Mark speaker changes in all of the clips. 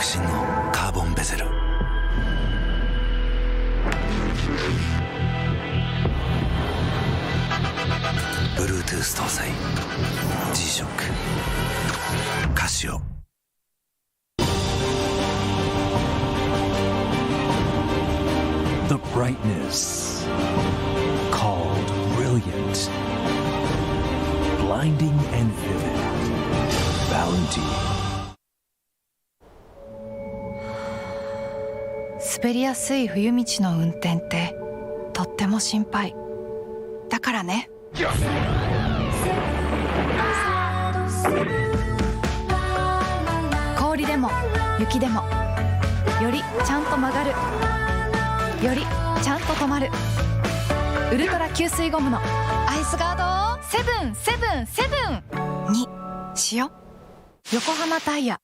Speaker 1: 革新のカーボンベゼル、Bluetooth 搭載 G-SHOCK カシオ。
Speaker 2: The brightness called brilliant, blinding and vivid. Bounty.
Speaker 3: 滑りやすい冬道の運転ってとっても心配だからね。氷でも雪でもよりちゃんと曲がる、よりちゃんと止まる、ウルトラ吸水ゴムのアイスガード777にしよ。横浜タイヤ。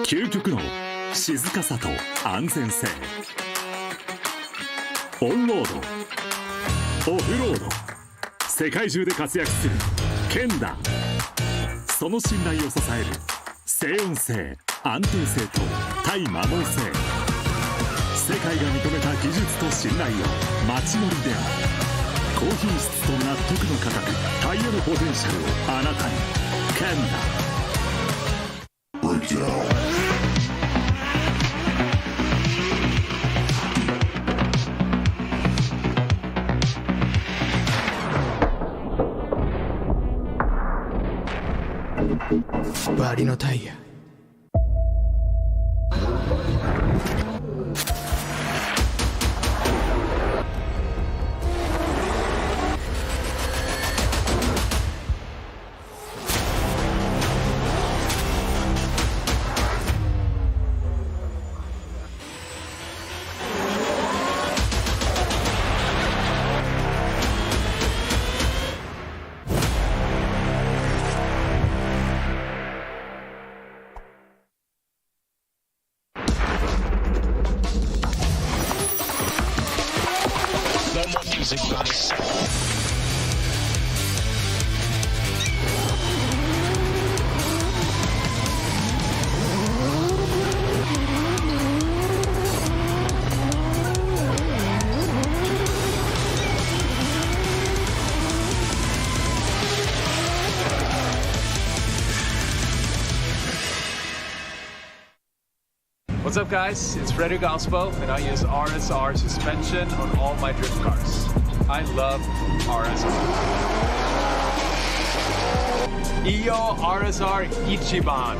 Speaker 4: 究極の静かさと安全性、オンロード、オフロード、世界中で活躍するケンダ。その信頼を支える静音性、安定性と対摩耗性、世界が認めた技術と信頼を街乗りである。高品質と納得の価格、タイヤのポテンシャルをあなたに。ケンダ。
Speaker 5: バリのタイヤ。
Speaker 6: What's up guys, it's Frederick Ospo and I use RSR suspension on all my drift cars. I love RSR. Iyo RSR Ichiban.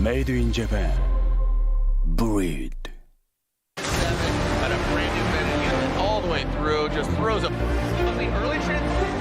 Speaker 2: Made in Japan. Breed.
Speaker 6: At a brand new minute, all the way through, just throws up on the early transition.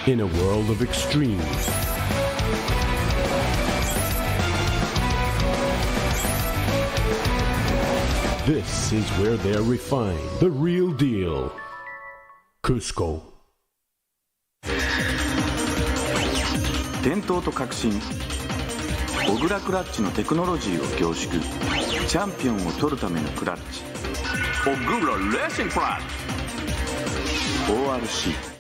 Speaker 2: In a world of extremes, this is where they're refined. The real deal. Cusco.
Speaker 7: 伝統と革新、小倉クラッチのテクノロジーを凝縮、チャンピオンを取るためのクラッチ、小倉レーシングクラッチ ORC。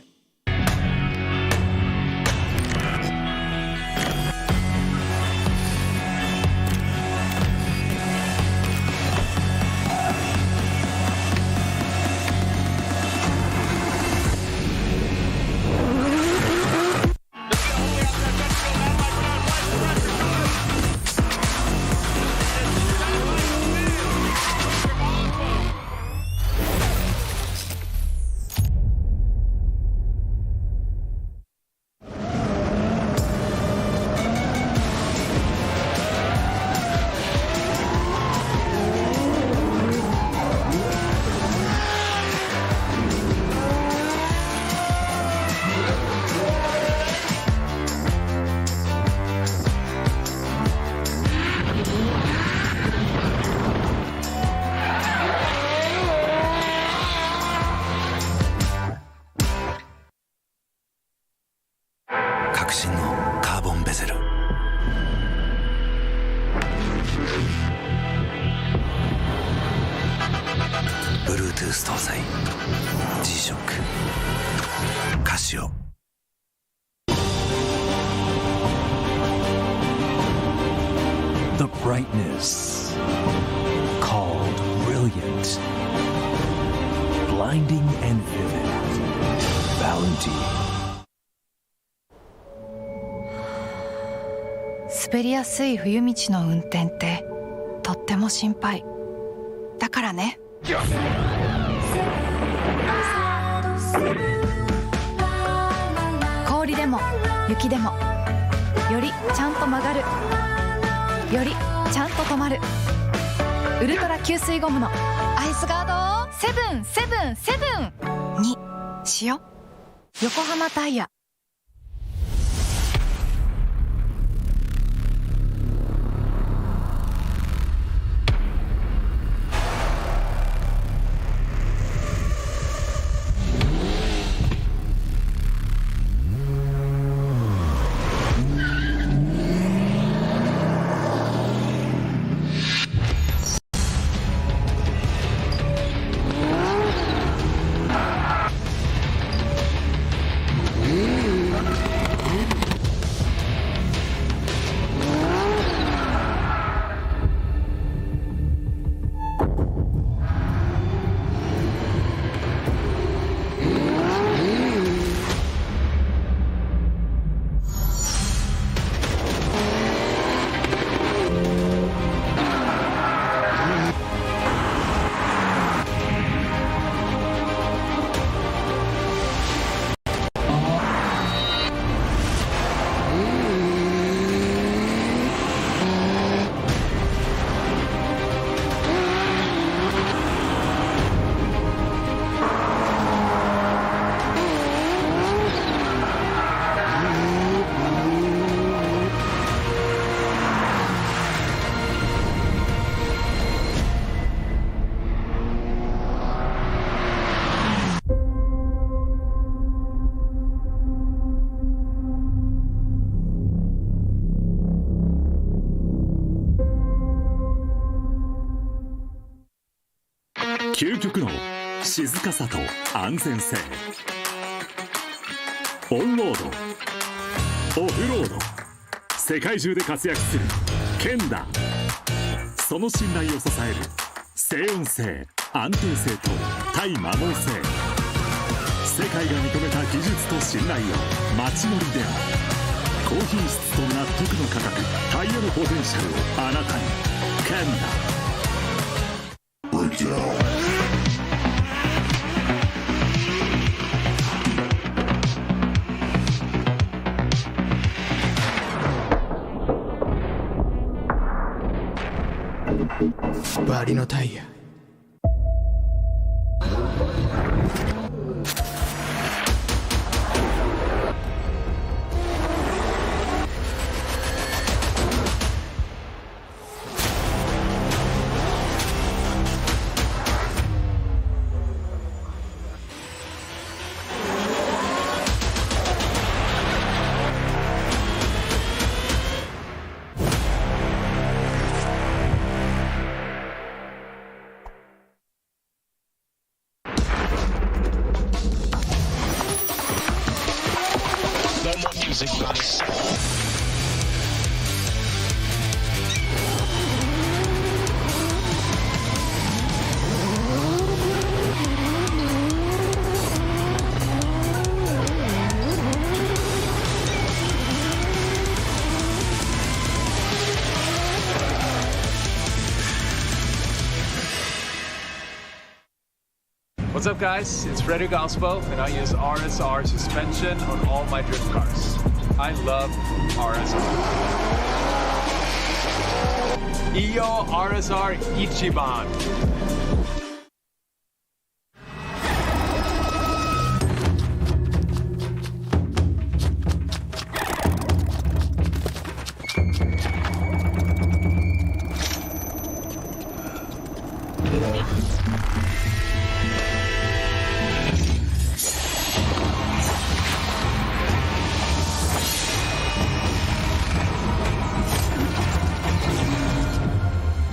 Speaker 1: 革新のカーボンベゼル。Bluetooth 搭載 G-SHOCK カシオ。
Speaker 2: The brightness called brilliant, blinding and vivid, bounty.
Speaker 3: 滑りやすい冬道の運転ってとっても心配だからね。氷でも雪でもよりちゃんと曲がる、よりちゃんと止まる、ウルトラ吸水ゴムのアイスガード777にしよ。横浜タイヤ。
Speaker 4: 究極の静かさと安全性。オンロード、オフロード、世界中で活躍する剣だ。その信頼を支える静音性、安定性と対摩耗性。世界が認めた技術と信頼を街乗りで高品質と納得の価格、タイヤのポテンシャルをあなたに。剣だ。
Speaker 5: バリのタイヤ。
Speaker 6: What's up, guys? It's Frederick Ospo, and I use RSR suspension on all my drift cars. I love RSR. Iyo RSR Ichiban.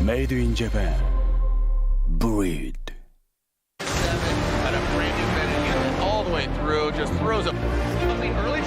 Speaker 1: Made in Japan. Breed.
Speaker 8: Had a brand new bed unit all the way through, just throws up. I mean, early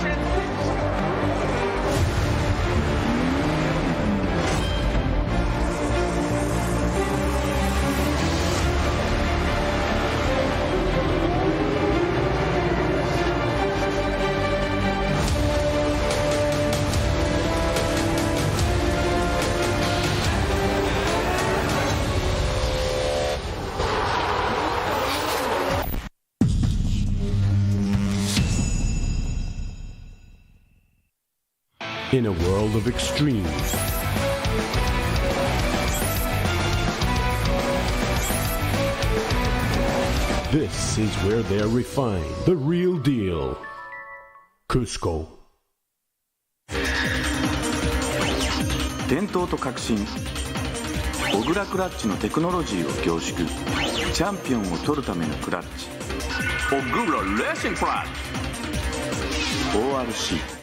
Speaker 2: In a world of extremes, this is where they're refined. The real deal. Cusco.
Speaker 7: 伝統と革新、小倉クラッチのテクノロジーを凝縮、チャンピオンを取るためのクラッチ、小倉レーシングクラッチ ORC。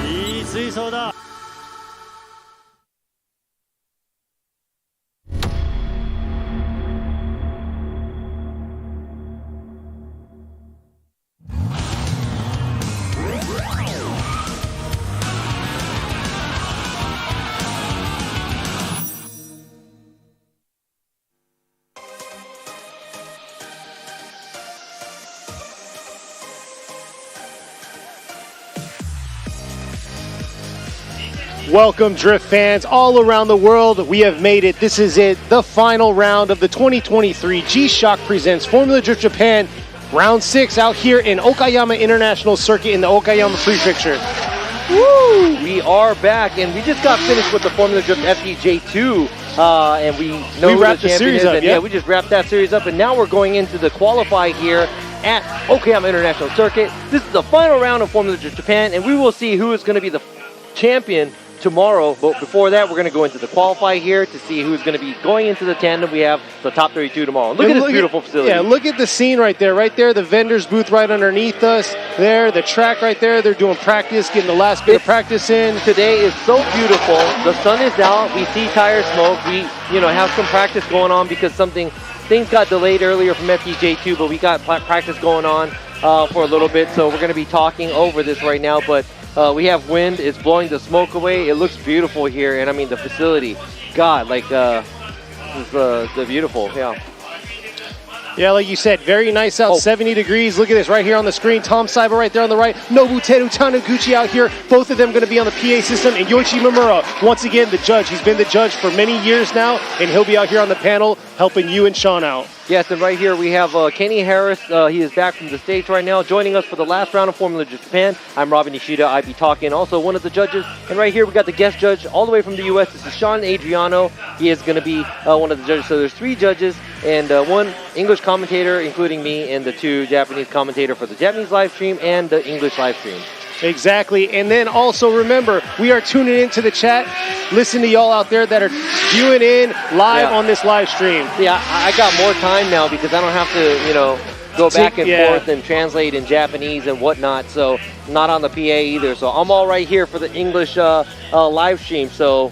Speaker 9: いい水槽だ。Welcome, Drift fans all around the world. We have made it. This is it, the final round of the 2023 G-Shock Presents Formula Drift Japan Round 6 out here in Okayama International Circuit in the Okayama Prefecture.
Speaker 10: Woo! We are back, and we just got finished with the Formula Drift FDJ2, and we know who the champion is. And yeah, we just wrapped that series up, and now we're going into the qualify here at Okayama International Circuit. This is the final round of Formula Drift Japan, and we will see who is going to be the champion tomorrow. But before that, we're going to go into the qualify here to see who's going to be going into the tandem. We have the top 32 tomorrow. Look at this beautiful facility.
Speaker 9: Yeah, look at the scene right there. Right there, the vendor's booth right underneath us. There, the track right there. They're doing practice, getting the last bit of practice in.
Speaker 10: Today is so beautiful. The sun is out. We see tire smoke. We, have some practice going on because things got delayed earlier from FDJ2, but we got practice going on for a little bit. So we're going to be talking over this right now, but we have wind. It's blowing the smoke away. It looks beautiful here, and I mean the facility. God, it's beautiful. Yeah.
Speaker 9: Yeah, like you said, very nice out, 70 degrees. Look at this right here on the screen. Tom Saiba right there on the right. Nobuteru Taniguchi out here. Both of them going to be on the PA system. And Yoichi Mimura, once again, the judge. He's been the judge for many years now, and he'll be out here on the panel helping you and Sean out.
Speaker 10: Yes, and right here we have Kenny Harris. He is back from the States right now, joining us for the last round of Formula Drift Japan. I'm Robin Nishida. I be talking, also one of the judges. And right here we got the guest judge all the way from the U.S. This is Sean Adriano. He is going to be one of the judges. So there's 3 judges and 1 English commentator, including me, and the 2 Japanese commentator for the Japanese live stream and the English live stream.
Speaker 9: Exactly. And then also remember, we are tuning into the chat. Listen to y'all out there that are viewing in live on this live stream.
Speaker 10: Yeah, I got more time now because I don't have to, go back and forth and translate in Japanese and whatnot. So not on the PA either. So I'm all right here for the English live stream. So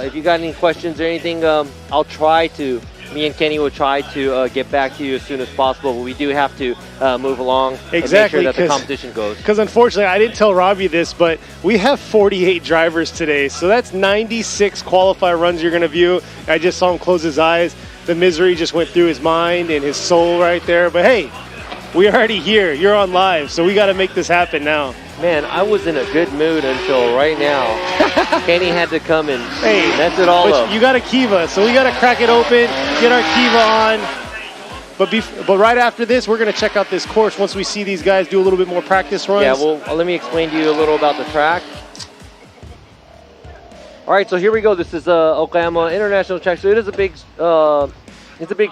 Speaker 10: if you got any questions or anything, I'll try to. Me and Kenny will try to get back to you as soon as possible, but we do have to move along and make sure that the competition goes.
Speaker 9: Because unfortunately, I didn't tell Robbie this, but we have 48 drivers today, so that's 96 qualify runs you're going to view. I just saw him close his eyes. The misery just went through his mind and his soul right there. But hey, we're already here. You're on live, so we got to make this happen now.
Speaker 10: Man, I was in a good mood until right now. Kenny had to come and mess it all up.
Speaker 9: You got a Kiva, so we got to crack it open, get our Kiva on. But right after this, we're going to check out this course once we see these guys do a little bit more practice runs.
Speaker 10: Yeah, well, let me explain to you a little about the track. All right, so here we go. This is Okayama International Track. So it is a big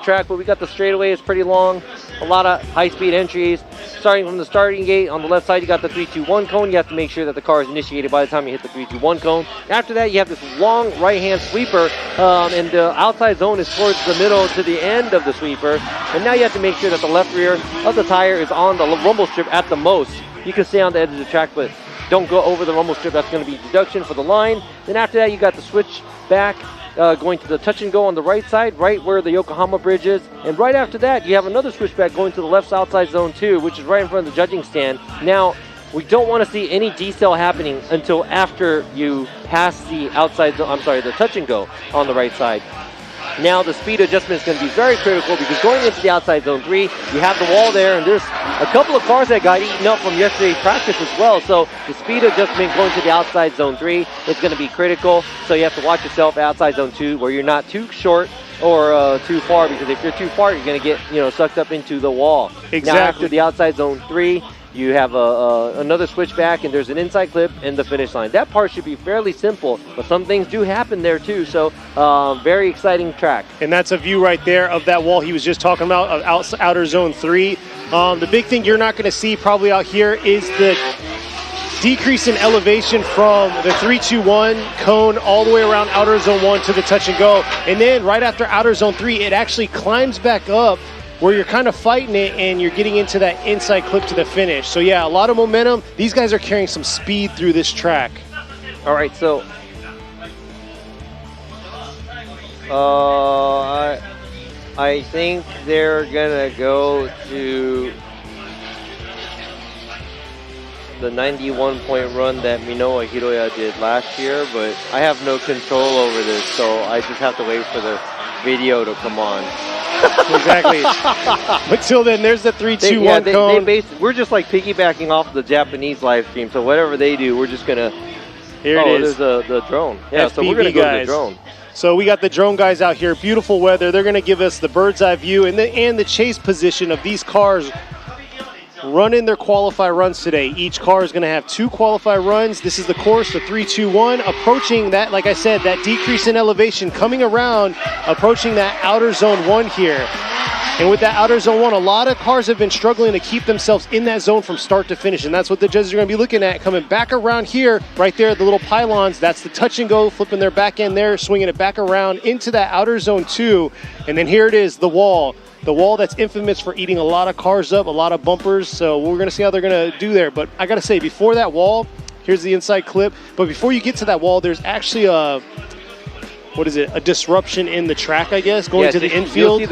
Speaker 10: track, but we got the straightaway. It's pretty long. A lot of high-speed entries. Starting from the starting gate, on the left side, you got the 3-2-1 cone. You have to make sure that the car is initiated by the time you hit the 3-2-1 cone. After that, you have this long right-hand sweeper, and the outside zone is towards the middle to the end of the sweeper. And now you have to make sure that the left rear of the tire is on the rumble strip at the most. You can stay on the edge of the track, but don't go over the rumble strip. That's going to be deduction for the line. Then after that, you got the switch back. Going to the touch and go on the right side, right where the Yokohama bridge is. And right after that, you have another switchback going to the left outside zone 2, which is right in front of the judging stand. Now, we don't want to see any decel happening until after you pass the outside zone, the touch and go on the right side. Now the speed adjustment is going to be very critical because going into the outside zone 3, you have the wall there, and there's a couple of cars that got eaten up from yesterday's practice as well. So the speed adjustment going to the outside zone 3 is going to be critical. So you have to watch yourself outside zone 2 where you're not too short or too far, because if you're too far, you're going to get sucked up into the wall.
Speaker 9: Exactly.
Speaker 10: Now after the outside zone 3, you have another switchback, and there's an inside clip in the finish line. That part should be fairly simple, but some things do happen there too. So very exciting track.
Speaker 9: And that's a view right there of that wall he was just talking about, of outer zone 3. The big thing you're not going to see probably out here is the decrease in elevation from the 3-2-1 cone all the way around outer zone 1 to the touch and go. And then right after outer zone 3, it actually climbs back up where you're kind of fighting it and you're getting into that inside clip to the finish. So yeah, a lot of momentum. These guys are carrying some speed through this track.
Speaker 10: All right, so I think they're gonna go to the 91-point run that Minoa Hiroya did last year, but I have no control over this, so I just have to wait for the video to come on.
Speaker 9: Exactly. But till then, there's the 3-2-1 cone.
Speaker 10: We're just like piggybacking off the Japanese live stream, so whatever they do, we're just gonna
Speaker 9: Here it is.
Speaker 10: There's the drone. Yeah,
Speaker 9: FPV
Speaker 10: so we're going to go to the
Speaker 9: guys.
Speaker 10: drone.
Speaker 9: So we got the drone guys out here. Beautiful weather. They're going to give us the bird's eye view and the chase position of these cars running their qualify runs today. Each car is going to have 2 qualify runs. This is the course, the 3-2-1, approaching that, like I said, that decrease in elevation, coming around, approaching that outer zone 1 here. And with that outer zone 1, a lot of cars have been struggling to keep themselves in that zone from start to finish, and that's what the judges are going to be looking at. Coming back around here, right there, the little pylons, that's the touch and go, flipping their back end there, swinging it back around into that outer zone 2. And then here it is, the wall. The wall that's infamous for eating a lot of cars up, a lot of bumpers. So we're going to see how they're going to do there. But I got to say, before that wall, here's the inside clip. But before you get to that wall, there's actually a disruption in the track, I guess, going to the infield.
Speaker 10: You'll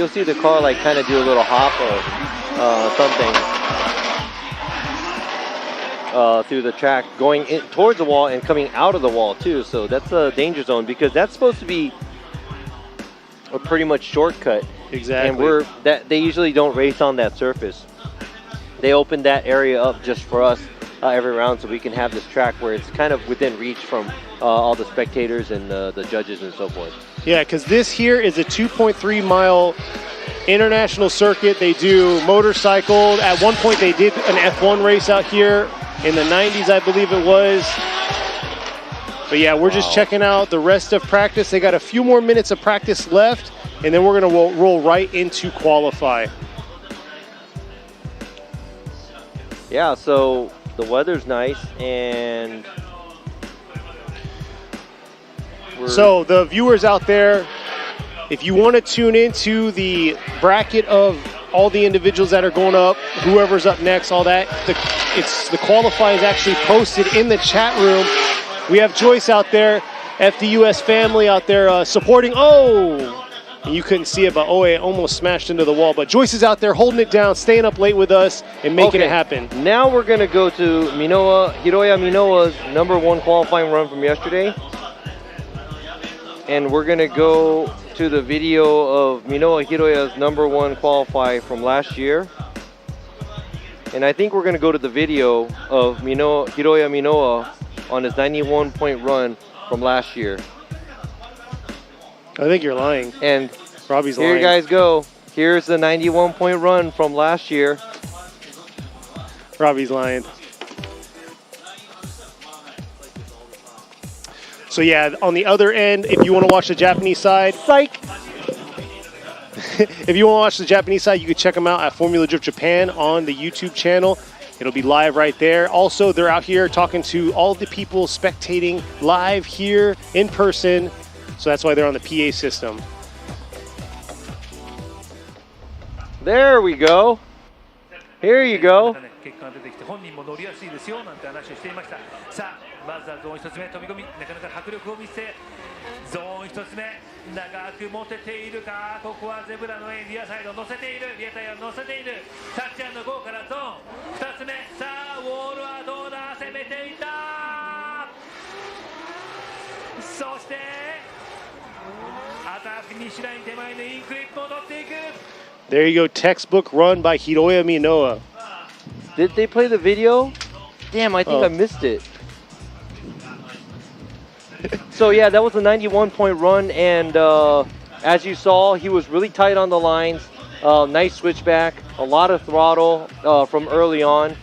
Speaker 10: see the car like kind of do a little hop or something through the track, going in towards the wall and coming out of the wall too. So that's a danger zone because that's supposed to be a pretty much shortcut.
Speaker 9: Exactly.
Speaker 10: And they usually don't race on that surface. They open that area up just for us every round so we can have this track where it's kind of within reach from all the spectators and the judges and so forth.
Speaker 9: Yeah, because this here is a 2.3 mile international circuit. They do motorcycle. At one point they did an F1 race out here in the 90s, I believe it was. But yeah, we're just checking out the rest of practice. They got a few more minutes of practice left, and then we're going to roll right into qualify.
Speaker 10: Yeah, so the weather's nice, and
Speaker 9: so the viewers out there, if you want to tune into the bracket of all the individuals that are going up, whoever's up next, all that, the qualify is actually posted in the chat room. We have Joyce out there, FDUS family out there supporting. And you couldn't see it, but it almost smashed into the wall. But Joyce is out there holding it down, staying up late with us, and making it happen.
Speaker 10: Now we're going to go to Hiroya Minowa's #1 qualifying run from yesterday. And we're going to go to the video of Minowa Hiroya's #1 qualify from last year. And I think we're going to go to the video of Hiroya Minowa on his 91-point run from last year.
Speaker 9: I think you're lying.
Speaker 10: And
Speaker 9: Robbie's lying.
Speaker 10: Here you guys go. Here's the 91-point run from last year.
Speaker 9: Robbie's lying. So yeah, on the other end, if you want to watch the Japanese side,
Speaker 10: psych.
Speaker 9: If you want to watch the Japanese side, you can check them out at Formula Drift Japan on the YouTube channel. It'll be live right there. Also, they're out here talking to all the people spectating live here in person. So that's why they're on the PA system.
Speaker 10: There we go. Here you go.
Speaker 11: まずはゾーン1つ目飛び込みなかなか迫力を見せゾーン1つ目長く持てているかここはゼブラのエンリアサイド乗せているリアタイヤを乗せているタッチ&ゴーからゾーン2つ目さあウォールはどうだ攻めていったそしてあとはフィニッシュライン手前のインクリップを取っていく
Speaker 9: There you go, textbook run by Hiroya Minowa.
Speaker 10: Did they play the video? Damn, I think I missed it. So yeah, that was a 91-point run, and as you saw, he was really tight on the lines. Nice switchback, a lot of throttle from early on.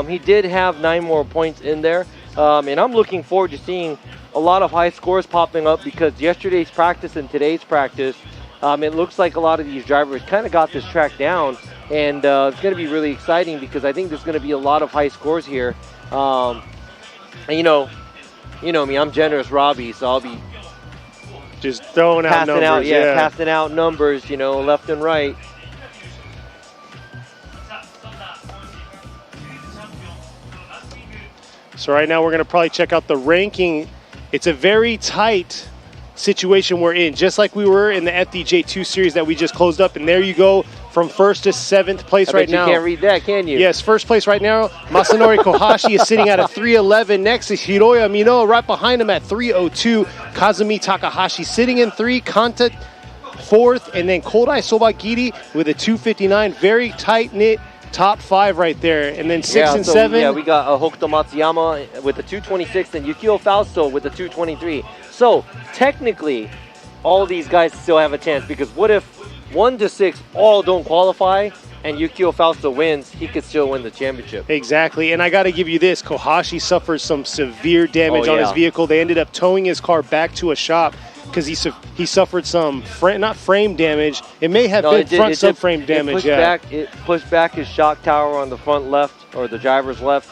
Speaker 10: He did have 9 more points in there, and I'm looking forward to seeing a lot of high scores popping up because yesterday's practice and today's practice, it looks like a lot of these drivers kind of got this track down, and it's going to be really exciting because I think there's going to be a lot of high scores here. And you know me, I'm generous Robbie, so I'll be
Speaker 9: just throwing out numbers.
Speaker 10: Passing out numbers, left and right.
Speaker 9: So right now we're going to probably check out the ranking. It's a very tight situation we're in, just like we were in the FDJ2 series that we just closed up. And there you go, from 1st to 7th place right now.
Speaker 10: You can't read that, can you?
Speaker 9: Yes, first place right now. Masanori Kohashi is sitting at a 3:11. Next is Hiroya Minowa right behind him at 3:02. Kazumi Takahashi sitting in 3. Kanta 4th, and then Kodai Sobagiri with a 2:59. Very tight-knit top 5 right there. And then 6 and 7.
Speaker 10: Yeah, we got Hokuto Matsuyama with the 226 and Yukio Fausto with the 223. So technically, all these guys still have a chance, because what if 1 to 6 all don't qualify and Yukio Fausto wins? He could still win the championship.
Speaker 9: Exactly, and I got to give you this. Kohashi suffered some severe damage on his vehicle. They ended up towing his car back to a shop because he suffered some, not frame damage. It may have been front subframe damage,
Speaker 10: It pushed back his shock tower on the front left, or the driver's left.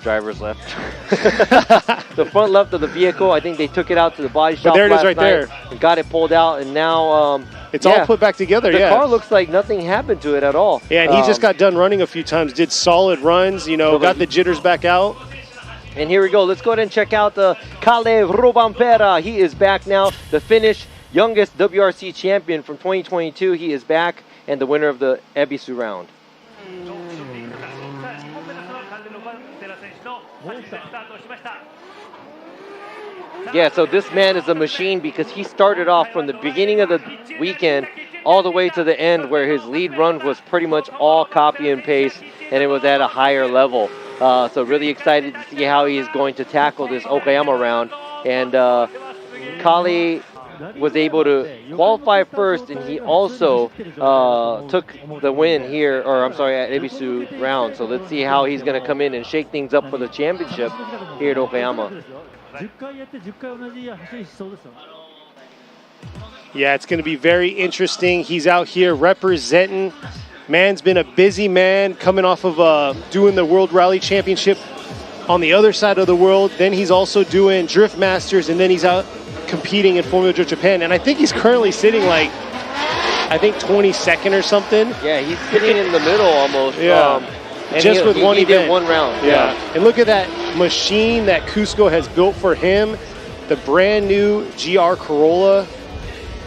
Speaker 10: Driver's left. The front left of the vehicle. I think they took it out to the body shop.
Speaker 9: But there it is right there.
Speaker 10: And got it pulled out, and now
Speaker 9: it's all put back together.
Speaker 10: The car looks like nothing happened to it at all.
Speaker 9: Yeah, and he just got done running a few times. Did solid runs. Got the jitters back out.
Speaker 10: And here we go. Let's go ahead and check out the Kale Robampera. He is back now. The Finnish youngest WRC champion from 2022. He is back, and the winner of the Ebisu round. Yeah, so this man is a machine, because he started off from the beginning of the weekend all the way to the end, where his lead run was pretty much all copy and paste, and it was at a higher level. So really excited to see how he is going to tackle this Okayama round. And Kale was able to qualify first, and he also took the win here, at Ebisu round. So let's see how he's going to come in and shake things up for the championship here at Okayama.
Speaker 9: Yeah, it's going to be very interesting. He's out here representing. Man's been a busy man, coming off of doing the World Rally Championship on the other side of the world. Then he's also doing Drift Masters, and then he's out competing in Formula Drift Japan. And I think he's currently sitting 22nd or something.
Speaker 10: Yeah, he's sitting in the middle almost.
Speaker 9: Yeah.
Speaker 10: And
Speaker 9: just with one event.
Speaker 10: He did one round.
Speaker 9: Yeah. And look at that machine that Cusco has built for him. The brand new GR Corolla.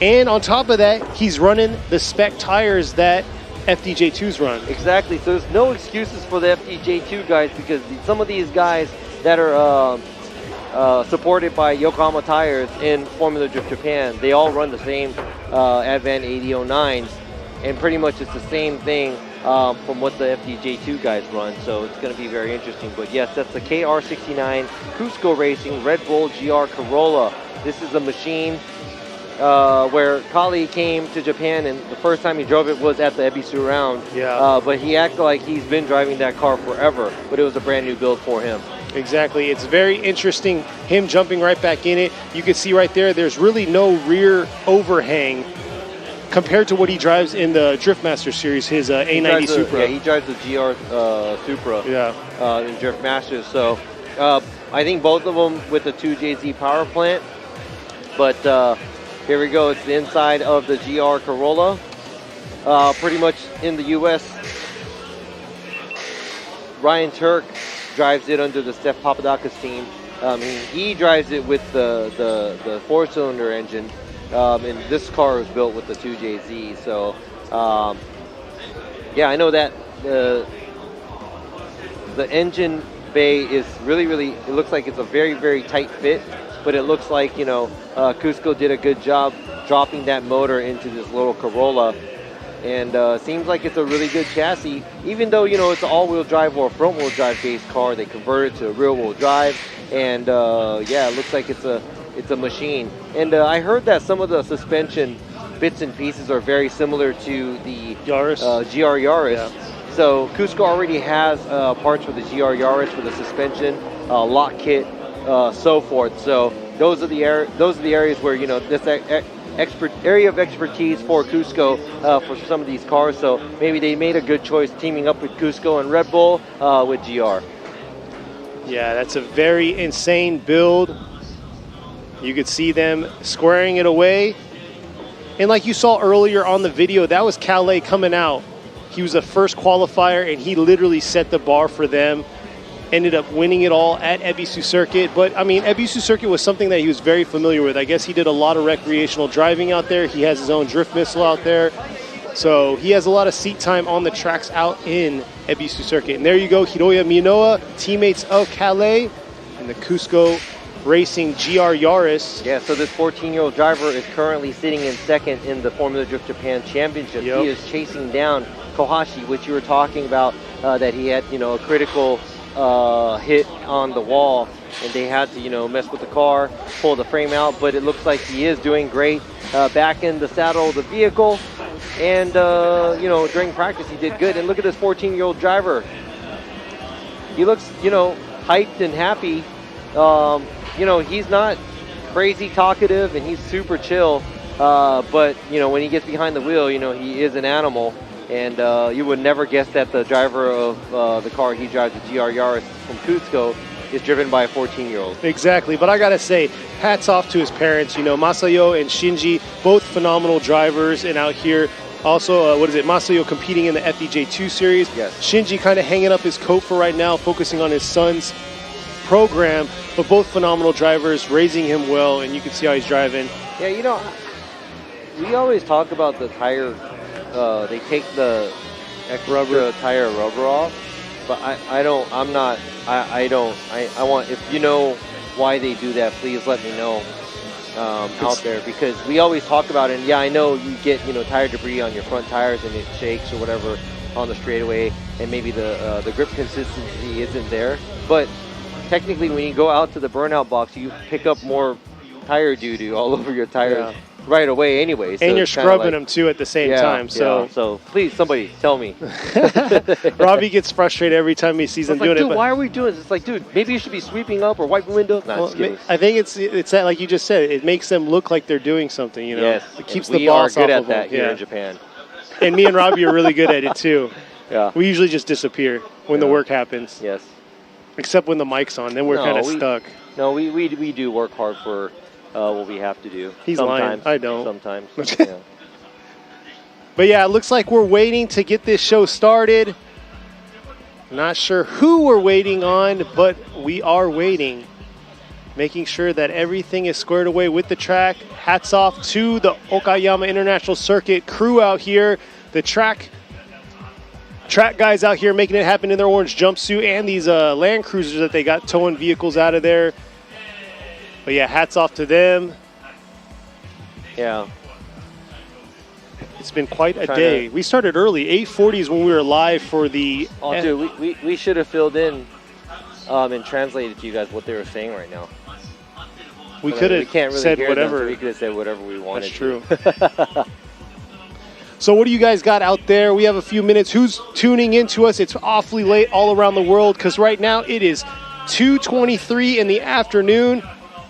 Speaker 9: And on top of that, he's running the spec tires that FDJ2s run.
Speaker 10: Exactly. So there's no excuses for the FDJ2 guys, because some of these guys that are supported by Yokohama tires in Formula Drift Japan, they all run the same Advan 8009s, and pretty much it's the same thing from what the FDJ2 guys run. So it's going to be very interesting. But yes, that's the KR69 Cusco Racing Red Bull GR Corolla. This is a machine where Kale came to Japan, and the first time he drove it was at the Ebisu round.
Speaker 9: Yeah.
Speaker 10: But he acted like he's been driving that car forever, but it was a brand new build for him.
Speaker 9: Exactly. It's very interesting, him jumping right back in it. You can see right there, there's really no rear overhang compared to what he drives in the Driftmaster series, his A90 Supra.
Speaker 10: Yeah, he drives the GR Supra in Drift Masters. So I think both of them with the 2JZ power plant. But here we go. It's the inside of the GR Corolla. Pretty much in the U.S., Ryan Turk drives it under the Steph Papadakis team. He drives it with the 4-cylinder engine. And this car was built with the 2JZ. So, yeah, I know that the engine bay is really, it looks like it's a very, very tight fit. But it looks like, Cusco did a good job dropping that motor into this little Corolla. And seems like it's a really good chassis. Even though, it's an all-wheel drive or a front-wheel drive based car, they converted it to a rear-wheel drive. And, yeah, it looks like it's a machine. And I heard that some of the suspension bits and pieces are very similar to the
Speaker 9: Yaris.
Speaker 10: GR Yaris.
Speaker 9: Yeah.
Speaker 10: So Cusco already has parts for the GR Yaris for the suspension, lock kit, so forth. So those are the areas where this area of expertise for Cusco for some of these cars. So maybe they made a good choice teaming up with Cusco and Red Bull with GR.
Speaker 9: Yeah, that's a very insane build. You could see them squaring it away. And like you saw earlier on the video, that was Kale coming out. He was the first qualifier, and he literally set the bar for them. Ended up winning it all at Ebisu Circuit. But, I mean, Ebisu Circuit was something that he was very familiar with. I guess he did a lot of recreational driving out there. He has his own drift missile out there. So he has a lot of seat time on the tracks out in Ebisu Circuit. And there you go, Hiroya Minoa, teammates of Kale and the Cusco Racing GR Yaris.
Speaker 10: Yeah, so this 14-year-old driver is currently sitting in second in the Formula Drift Japan Championship.
Speaker 9: Yep.
Speaker 10: He is chasing down Kohashi, which you were talking about, that he had, a critical hit on the wall, and they had to, mess with the car, pull the frame out, but it looks like he is doing great back in the saddle of the vehicle, and, during practice he did good. And look at this 14-year-old driver. He looks, hyped and happy. He's not crazy talkative, and he's super chill, but, when he gets behind the wheel, he is an animal. And you would never guess that the driver of the car he drives, the GR Yaris from Cusco, is driven by a 14-year-old.
Speaker 9: Exactly, but I gotta say, hats off to his parents. Masayo and Shinji, both phenomenal drivers, and out here also, Masayo competing in the FDJ2 series.
Speaker 10: Yes.
Speaker 9: Shinji kind of hanging up his coat for right now, focusing on his son's program, but both phenomenal drivers, raising him well, and you can see how he's driving.
Speaker 10: Yeah, we always talk about the tire. They take the extra tire rubber off, but I want, if you know why they do that, please let me know out there, because we always talk about it. And yeah, I know you get tire debris on your front tires and it shakes or whatever on the straightaway, and maybe the grip consistency isn't there, but technically when you go out to the burnout box, you pick up more tire doo-doo all over your tires. Yeah. Right away anyway. So
Speaker 9: and you're scrubbing them too at the same time.
Speaker 10: So please, somebody tell me.
Speaker 9: Robbie gets frustrated every time he sees them doing
Speaker 10: dude,
Speaker 9: it.
Speaker 10: Why are we doing this? It's like, dude, maybe you should be sweeping up or wiping windows.
Speaker 9: I think it's that, like you just said, it makes them look like they're doing something,
Speaker 10: Yes.
Speaker 9: It keeps the boss off of them.
Speaker 10: We are good at that here in Japan.
Speaker 9: And me and Robbie are really good at it too.
Speaker 10: Yeah.
Speaker 9: We usually just disappear when the work happens.
Speaker 10: Yes.
Speaker 9: Except when the mic's on, then we're kind of stuck.
Speaker 10: No, we do work hard for what we have to do.
Speaker 9: He's
Speaker 10: sometimes,
Speaker 9: lying. I don't.
Speaker 10: Sometimes.
Speaker 9: But yeah, it looks like we're waiting to get this show started. Not sure who we're waiting on, but we are waiting. Making sure that everything is squared away with the track. Hats off to the Okayama International Circuit crew out here. The track guys out here making it happen in their orange jumpsuit, and these Land Cruisers that they got towing vehicles out of there. But yeah, hats off to them.
Speaker 10: Yeah.
Speaker 9: It's been quite a day. We started early. 8:40 is when we were live for the...
Speaker 10: Oh, dude, we should have filled in and translated to you guys what they were saying right now.
Speaker 9: We could have said whatever.
Speaker 10: We could have said whatever we wanted.
Speaker 9: That's true. So what do you guys got out there? We have a few minutes. Who's tuning in to us? It's awfully late all around the world, because right now it is 2:23 in the afternoon.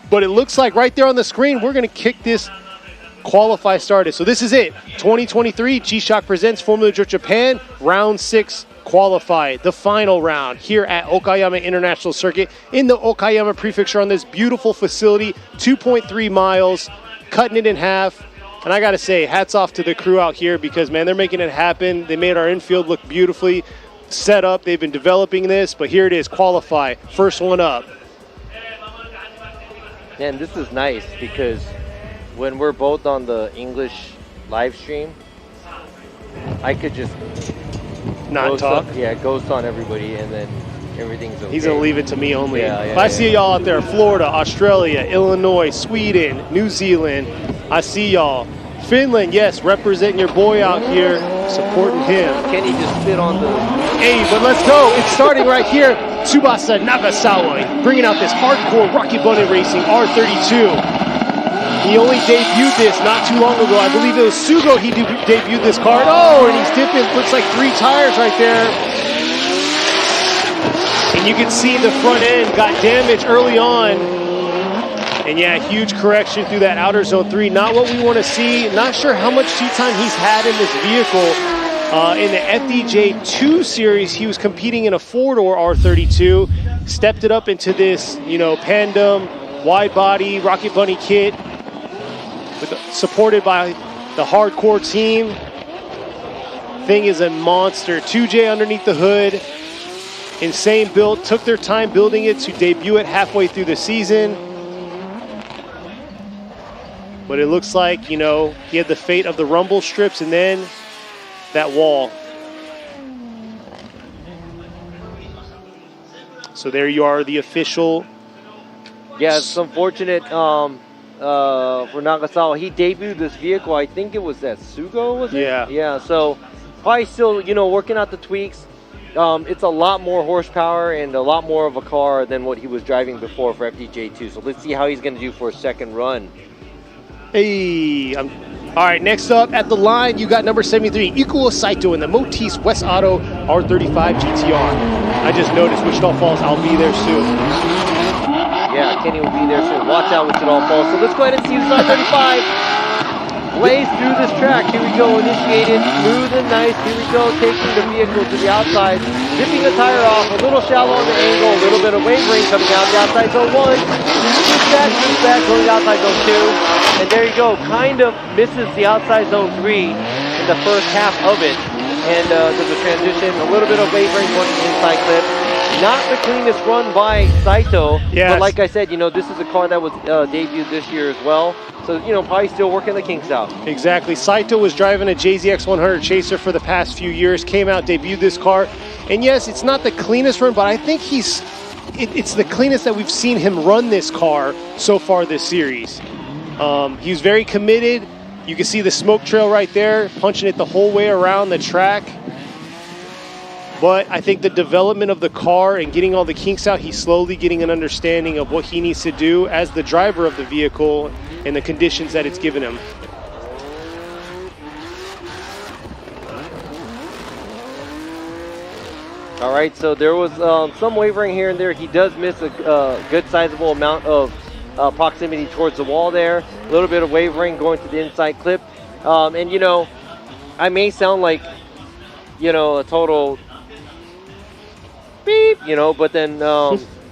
Speaker 9: But it looks like right there on the screen, we're going to kick this qualify started. So this is it. 2023 G-Shock presents Formula Drift Japan, Round 6 qualify. The final round here at Okayama International Circuit in the Okayama Prefecture on this beautiful facility. 2.3 miles, cutting it in half. And I got to say, hats off to the crew out here, because, man, they're making it happen. They made our infield look beautifully set up. They've been developing this, but here it is, qualify. First one up.
Speaker 10: Man, this is nice, because when we're both on the English live stream, I could just
Speaker 9: not talk.
Speaker 10: Ghost on everybody, and then everything's okay.
Speaker 9: He's going to leave it to me only.
Speaker 10: I
Speaker 9: see y'all out there, Florida, Australia, Illinois, Sweden, New Zealand. I see y'all. Finland, yes, representing your boy out here, supporting him.
Speaker 10: Kenny just spit on the...
Speaker 9: Hey, but let's go. It's starting right here. Tsubasa Nagasawa bringing out this hardcore Rocky Bunny Racing R32. He only debuted this not too long ago. I believe it was Sugo he debuted this car. Oh, and he's dipping, looks like 3 tires right there. And you can see the front end got damaged early on. And yeah, huge correction through that outer zone 3. Not what we want to see. Not sure how much seat time he's had in this vehicle. In the FDJ2 series, he was competing in a 4-door R32. Stepped it up into this, Pandem, wide body, Rocket Bunny kit. Supported by the hardcore team. Thing is a monster. 2J underneath the hood. Insane build. Took their time building it to debut it halfway through the season. But it looks like, he had the fate of the rumble strips and then that wall. So there you are, the official.
Speaker 10: Yeah, it's unfortunate for Nagasawa. He debuted this vehicle, I think it was at Sugo, was it?
Speaker 9: Yeah.
Speaker 10: Yeah, so probably still, working out the tweaks. It's a lot more horsepower and a lot more of a car than what he was driving before for FDJ2. So let's see how he's going to do for a second run.
Speaker 9: Hey, all right, next up at the line, you got number 73, Ikuo Saito in the Motis West Auto R35 GTR. I just noticed Wichita Falls, I'll be there soon.
Speaker 10: Yeah, Kenny will be there soon. Watch out, Wichita Falls. So let's go ahead and see this R35. Blaze through this track. Here we go, initiated, smooth and nice. Here we go, taking the vehicle to the outside, zipping a tire off, a little shallow on the angle, a little bit of wavering coming out the outside zone 1. Moves back, going outside zone 2. And there you go, kind of misses the outside zone 3 in the first half of it. And there's a transition, a little bit of wavering going inside clip. Not the cleanest run by Saito, but like I said, this is a car that was debuted this year as well. So, probably still working the kinks out.
Speaker 9: Exactly. Saito was driving a JZX100 Chaser for the past few years, came out, debuted this car. And yes, it's not the cleanest run, but I think it's the cleanest that we've seen him run this car so far this series. He was very committed. You can see the smoke trail right there, punching it the whole way around the track. But I think the development of the car and getting all the kinks out, he's slowly getting an understanding of what he needs to do as the driver of the vehicle and the conditions that it's given him.
Speaker 10: All right, so there was some wavering here and there. He does miss a good sizable amount of proximity towards the wall there. A little bit of wavering going to the inside clip. And, I may sound like, a total beep, but then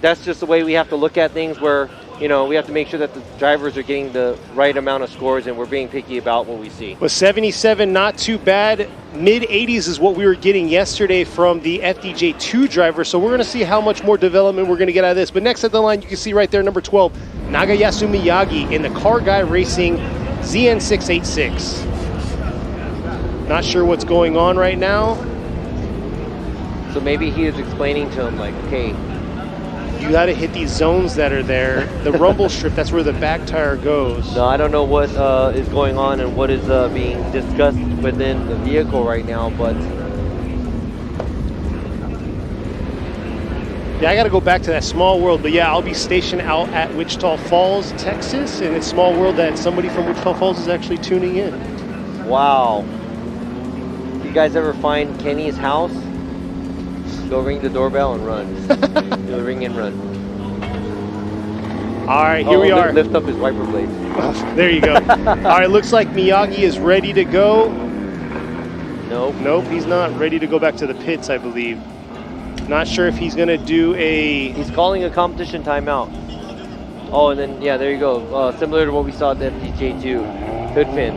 Speaker 10: that's just the way we have to look at things where, we have to make sure that the drivers are getting the right amount of scores and we're being picky about what we see.
Speaker 9: With 77, not too bad. Mid-80s is what we were getting yesterday from the FDJ2 driver, so we're going to see how much more development we're going to get out of this. But next at the line, you can see right there, number 12, Nagayasu Miyagi in the Car Guy Racing ZN686. Not sure what's going on right now.
Speaker 10: So maybe he is explaining to him, like, okay,
Speaker 9: you got to hit these zones that are there. The rumble strip, that's where the back tire goes.
Speaker 10: No, I don't know what is going on and what is being discussed within the vehicle right now, but
Speaker 9: yeah, I got to go back to that small world. But yeah, I'll be stationed out at Wichita Falls, Texas, and it's small world that somebody from Wichita Falls is actually tuning in.
Speaker 10: Wow. You guys ever find Kenny's house? Go ring the doorbell and run. Do a ring and run.
Speaker 9: All right, here we are.
Speaker 10: Lift up his wiper blade.
Speaker 9: There you go. All right, looks like Miyagi is ready to go.
Speaker 10: Nope.
Speaker 9: Nope, he's not ready to go back to the pits, I believe. Not sure if he's going to do a...
Speaker 10: He's calling a competition timeout. Oh, and then, yeah, there you go. Similar to what we saw at the FDJ2. Hood fin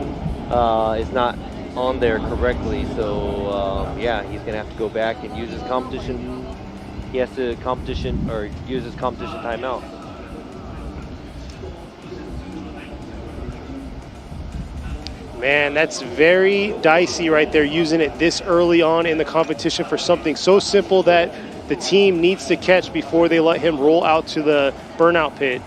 Speaker 10: is not on there correctly, so yeah, he's gonna have to go back and use his competition. He has to use his competition timeout.
Speaker 9: Man, that's very dicey right there, using it this early on in the competition for something so simple that the team needs to catch before they let him roll out to the burnout pit.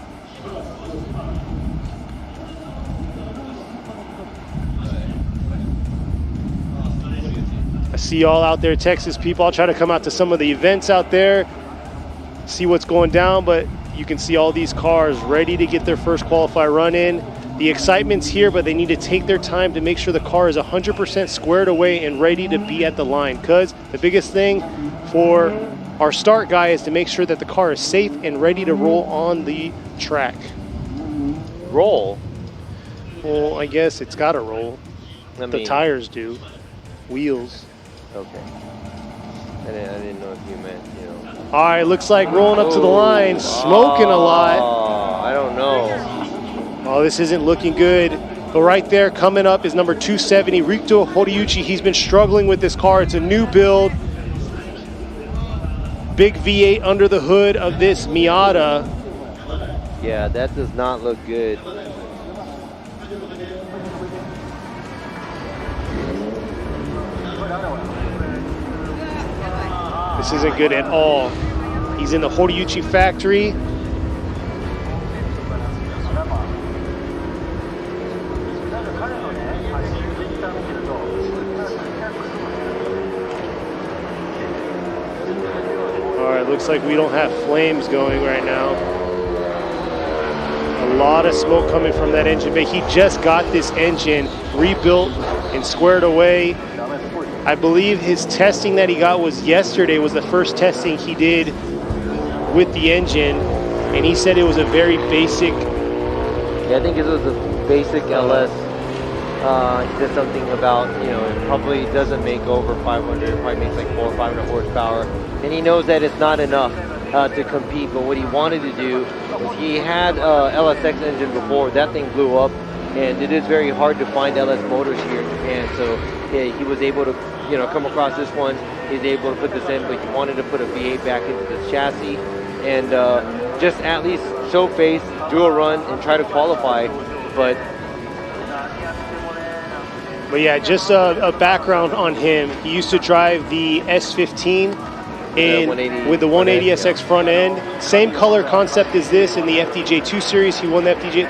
Speaker 9: I see y'all out there, Texas people. I'll try to come out to some of the events out there, see what's going down, but you can see all these cars ready to get their first qualifier run in. The excitement's here, but they need to take their time to make sure the car is 100% squared away and ready to be at the line, because the biggest thing for our start guy is to make sure that the car is safe and ready to roll on the track.
Speaker 10: Roll?
Speaker 9: Well, I guess it's got to roll. The tires do. Wheels.
Speaker 10: Okay. I didn't know if you meant,
Speaker 9: All right, looks like rolling up to the line, smoking a lot.
Speaker 10: Oh, I don't know.
Speaker 9: Oh, this isn't looking good. But right there, coming up is number 270, Rito Horiuchi. He's been struggling with this car. It's a new build. Big V8 under the hood of this Miata.
Speaker 10: Yeah, that does not look good.
Speaker 9: This isn't good at all. He's in the Horiuchi factory. It looks like we don't have flames going right now. A lot of smoke coming from that engine bay. He just got this engine rebuilt and squared away. I believe his testing that he got was yesterday, was the first testing he did with the engine, and he said it was a very basic.
Speaker 10: Yeah, I think it was a basic LS. He said something about, it probably doesn't make over 500, it probably makes like 400 or 500 horsepower, and he knows that it's not enough to compete. But what he wanted to do is, he had LSX engine before, that thing blew up, and it is very hard to find LS motors here in Japan. So yeah, he was able to, come across this one. He's able to put this in, but he wanted to put a V8 back into this chassis and just at least show face, do a run, and try to qualify. But
Speaker 9: yeah, just a background on him. He used to drive the S15 with the 180 SX front end. Same color concept as this in the FDJ2 series. He won the FDJ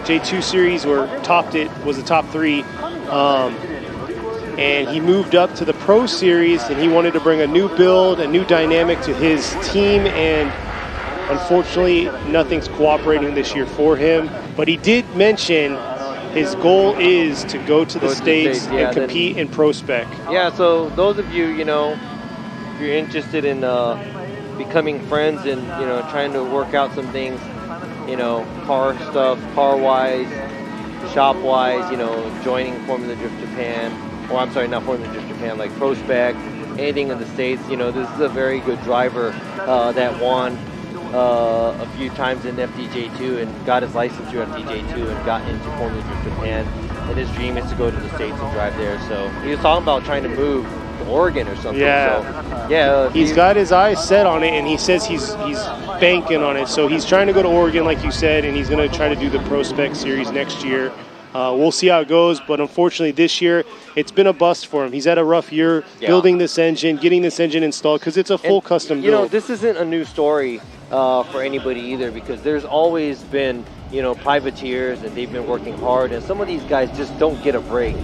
Speaker 9: J2 series, or topped it, was the top 3. And he moved up to the Pro Series, and he wanted to bring a new build, a new dynamic to his team, and unfortunately, nothing's cooperating this year for him. But he did mention his goal is to go to the States and compete in Pro Spec.
Speaker 10: Yeah, so those of you, if you're interested in becoming friends and, trying to work out some things, car stuff, car-wise, shop-wise, joining Formula Drift Japan, or I'm sorry, not Formula Drift Japan, like Pro Spec, anything in the States, this is a very good driver that won a few times in FDJ2 and got his license through FDJ2 and got into Formula Drift Japan. And his dream is to go to the States and drive there. So he was talking about trying to move to Oregon or something.
Speaker 9: Yeah,
Speaker 10: so, yeah.
Speaker 9: He's got his eyes set on it, and he says he's banking on it. So he's trying to go to Oregon, like you said, and he's going to try to do the Pro Spec Series next year. We'll see how it goes, but unfortunately this year it's been a bust for him. He's had a rough year building this engine, getting this engine installed, because it's a full custom build.
Speaker 10: This isn't a new story for anybody either, because there's always been, privateers, and they've been working hard, and some of these guys just don't get a break.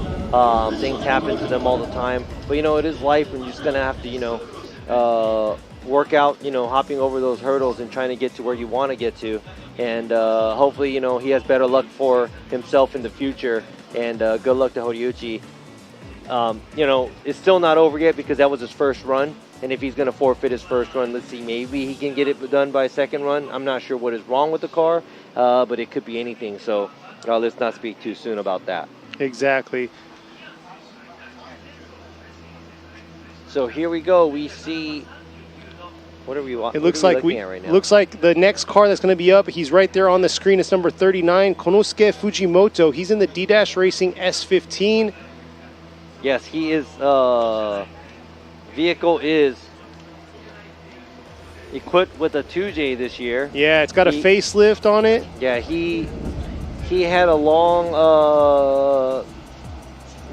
Speaker 10: Things happen to them all the time, but it is life, and you're just gonna have to, work out, hopping over those hurdles and trying to get to where you want to get to. And hopefully, he has better luck for himself in the future. And good luck to Horiuchi. It's still not over yet, because that was his first run. And if he's going to forfeit his first run, let's see, maybe he can get it done by second run. I'm not sure what is wrong with the car, but it could be anything. So let's not speak too soon about that.
Speaker 9: Exactly.
Speaker 10: So here we go. We see... What are we watching?
Speaker 9: It looks like looks like the next car that's going to be up. He's right there on the screen. It's number 39, Konosuke Fujimoto. He's in the D-Dash Racing S15.
Speaker 10: Yes, he is. Vehicle is equipped with a 2J this year.
Speaker 9: Yeah, it's got a facelift on it.
Speaker 10: Yeah, he had a long,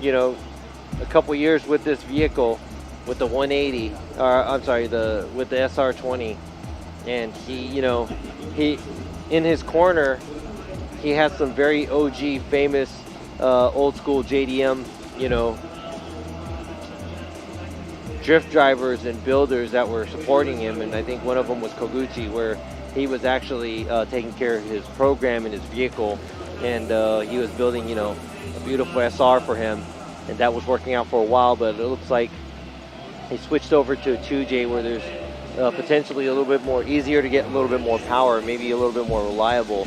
Speaker 10: a couple years with this vehicle. With the 180, I'm sorry, with the SR20, and he in his corner, he has some very OG, famous, old school JDM, drift drivers and builders that were supporting him, and I think one of them was Koguchi, where he was actually taking care of his program in his vehicle, and he was building, a beautiful SR for him, and that was working out for a while, but it looks like he switched over to a 2J, where there's potentially a little bit more easier to get a little bit more power, maybe a little bit more reliable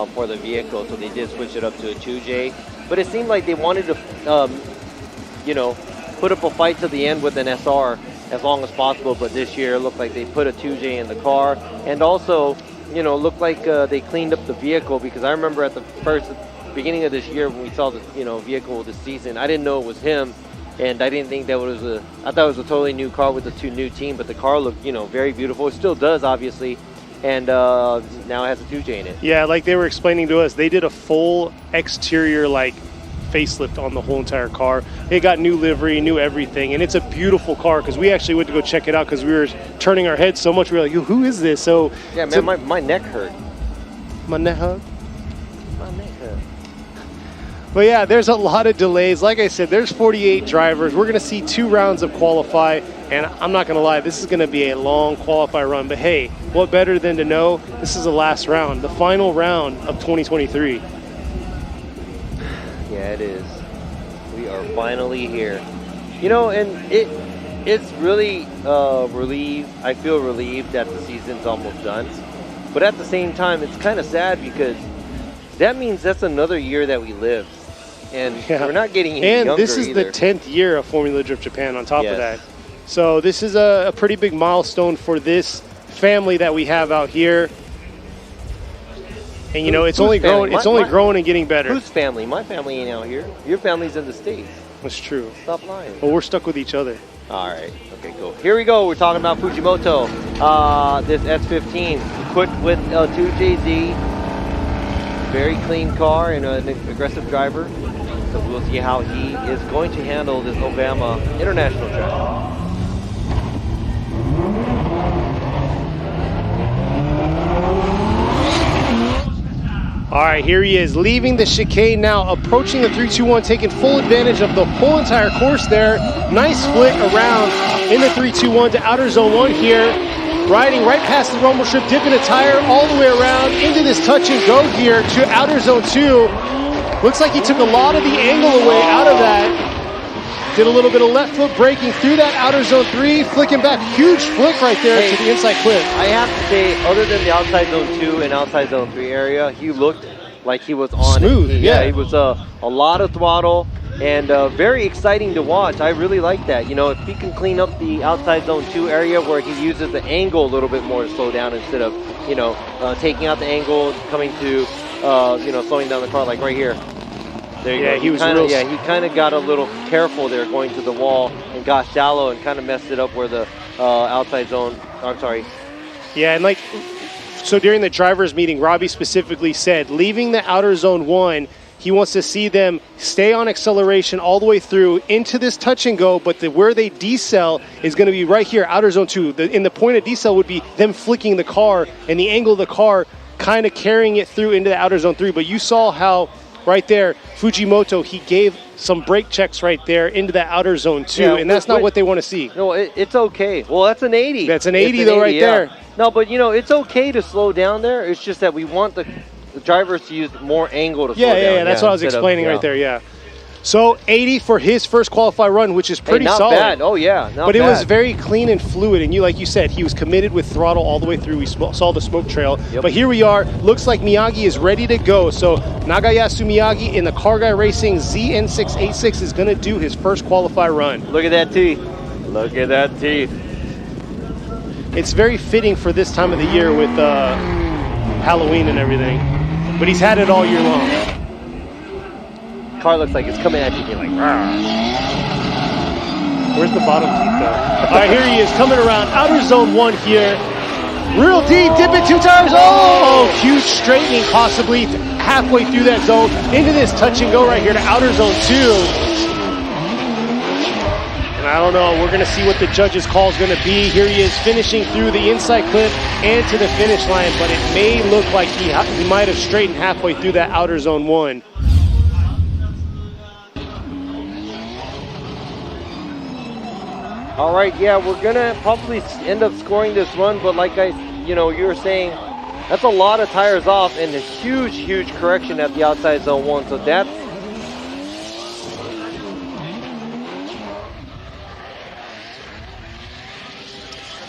Speaker 10: for the vehicle. So they did switch it up to a 2J. But it seemed like they wanted to, put up a fight to the end with an SR as long as possible. But this year it looked like they put a 2J in the car, and also, looked like they cleaned up the vehicle, because I remember at the beginning of this year when we saw the vehicle this season, I didn't know it was him. And I didn't think that was I thought it was a totally new car with a new team, but the car looked, very beautiful. It still does, obviously, and now it has a 2J in it.
Speaker 9: Yeah, like they were explaining to us, they did a full exterior, facelift on the whole entire car. It got new livery, new everything, and it's a beautiful car, because we actually went to go check it out, because we were turning our heads so much. We were like, who is this? So
Speaker 10: yeah, man, my neck hurt.
Speaker 9: My neck hurt? But yeah, there's a lot of delays. Like I said, there's 48 drivers. We're going to see 2 rounds of qualify, And I'm not going to lie, this is going to be a long qualify run. But hey, what better than to know this is the last round, the final round of 2023.
Speaker 10: Yeah, it is. We are finally here. You know, and it's really relieved. I feel relieved that the season's almost done. But at the same time, it's kind of sad because that means that's another year that we live. And we're not getting any younger.
Speaker 9: And this is
Speaker 10: either.
Speaker 9: the 10th year of Formula Drift Japan on top of that. So this is a pretty big milestone for this family that we have out here. And you know, it's only growing. It's only growing and getting better.
Speaker 10: Whose family? My family ain't out here. Your family's in the States.
Speaker 9: That's true.
Speaker 10: Stop lying.
Speaker 9: Well, we're stuck with each other.
Speaker 10: All right. Okay, cool. Here we go. We're talking about Fujimoto. This S15 equipped with L2JZ. Very clean car and an aggressive driver. So we'll see how he is going to handle this Okayama International track.
Speaker 9: All right, here he is, leaving the chicane now, approaching the 3-2-1, taking full advantage of the whole entire course there. Nice flick around in the 3-2-1 to outer zone 1 here. Riding right past the rumble strip, dipping a tire all the way around into this touch and go here to outer zone 2. Looks like he took a lot of the angle away out of that. Did a little bit of left foot braking through that outer zone 3, flicking back, huge flick right there to the inside clip.
Speaker 10: I have to say, other than the outside zone 2 and outside zone 3 area, he looked like he was on
Speaker 9: smooth.
Speaker 10: It. Yeah, he was a lot of throttle and very exciting to watch. I really like that. You know, if he can clean up the outside zone 2 area where he uses the angle a little bit more to slow down instead of, you know, taking out the angle, coming to, you know, slowing down the car like right here. There you go.
Speaker 9: He was real.
Speaker 10: Yeah, he kind of got a little careful there going to the wall and got shallow and kind of messed it up where the outside zone, I'm sorry.
Speaker 9: Yeah, and like, so during the driver's meeting, Robbie specifically said, leaving the outer zone 1, he wants to see them stay on acceleration all the way through into this touch and go, but where they decel is going to be right here, outer zone 2. In the point of decel would be them flicking the car and the angle of the car kind of carrying it through into the outer zone 3. But you saw how right there, Fujimoto, he gave some brake checks right there into the outer zone 2, and that's not what they want to see.
Speaker 10: No, it's okay. Well, that's an 80.
Speaker 9: That's an 80 though, right there.
Speaker 10: No, but you know, it's okay to slow down there. It's just that we want the drivers to use more angle to slow down.
Speaker 9: Yeah, that's what I was explaining right there, yeah. So 80 for his first qualified run, which is pretty solid.
Speaker 10: Not bad. Oh yeah, not
Speaker 9: but
Speaker 10: bad.
Speaker 9: It was very clean and fluid, and like you said, he was committed with throttle all the way through. We saw the smoke trail. Yep. But here we are. Looks like Miyagi is ready to go. So Nagayasu Miyagi in the Car Guy Racing ZN686 is going to do his first qualified run.
Speaker 10: Look at that teeth. Look at that teeth.
Speaker 9: It's very fitting for this time of the year with Halloween and everything. But he's had it all year long.
Speaker 10: Car looks like it's coming at you. You're like, rah.
Speaker 9: Where's the bottom teeth though? All right, here he is coming around outer zone 1 here. Real deep, dipping 2 tires. Oh, huge straightening possibly halfway through that zone into this touch and go right here to outer zone 2. And I don't know, we're going to see what the judge's call is going to be. Here he is finishing through the inside clip and to the finish line, but it may look like he might have straightened halfway through that outer zone 1.
Speaker 10: All right, yeah, we're gonna probably end up scoring this run, but like you were saying, that's a lot of tires off and a huge correction at the outside zone 1. So that's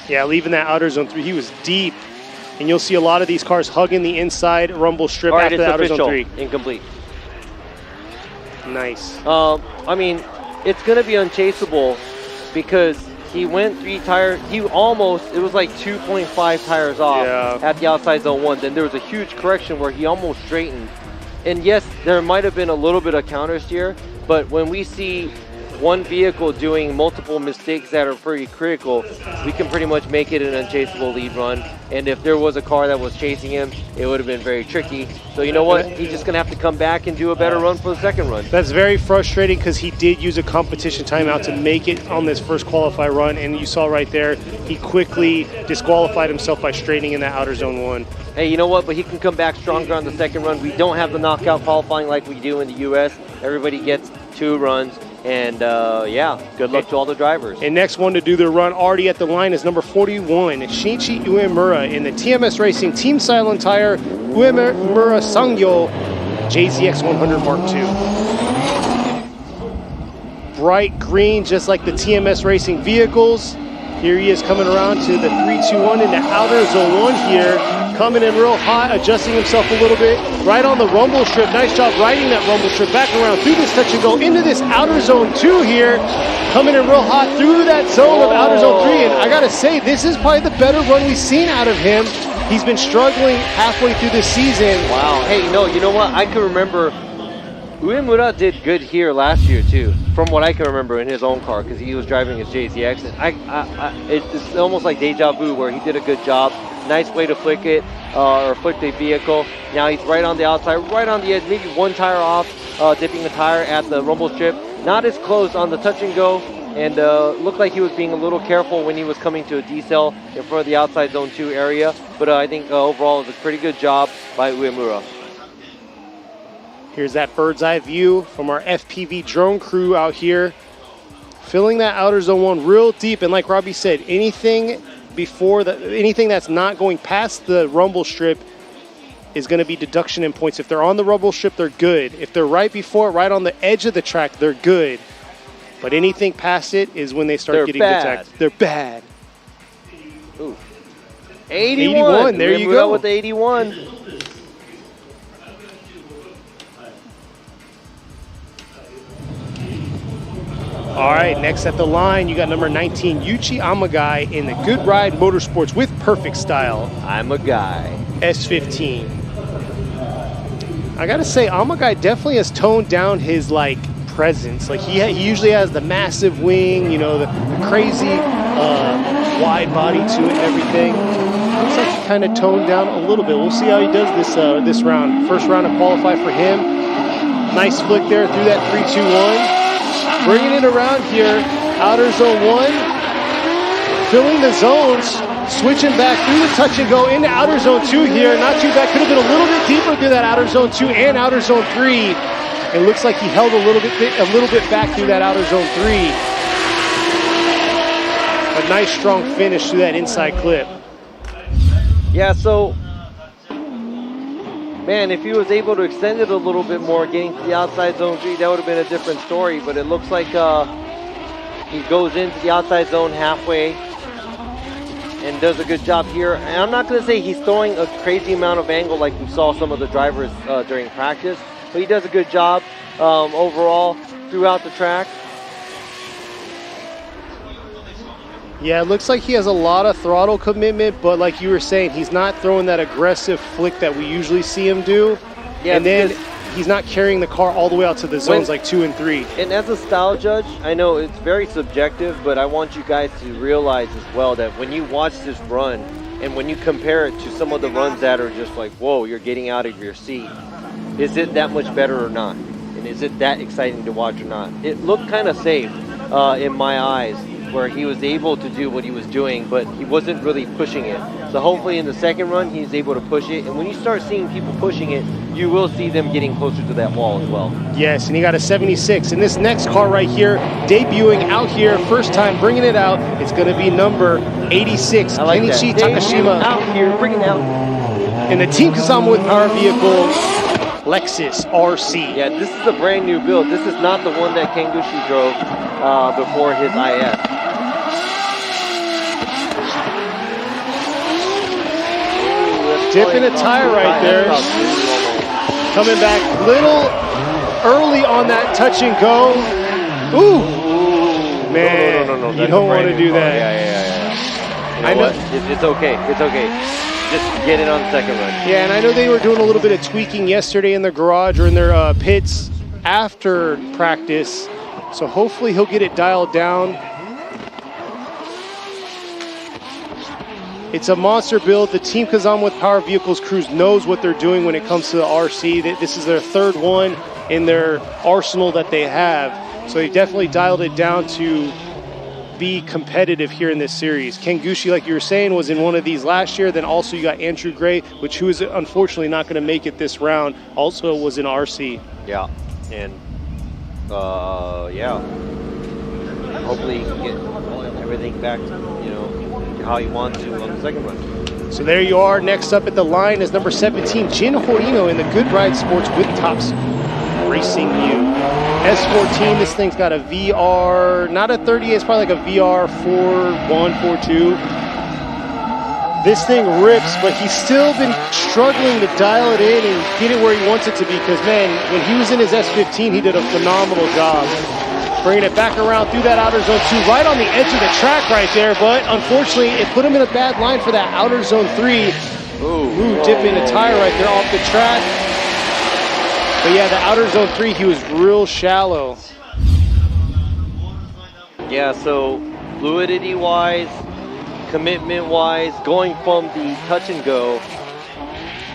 Speaker 9: leaving that outer zone 3, he was deep, and you'll see a lot of these cars hugging the inside rumble strip after the outer zone 3.
Speaker 10: Incomplete.
Speaker 9: Nice.
Speaker 10: I mean, it's gonna be unchaseable. Because he went 3 tires, it was like 2.5 tires off at the outside zone 1. Then there was a huge correction where he almost straightened. And yes, there might have been a little bit of counter steer, but when we see one vehicle doing multiple mistakes that are pretty critical, we can pretty much make it an unchaseable lead run. And if there was a car that was chasing him, it would have been very tricky. So you know what? He's just going to have to come back and do a better run for the second run.
Speaker 9: That's very frustrating because he did use a competition timeout to make it on this first qualify run. And you saw right there, he quickly disqualified himself by straightening in that outer zone 1.
Speaker 10: Hey, you know what? But he can come back stronger on the second run. We don't have the knockout qualifying like we do in the U.S. Everybody gets 2 runs. And yeah, good luck to all the drivers.
Speaker 9: And next one to do their run already at the line is number 41, Shinichi Uemura in the TMS Racing Team Silent Tire Uemura Sangyo JZX 100 Mark II. Bright green, just like the TMS Racing vehicles. Here he is coming around to the 3-2-1 into outer zone 1 here. Coming in real hot, adjusting himself a little bit. Right on the rumble strip. Nice job riding that rumble strip. Back around through this touch and go into this outer zone 2 here. Coming in real hot through that zone of outer zone 3. And I got to say, this is probably the better run we've seen out of him. He's been struggling halfway through this season.
Speaker 10: Wow. Hey, no, you know what? I can remember Uemura did good here last year too, from what I can remember in his own car, because he was driving his JZX. And it's almost like deja vu where he did a good job. Nice way to flick it, or flick the vehicle. Now he's right on the outside, right on the edge, maybe one tire off, dipping the tire at the rumble strip. Not as close on the touch and go, and looked like he was being a little careful when he was coming to a decel in front of the outside zone 2 area. But I think overall it was a pretty good job by Uemura.
Speaker 9: Here's that bird's eye view from our FPV drone crew out here. Filling that outer zone 1 real deep. And like Robbie said, anything that's not going past the rumble strip is going to be deduction in points. If they're on the rumble strip, they're good. If they're right before, right on the edge of the track, they're good. But anything past it is when they start getting detected. They're bad.
Speaker 10: Ooh. 81.
Speaker 9: There you go.
Speaker 10: With the 81.
Speaker 9: All right, next at the line, you got number 19, Yuichi Amagai in the Good Ride Motorsports with perfect style.
Speaker 10: I'm a guy.
Speaker 9: S15. I gotta say, Amagai definitely has toned down his presence. He usually has the massive wing, you know, the crazy wide body to it and everything. Looks like he kind of toned down a little bit. We'll see how he does this round. First round to qualify for him. Nice flick there through that 3-2-1. Bringing it around here, outer zone 1, filling the zones, switching back through the touch and go into outer zone 2 here. Not too bad, could have been a little bit deeper through that outer zone 2 and outer zone 3. It looks like he held a little bit back through that outer zone 3. A nice strong finish through that inside clip.
Speaker 10: Yeah, so man, if he was able to extend it a little bit more, getting to the outside zone 3, that would have been a different story. But it looks like he goes into the outside zone halfway and does a good job here. And I'm not going to say he's throwing a crazy amount of angle like we saw some of the drivers during practice, but he does a good job overall throughout the track.
Speaker 9: Yeah, it looks like he has a lot of throttle commitment, but like you were saying, he's not throwing that aggressive flick that we usually see him do. Yeah, and then he's not carrying the car all the way out to the zones like 2 and 3.
Speaker 10: And as a style judge, I know it's very subjective, but I want you guys to realize as well that when you watch this run and when you compare it to some of the runs that are just like, whoa, you're getting out of your seat, is it that much better or not? And is it that exciting to watch or not? It looked kind of safe in my eyes, where he was able to do what he was doing, but he wasn't really pushing it. So hopefully in the second run, he's able to push it. And when you start seeing people pushing it, you will see them getting closer to that wall as well.
Speaker 9: Yes, and he got a 76. And this next car right here, debuting out here, first time bringing it out, it's going to be number 86, Kenichi Takashima.
Speaker 10: Out here, bring it out.
Speaker 9: In the Team Kazama with Power Vehicle Lexus RC.
Speaker 10: Yeah, this is a brand new build. This is not the one that Kengushi drove before his IS.
Speaker 9: Dipping a tire right there. Coming back a little early on that touch and go. Ooh. Man,
Speaker 10: no.
Speaker 9: You don't want to do that.
Speaker 10: Yeah. I know. It's okay. It's okay. Just get it on the second run.
Speaker 9: Yeah, and I know they were doing a little bit of tweaking yesterday in their garage or in their pits after practice. So hopefully he'll get it dialed down. It's a monster build. The Team Kazama with Power Vehicles crews knows what they're doing when it comes to the RC. This is their third one in their arsenal that they have. So they definitely dialed it down to be competitive here in this series. Kengushi, like you were saying, was in one of these last year. Then also you got Andrew Gray, who is unfortunately not going to make it this round. Also was in RC.
Speaker 10: Yeah, and yeah. Hopefully he can get everything back, to how he wants to on the second run.
Speaker 9: So there you are. Next up at the line is number 17, Jin Horino in the Good Ride Sports with Tops Racing U. S14, this thing's got a VR, not a 38, it's probably like a VR 4.1, 4.2. This thing rips, but he's still been struggling to dial it in and get it where he wants it to be because, man, when he was in his S15, he did a phenomenal job. Bringing it back around through that outer zone 2, right on the edge of the track right there, but unfortunately, it put him in a bad line for that outer zone 3. Ooh, dipping a tire right there off the track. But yeah, the outer zone 3, he was real shallow.
Speaker 10: Yeah, so fluidity-wise, commitment-wise, going from the touch and go,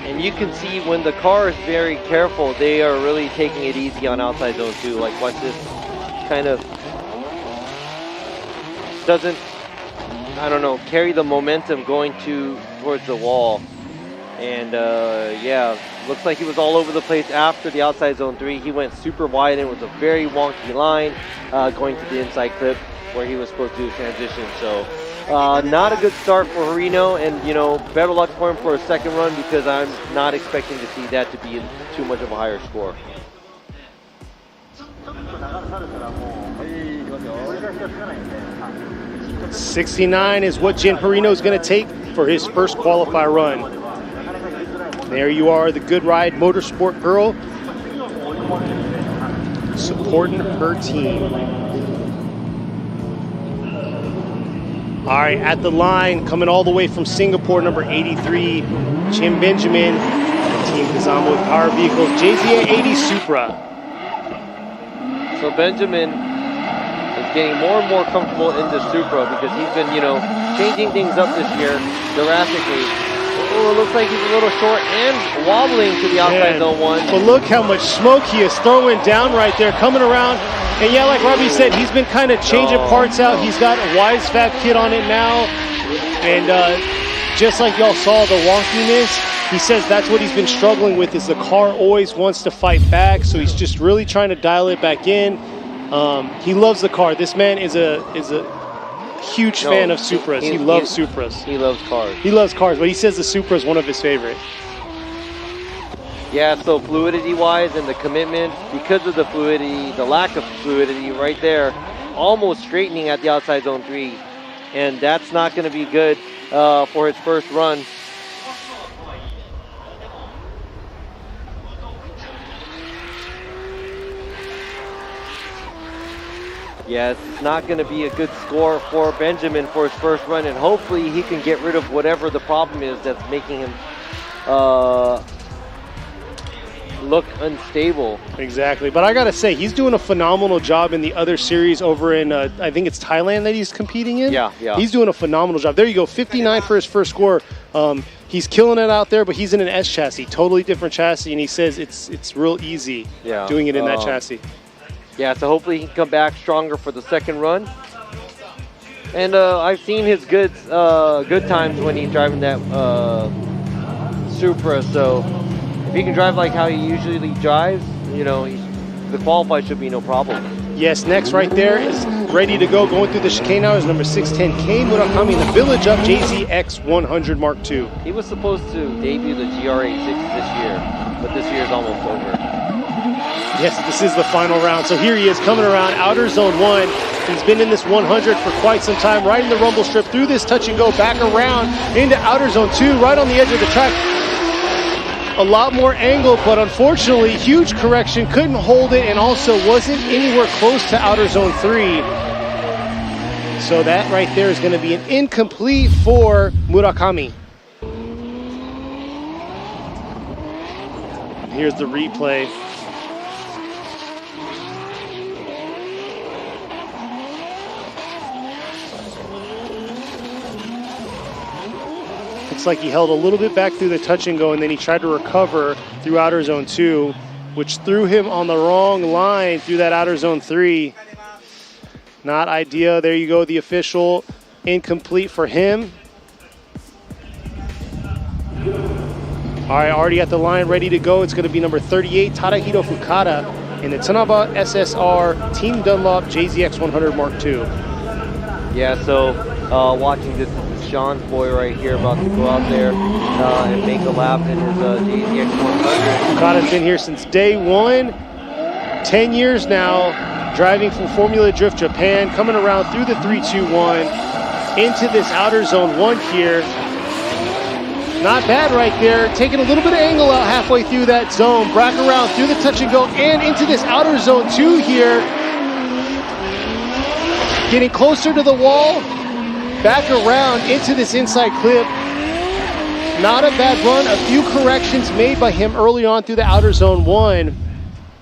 Speaker 10: and you can see when the car is very careful, they are really taking it easy on outside zone 2. Like, watch this, kind of doesn't, I don't know, carry the momentum going towards the wall. And yeah, looks like he was all over the place after the outside zone 3. He went super wide and it was a very wonky line going to the inside clip where he was supposed to do a transition. So not a good start for Horino, and better luck for him for a second run because I'm not expecting to see that to be too much of a higher score.
Speaker 9: 69 is what Jin Horino is going to take for his first qualify run. There you are, the Good Ride Motorsport girl, supporting her team. All right, at the line, coming all the way from Singapore, number 83, Jim Benjamin, Team Kazama with Power Vehicles, JZA80 Supra.
Speaker 10: So Benjamin is getting more and more comfortable in the Supra because he's been, changing things up this year drastically. Oh, it looks like he's a little short and wobbling to the outside zone 1.
Speaker 9: But look how much smoke he is throwing down right there, coming around. And yeah, like Robbie said, he's been kind of changing parts out. He's got a Wise Fab kit on it now. And just like y'all saw the wonkiness, he says that's what he's been struggling with, is the car always wants to fight back. So he's just really trying to dial it back in. He loves the car. This man is a huge fan of Supras. He loves Supras.
Speaker 10: He loves cars.
Speaker 9: He loves cars, but he says the Supra is one of his favorite.
Speaker 10: Yeah, so fluidity-wise and the commitment, because of the fluidity, the lack of fluidity right there, almost straightening at the outside zone 3. And that's not going to be good for his first run. Yeah, it's not going to be a good score for Benjamin for his first run, and hopefully he can get rid of whatever the problem is that's making him look unstable.
Speaker 9: Exactly, but I gotta say, he's doing a phenomenal job in the other series over in, I think it's Thailand that he's competing in?
Speaker 10: Yeah.
Speaker 9: He's doing a phenomenal job. There you go, 59 for his first score. He's killing it out there, but he's in an S chassis, totally different chassis, and he says it's real easy doing it in that chassis.
Speaker 10: Yeah, so hopefully he can come back stronger for the second run. And I've seen his good times when he's driving that Supra, so if he can drive like how he usually drives, the qualify should be no problem.
Speaker 9: Yes, next right there is ready to go, going through the chicane now is number 610, Murakami in the Village Up JZX 100 Mark II.
Speaker 10: He was supposed to debut the GR86 this year, but this year's almost over.
Speaker 9: Yes, this is the final round. So here he is coming around outer zone 1. He's been in this 100 for quite some time, right in the rumble strip, through this touch and go, back around into outer zone 2, right on the edge of the track. A lot more angle, but unfortunately, huge correction, couldn't hold it, and also wasn't anywhere close to outer zone 3. So that right there is going to be an incomplete for Murakami. Here's the replay. Looks like he held a little bit back through the touch and go, and then he tried to recover through outer zone 2, which threw him on the wrong line through that outer zone 3. Not ideal. There you go, the official incomplete for him. All right, already at the line, ready to go. It's going to be number 38, Tadahito Fukada in the Tanaba SSR Team Dunlop JZX 100 Mark II.
Speaker 10: Yeah, so watching this is Sean's boy right here about to go out there and make a lap in his JZX 100.
Speaker 9: Okada's been here since day one, 10 years now, driving for Formula Drift Japan, coming around through the 3-2-1 into this outer zone 1 here. Not bad right there, taking a little bit of angle out halfway through that zone, back around through the touch and go and into this outer zone 2 here. Getting closer to the wall, back around into this inside clip. Not a bad run, a few corrections made by him early on through the outer zone 1.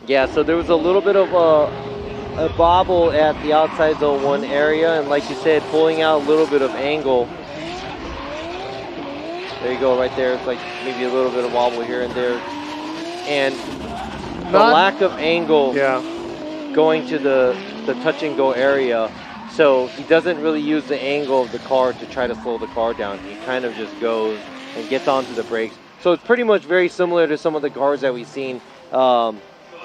Speaker 10: Yeah, so there was a little bit of a bobble at the outside zone 1 area, and like you said, pulling out a little bit of angle. There you go, right there. It's like maybe a little bit of wobble here and there. And the lack of angle going to the touch and go area. So he doesn't really use the angle of the car to try to slow the car down. He kind of just goes and gets onto the brakes. So it's pretty much very similar to some of the cars that we've seen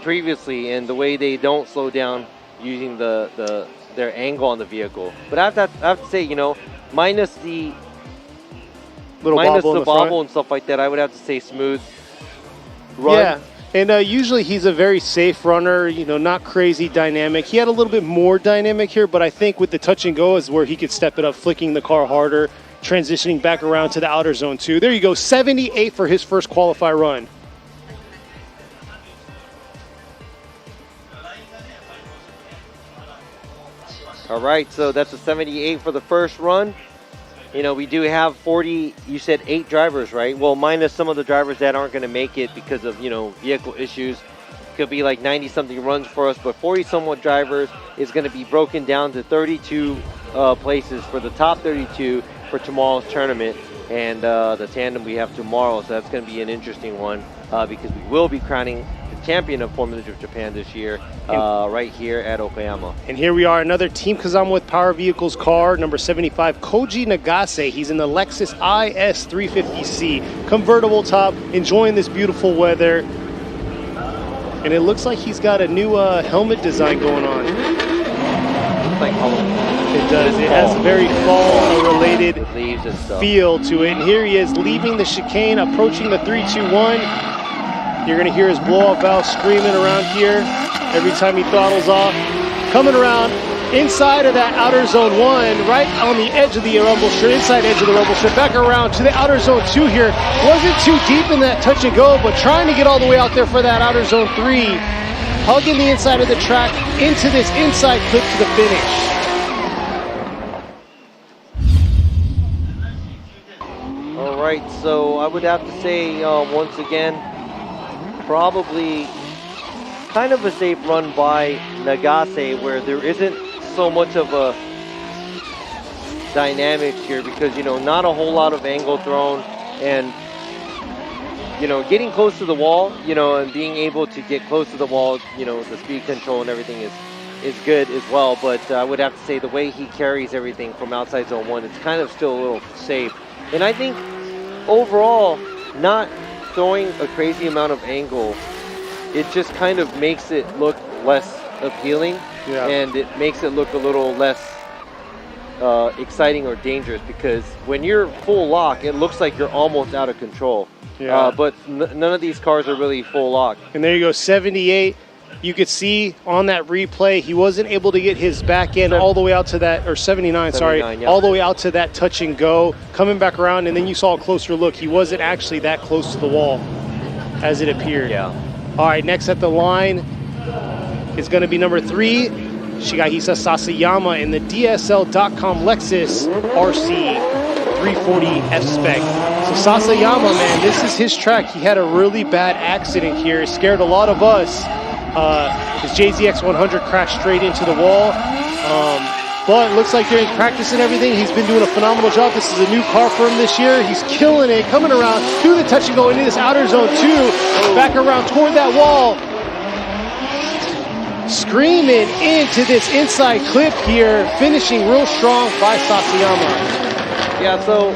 Speaker 10: previously in the way they don't slow down using their angle on the vehicle. But I have to say, you know, minus the bobble and stuff like that, I would have to say smooth run.
Speaker 9: Yeah, and usually he's a very safe runner, you know, not crazy dynamic. He had a little bit more dynamic here, but I think with the touch and go is where he could step it up, flicking the car harder, transitioning back around to the outer zone 2. There you go, 78 for his first qualify run.
Speaker 10: All right, so that's a 78 for the first run. You know, we do have 40, you said 8 drivers, right? Well, minus some of the drivers that aren't going to make it because of, you know, vehicle issues. Could be like 90-something runs for us, but 40-somewhat drivers is going to be broken down to 32 places for the top 32 for tomorrow's tournament. And the tandem we have tomorrow, so that's going to be an interesting one because we will be crowning the champion of Formula Drift Japan this year right here at Okayama.
Speaker 9: And here we are, another Team Kazama with Power Vehicles car, number 75, Koji Nagase. He's in the Lexus IS 350C, convertible top, enjoying this beautiful weather. And it looks like he's got a new helmet design going on.
Speaker 10: Like
Speaker 9: it does. It has a very fall-related feel to it. And here he is leaving the chicane, approaching the 3-2-1. You're going to hear his blow-off valve screaming around here every time he throttles off. Coming around inside of that outer zone 1, right on the edge of the rumble strip, inside edge of the rumble strip, back around to the outer zone 2 here. Wasn't too deep in that touch and go, but trying to get all the way out there for that outer zone 3. Hugging the inside of the track into this inside clip to the finish.
Speaker 10: All right, so I would have to say once again, probably kind of a safe run by Nagase where there isn't so much of a dynamics here because, you know, not a whole lot of angle thrown and, you know, getting close to the wall, you know, and being able to get close to the wall, you know, the speed control and everything is good as well. But I would have to say the way he carries everything from outside zone 1, it's kind of still a little safe. And I think overall, not throwing a crazy amount of angle, it just kind of makes it look less appealing and it makes it look a little less exciting or dangerous because when you're full lock, it looks like you're almost out of control. But none of these cars are really full lock.
Speaker 9: And there you go, 78. You could see on that replay, he wasn't able to get his back end all the way out to that, or 79, sorry, all the way out to that touch and go, coming back around, and then you saw a closer look. He wasn't actually that close to the wall as it appeared.
Speaker 10: Yeah.
Speaker 9: All right, next at the line is going to be number 3, Shigehisa Sasayama in the DSL.com Lexus RC 340 F-Spec. So Sasayama, man, this is his track. He had a really bad accident here. It scared a lot of us. His JZX 100 crashed straight into the wall. But it looks like during practice and everything, he's been doing a phenomenal job. This is a new car for him this year. He's killing it, coming around to the touch and go into this outer zone 2, back around toward that wall. Screaming into this inside clip here, finishing real strong by Sasayama.
Speaker 10: Yeah, so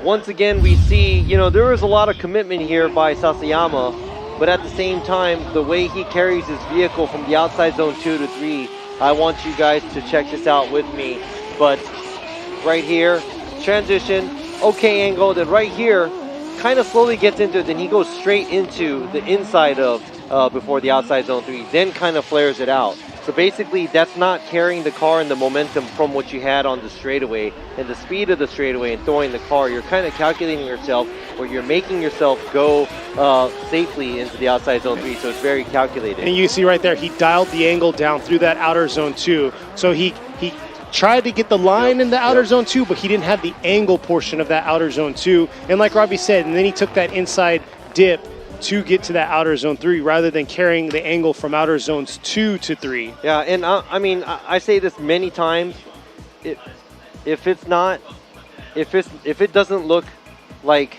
Speaker 10: once again we see, you know, there was a lot of commitment here by Sasayama but at the same time, the way he carries his vehicle from the outside zone 2 to 3, I want you guys to check this out with me. But right here, transition, okay angle, then right here, kind of slowly gets into it, then he goes straight into the inside of before the outside zone 3, then kind of flares it out. So basically, that's not carrying the car and the momentum from what you had on the straightaway and the speed of the straightaway and throwing the car. You're kind of calculating yourself, or you're making yourself go safely into the outside zone 3, so it's very calculated.
Speaker 9: And you see right there, he dialed the angle down through that outer zone 2. So he tried to get the line in the outer zone 2, but he didn't have the angle portion of that outer zone 2. And like Robbie said, and then he took that inside dip to get to that outer zone 3 rather than carrying the angle from outer zones 2 to 3.
Speaker 10: Yeah, and I mean, I say this many times. If it doesn't look like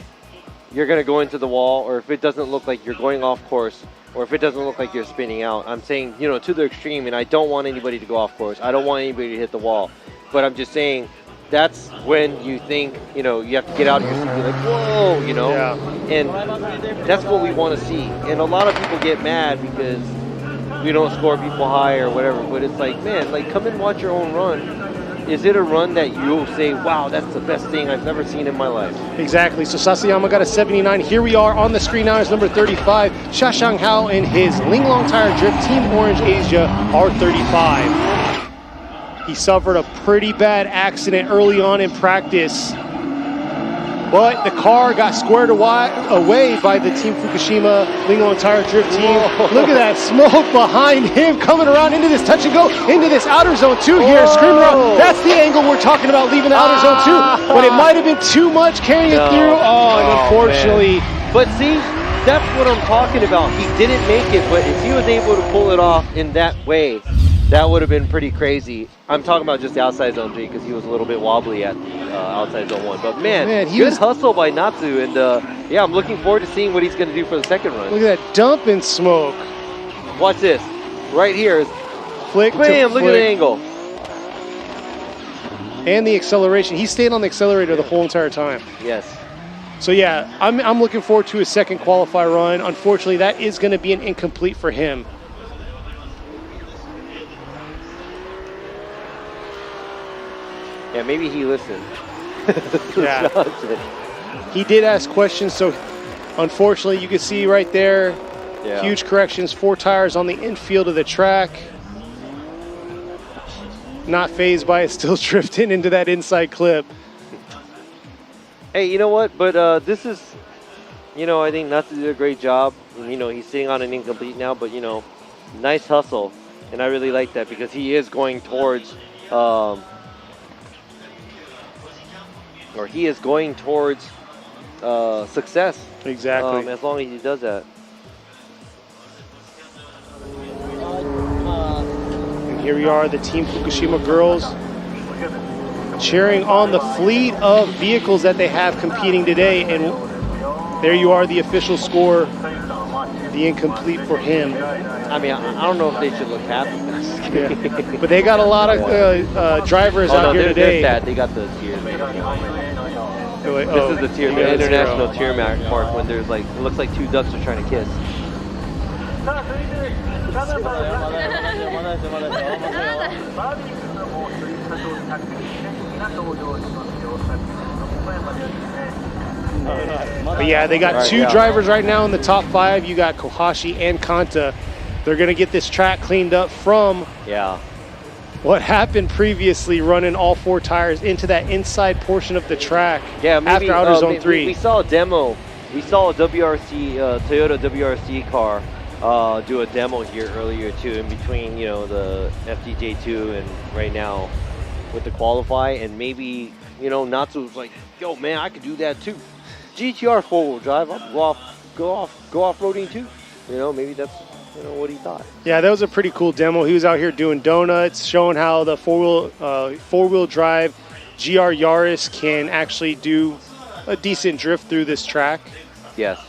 Speaker 10: you're gonna go into the wall, or if it doesn't look like you're going off course, or if it doesn't look like you're spinning out, I'm saying, you know, to the extreme. And I don't want anybody to go off course. I don't want anybody to hit the wall. But I'm just saying, that's when you think, you know, you have to get out of your seat and be like, whoa, you know? Yeah. And that's what we want to see. And a lot of people get mad because we don't score people high or whatever. But it's like, man, like, come and watch your own run. Is it a run that you'll say, wow, that's the best thing I've ever seen in my life?
Speaker 9: Exactly. So Sasayama got a 79. Here we are on the screen now is number 35, Sha Shang Hao in his Linglong Tire Drift Team Orange Asia R35. He suffered a pretty bad accident early on in practice, but the car got squared away by the Team Fukushima Linglong Tire Drift team. Whoa. Look at that smoke behind him coming around into this touch and go, into this outer zone 2 here, screaming around. That's the angle we're talking about, leaving the outer zone 2, but it might have been too much carrying it through. And unfortunately.
Speaker 10: Man. But see, that's what I'm talking about. He didn't make it, but if he was able to pull it off in that way, that would have been pretty crazy. I'm talking about just the outside zone 3 because he was a little bit wobbly at outside zone 1. But man good hustle by Natsu. And yeah, I'm looking forward to seeing what he's going to do for the second run.
Speaker 9: Look at that dump and smoke.
Speaker 10: Watch this. Right here.
Speaker 9: Flick
Speaker 10: Bam, look at the angle.
Speaker 9: And the acceleration. He stayed on the accelerator the whole entire time.
Speaker 10: Yes.
Speaker 9: So yeah, I'm looking forward to his second qualify run. Unfortunately, that is going to be an incomplete for him.
Speaker 10: Yeah, maybe he listened.
Speaker 9: Yeah. He did ask questions, so unfortunately you can see right there, huge corrections, 4 tires on the infield of the track. Not phased by it, still drifting into that inside clip.
Speaker 10: Hey, you know what? But this is, you know, I think Natsu did a great job. And, you know, he's sitting on an incomplete now, but, you know, nice hustle. And I really like that because he is going towards success.
Speaker 9: Exactly.
Speaker 10: As long as he does that.
Speaker 9: And here we are, the Team Fukushima girls cheering on the fleet of vehicles that they have competing today. And there you are, the official score, the incomplete for him.
Speaker 10: I mean, I don't know if they should look happy.
Speaker 9: Yeah. But they got a lot of drivers out here today.
Speaker 10: They're sad. They got the tier. This is the tier, the international tier mark when there's like, it looks like 2 ducks are trying to kiss.
Speaker 9: But yeah, they got 2 drivers right now in the top 5. You got Kohashi and Kanta. They're going to get this track cleaned up from what happened previously, running all 4 tires into that inside portion of the track after outer zone 3.
Speaker 10: We saw a demo. We saw a WRC, Toyota WRC car do a demo here earlier too, in between, you know, the FTJ2 and right now with the qualify. And maybe, you know, Natsu was like, yo man, I could do that too. GTR 4-wheel drive, I'll go off-roading too. You know, maybe that's, you know, what he thought.
Speaker 9: Yeah, that was a pretty cool demo. He was out here doing donuts, showing how the four-wheel drive GR Yaris can actually do a decent drift through this track.
Speaker 10: Yes.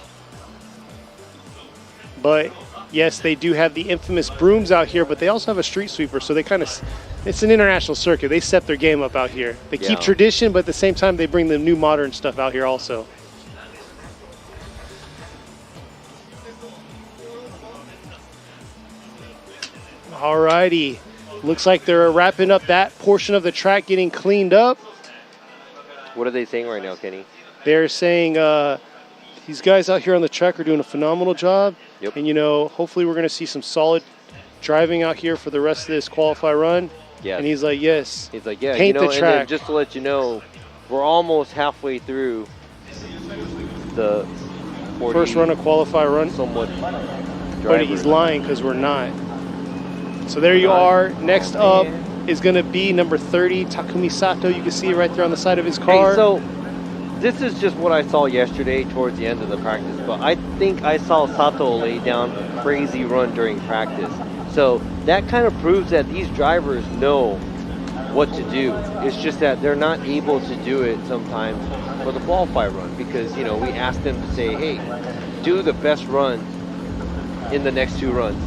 Speaker 9: But yes, they do have the infamous brooms out here, but they also have a street sweeper, so they kind of, it's an international circuit. They step their game up out here. They keep tradition, but at the same time, they bring the new modern stuff out here also. Alrighty. Looks like they're wrapping up that portion of the track, getting cleaned up.
Speaker 10: What are they saying right now, Kenny?
Speaker 9: They're saying these guys out here on the track are doing a phenomenal job.
Speaker 10: Yep.
Speaker 9: And, hopefully we're going to see some solid driving out here for the rest of this qualify run.
Speaker 10: Yeah.
Speaker 9: And he's like, yes.
Speaker 10: He's like, yeah,
Speaker 9: paint the track.
Speaker 10: And then just to let you know, we're almost halfway through the 40
Speaker 9: first run of qualify run.
Speaker 10: Somewhat.
Speaker 9: But he's lying because we're not. So there you are. Next up is going to be number 30, Takumi Sato. You can see it right there on the side of his car.
Speaker 10: Hey, so this is just what I saw yesterday towards the end of the practice, but I think I saw Sato lay down a crazy run during practice. So that kind of proves that these drivers know what to do. It's just that they're not able to do it sometimes for the qualify run because, we asked them to say, hey, do the best run in the next 2 runs.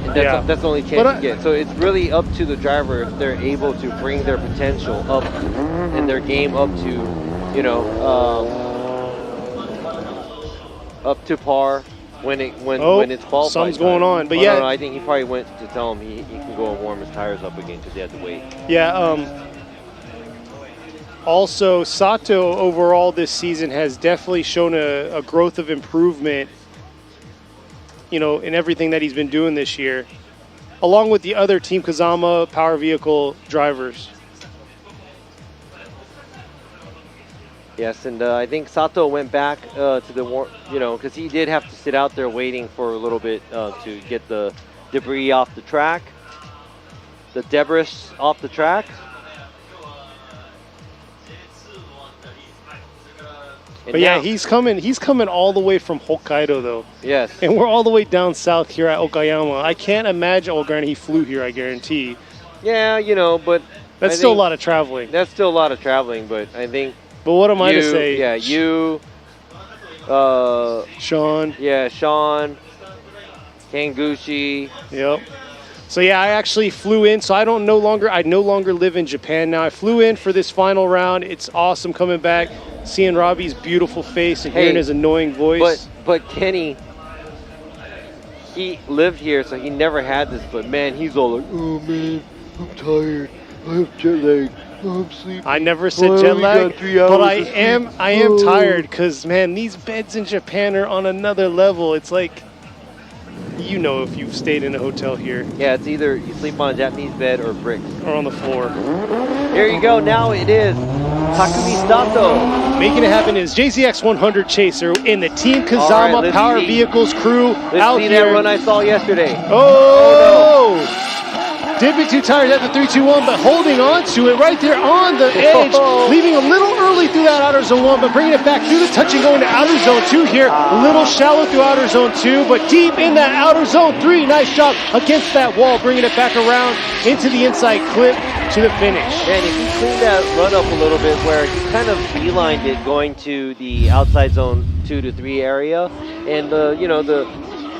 Speaker 10: And that's the only chance you get. So it's really up to the driver if they're able to bring their potential up and their game up to, up to par when it's qualified.
Speaker 9: Something's going on. But
Speaker 10: no, I think he probably went to tell him he can go and warm his tires up again because they had to wait.
Speaker 9: Yeah. Also, Sato overall this season has definitely shown a growth of improvement, in everything that he's been doing this year, along with the other Team Kazama power vehicle drivers.
Speaker 10: Yes, and I think Sato went back to the because he did have to sit out there waiting for a little bit to get the debris off the track, off the track.
Speaker 9: But yeah, he's coming all the way from Hokkaido though.
Speaker 10: Yes.
Speaker 9: And we're all the way down south here at Okayama. I can't imagine. Oh, granted, he flew here, I guarantee.
Speaker 10: Yeah, but
Speaker 9: that's still a lot of traveling.
Speaker 10: That's still a lot of traveling, but I think.
Speaker 9: But what am I to say?
Speaker 10: Yeah, you.
Speaker 9: Sean.
Speaker 10: Yeah, Sean. Kanguchi.
Speaker 9: Yep. So yeah, I actually flew in. So I no longer live in Japan now. I flew in for this final round. It's awesome coming back, seeing Robbie's beautiful face and hearing his annoying voice.
Speaker 10: But Kenny, he lived here, so he never had this. But man, he's all like, "Oh man, I'm tired. I have jet lag. I'm sleeping."
Speaker 9: I never said jet lag, but I am tired because man, these beds in Japan are on another level. It's like. If you've stayed in a hotel here.
Speaker 10: Yeah, it's either you sleep on a Japanese bed or bricks.
Speaker 9: Or on the floor.
Speaker 10: Here you go. Now it is Takumi Sato.
Speaker 9: Making it happen is JZX 100 Chaser in the Team Kazama Power Vehicles crew out here.
Speaker 10: Let's see that run I saw yesterday.
Speaker 9: Oh no! Dipping 2 tires at the 3-2-1, but holding on to it right there on the edge, leaving a little early through that outer zone 1, but bringing it back through the touch and going to outer zone 2 here. A little shallow through outer zone 2, but deep in that outer zone 3. Nice job against that wall, bringing it back around into the inside clip to the finish.
Speaker 10: And if you clean that run up a little bit where he kind of beelined it going to the outside zone 2 to 3 area, and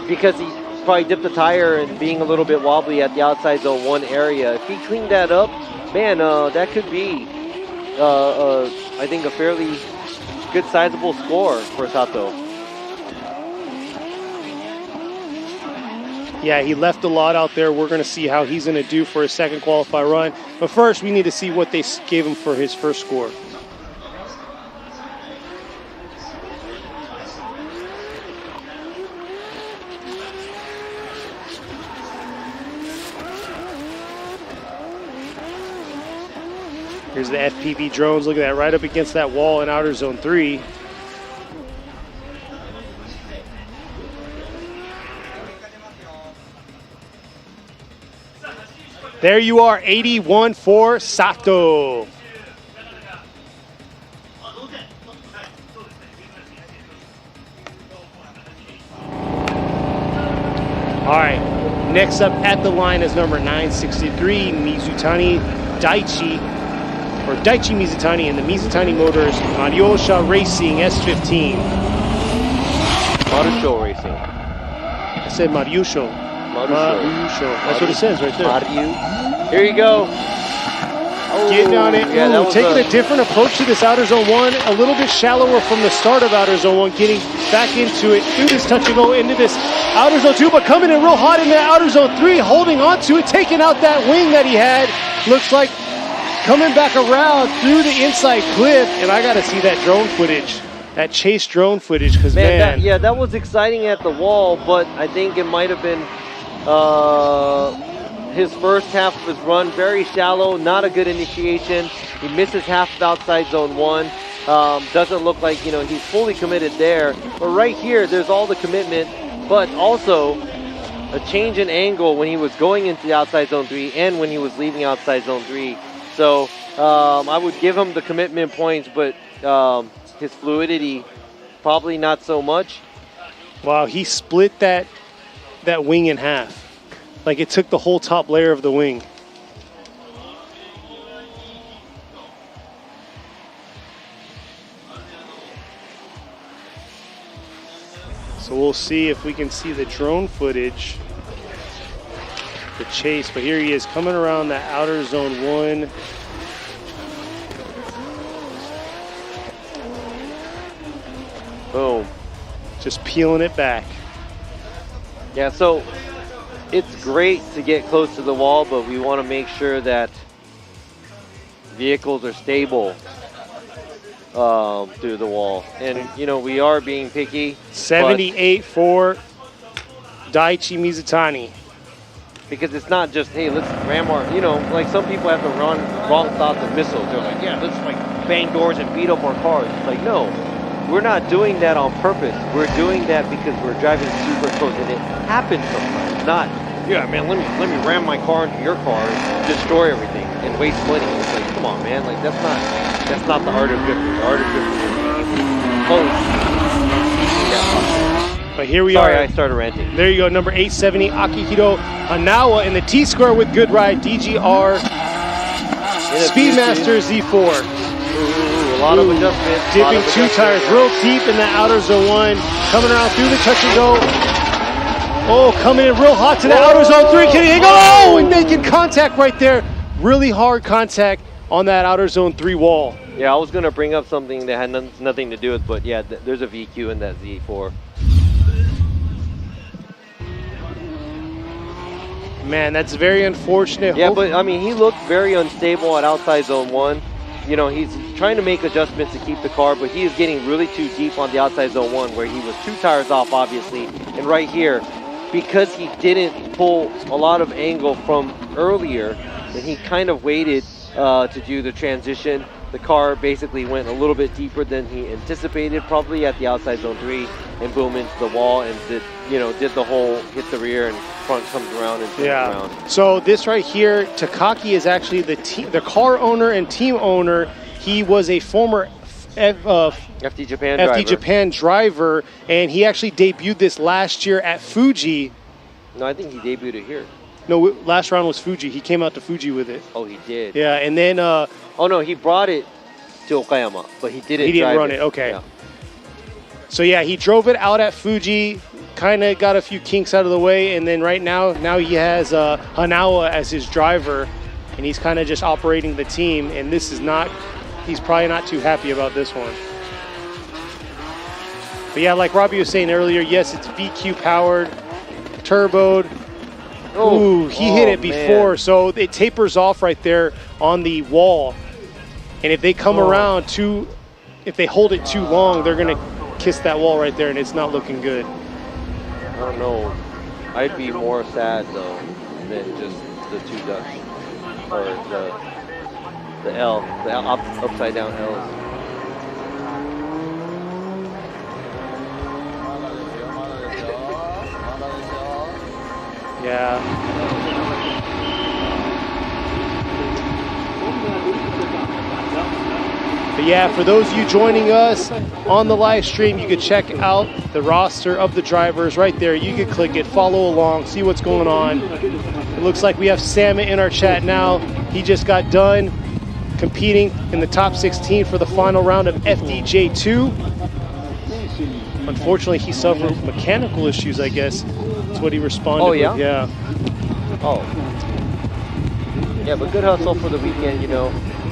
Speaker 10: because he probably dipped the tire and being a little bit wobbly at the outside zone 1 area. If he cleaned that up, man, that could be, I think, a fairly good sizable score for Sato.
Speaker 9: Yeah, he left a lot out there. We're going to see how he's going to do for his second qualify run. But first, we need to see what they gave him for his first score. Here's the FPV drones. Look at that, right up against that wall in outer zone 3. There you are, 81 for Sato. All right, next up at the line is number 963, Mizutani Daichi Mizutani and the Mizutani Motors Maryosha Racing S15.
Speaker 10: Maryosha Racing.
Speaker 9: I said Maryosha. That's what it says right there.
Speaker 10: Here you go.
Speaker 9: Getting on it. Ooh, taking a different approach to this outer zone 1. A little bit shallower from the start of outer zone 1. Getting back into it. Through this touch and go into this Outer zone 2, but coming in real hot in that outer zone 3, holding on to it, taking out that wing that he had. Looks like coming back around through the inside clip, and I got to see that drone footage, that chase drone footage, because man.
Speaker 10: That was exciting at the wall, but I think it might have been his first half of his run, very shallow, not a good initiation. He misses half of outside zone 1. Doesn't look like, he's fully committed there. But right here, there's all the commitment, but also a change in angle when he was going into the outside zone 3 and when he was leaving outside zone 3. So I would give him the commitment points, but his fluidity, probably not so much.
Speaker 9: Wow, he split that wing in half. Like it took the whole top layer of the wing. So we'll see if we can see the drone footage, the chase. But here he is coming around the outer zone 1.
Speaker 10: Boom.
Speaker 9: Just peeling it back.
Speaker 10: Yeah, so it's great to get close to the wall, but we want to make sure that vehicles are stable through the wall. And, we are being picky.
Speaker 9: 78 for Daichi Mizutani.
Speaker 10: Because it's not just, hey, let's ram our, like some people have the wrong thoughts of missiles. They're like, yeah, let's bang doors and beat up our cars. It's like, no, we're not doing that on purpose. We're doing that because we're driving super close, and it happens sometimes. Not, yeah, man, let me ram my car into your car and destroy everything and waste money. It's like, come on, man, like that's not the art of drifting. The art of drifting is being close.
Speaker 9: But here we
Speaker 10: Sorry,
Speaker 9: are.
Speaker 10: I started ranting.
Speaker 9: There you go, number 870, Akihiro Hanawa in the T-square with good ride, DGR Speedmaster Z4.
Speaker 10: Ooh, a lot of adjustments.
Speaker 9: Dipping 2 tires real deep in the outer zone 1, coming around through the touch and go. Oh, coming in real hot to the outer zone 3, can he hang? Oh, and making contact right there. Really hard contact on that outer zone 3 wall.
Speaker 10: Yeah, I was going to bring up something that had nothing to do with, but yeah, there's a VQ in that Z4.
Speaker 9: Man, that's very unfortunate.
Speaker 10: Yeah, but I mean, he looked very unstable at outside zone 1. He's trying to make adjustments to keep the car, but he is getting really too deep on the outside zone 1 where he was 2 tires off, obviously. And right here, because he didn't pull a lot of angle from earlier, and he kind of waited to do the transition, the car basically went a little bit deeper than he anticipated, probably at the outside zone 3, and boom into the wall, and did the whole hit the rear and front comes around and turns around.
Speaker 9: So this right here, Takaki is actually the car owner and team owner. He was a former
Speaker 10: FD
Speaker 9: Japan driver, and he actually debuted this last year at Fuji.
Speaker 10: No, I think he debuted it here.
Speaker 9: No, last round was Fuji. He came out to Fuji with it.
Speaker 10: Oh, he did.
Speaker 9: Yeah, and then
Speaker 10: oh no, he brought it to Okayama, but he didn't.
Speaker 9: He didn't run it. Okay.
Speaker 10: Yeah.
Speaker 9: So yeah, he drove it out at Fuji, kind of got a few kinks out of the way, and then right now he has Hanawa as his driver, and he's kind of just operating the team. And this is not, he's probably not too happy about this one. But yeah, like Robbie was saying earlier, yes, it's VQ powered, turboed. Ooh, he hit it before, man. So it tapers off right there on the wall. And if they come around if they hold it too long, they're going to kiss that wall right there, and it's not looking good.
Speaker 10: I don't know. I'd be more sad, though, than just the 2 ducks. Or the L, the upside down L's.
Speaker 9: Yeah. But yeah, for those of you joining us on the live stream, you could check out the roster of the drivers right there. You could click it, follow along, see what's going on. It looks like we have Sam in our chat now. He just got done competing in the top 16 for the final round of FDJ2. Unfortunately, he suffered mechanical issues, I guess. That's what he responded with. Yeah.
Speaker 10: Oh. Yeah, but good hustle for the weekend,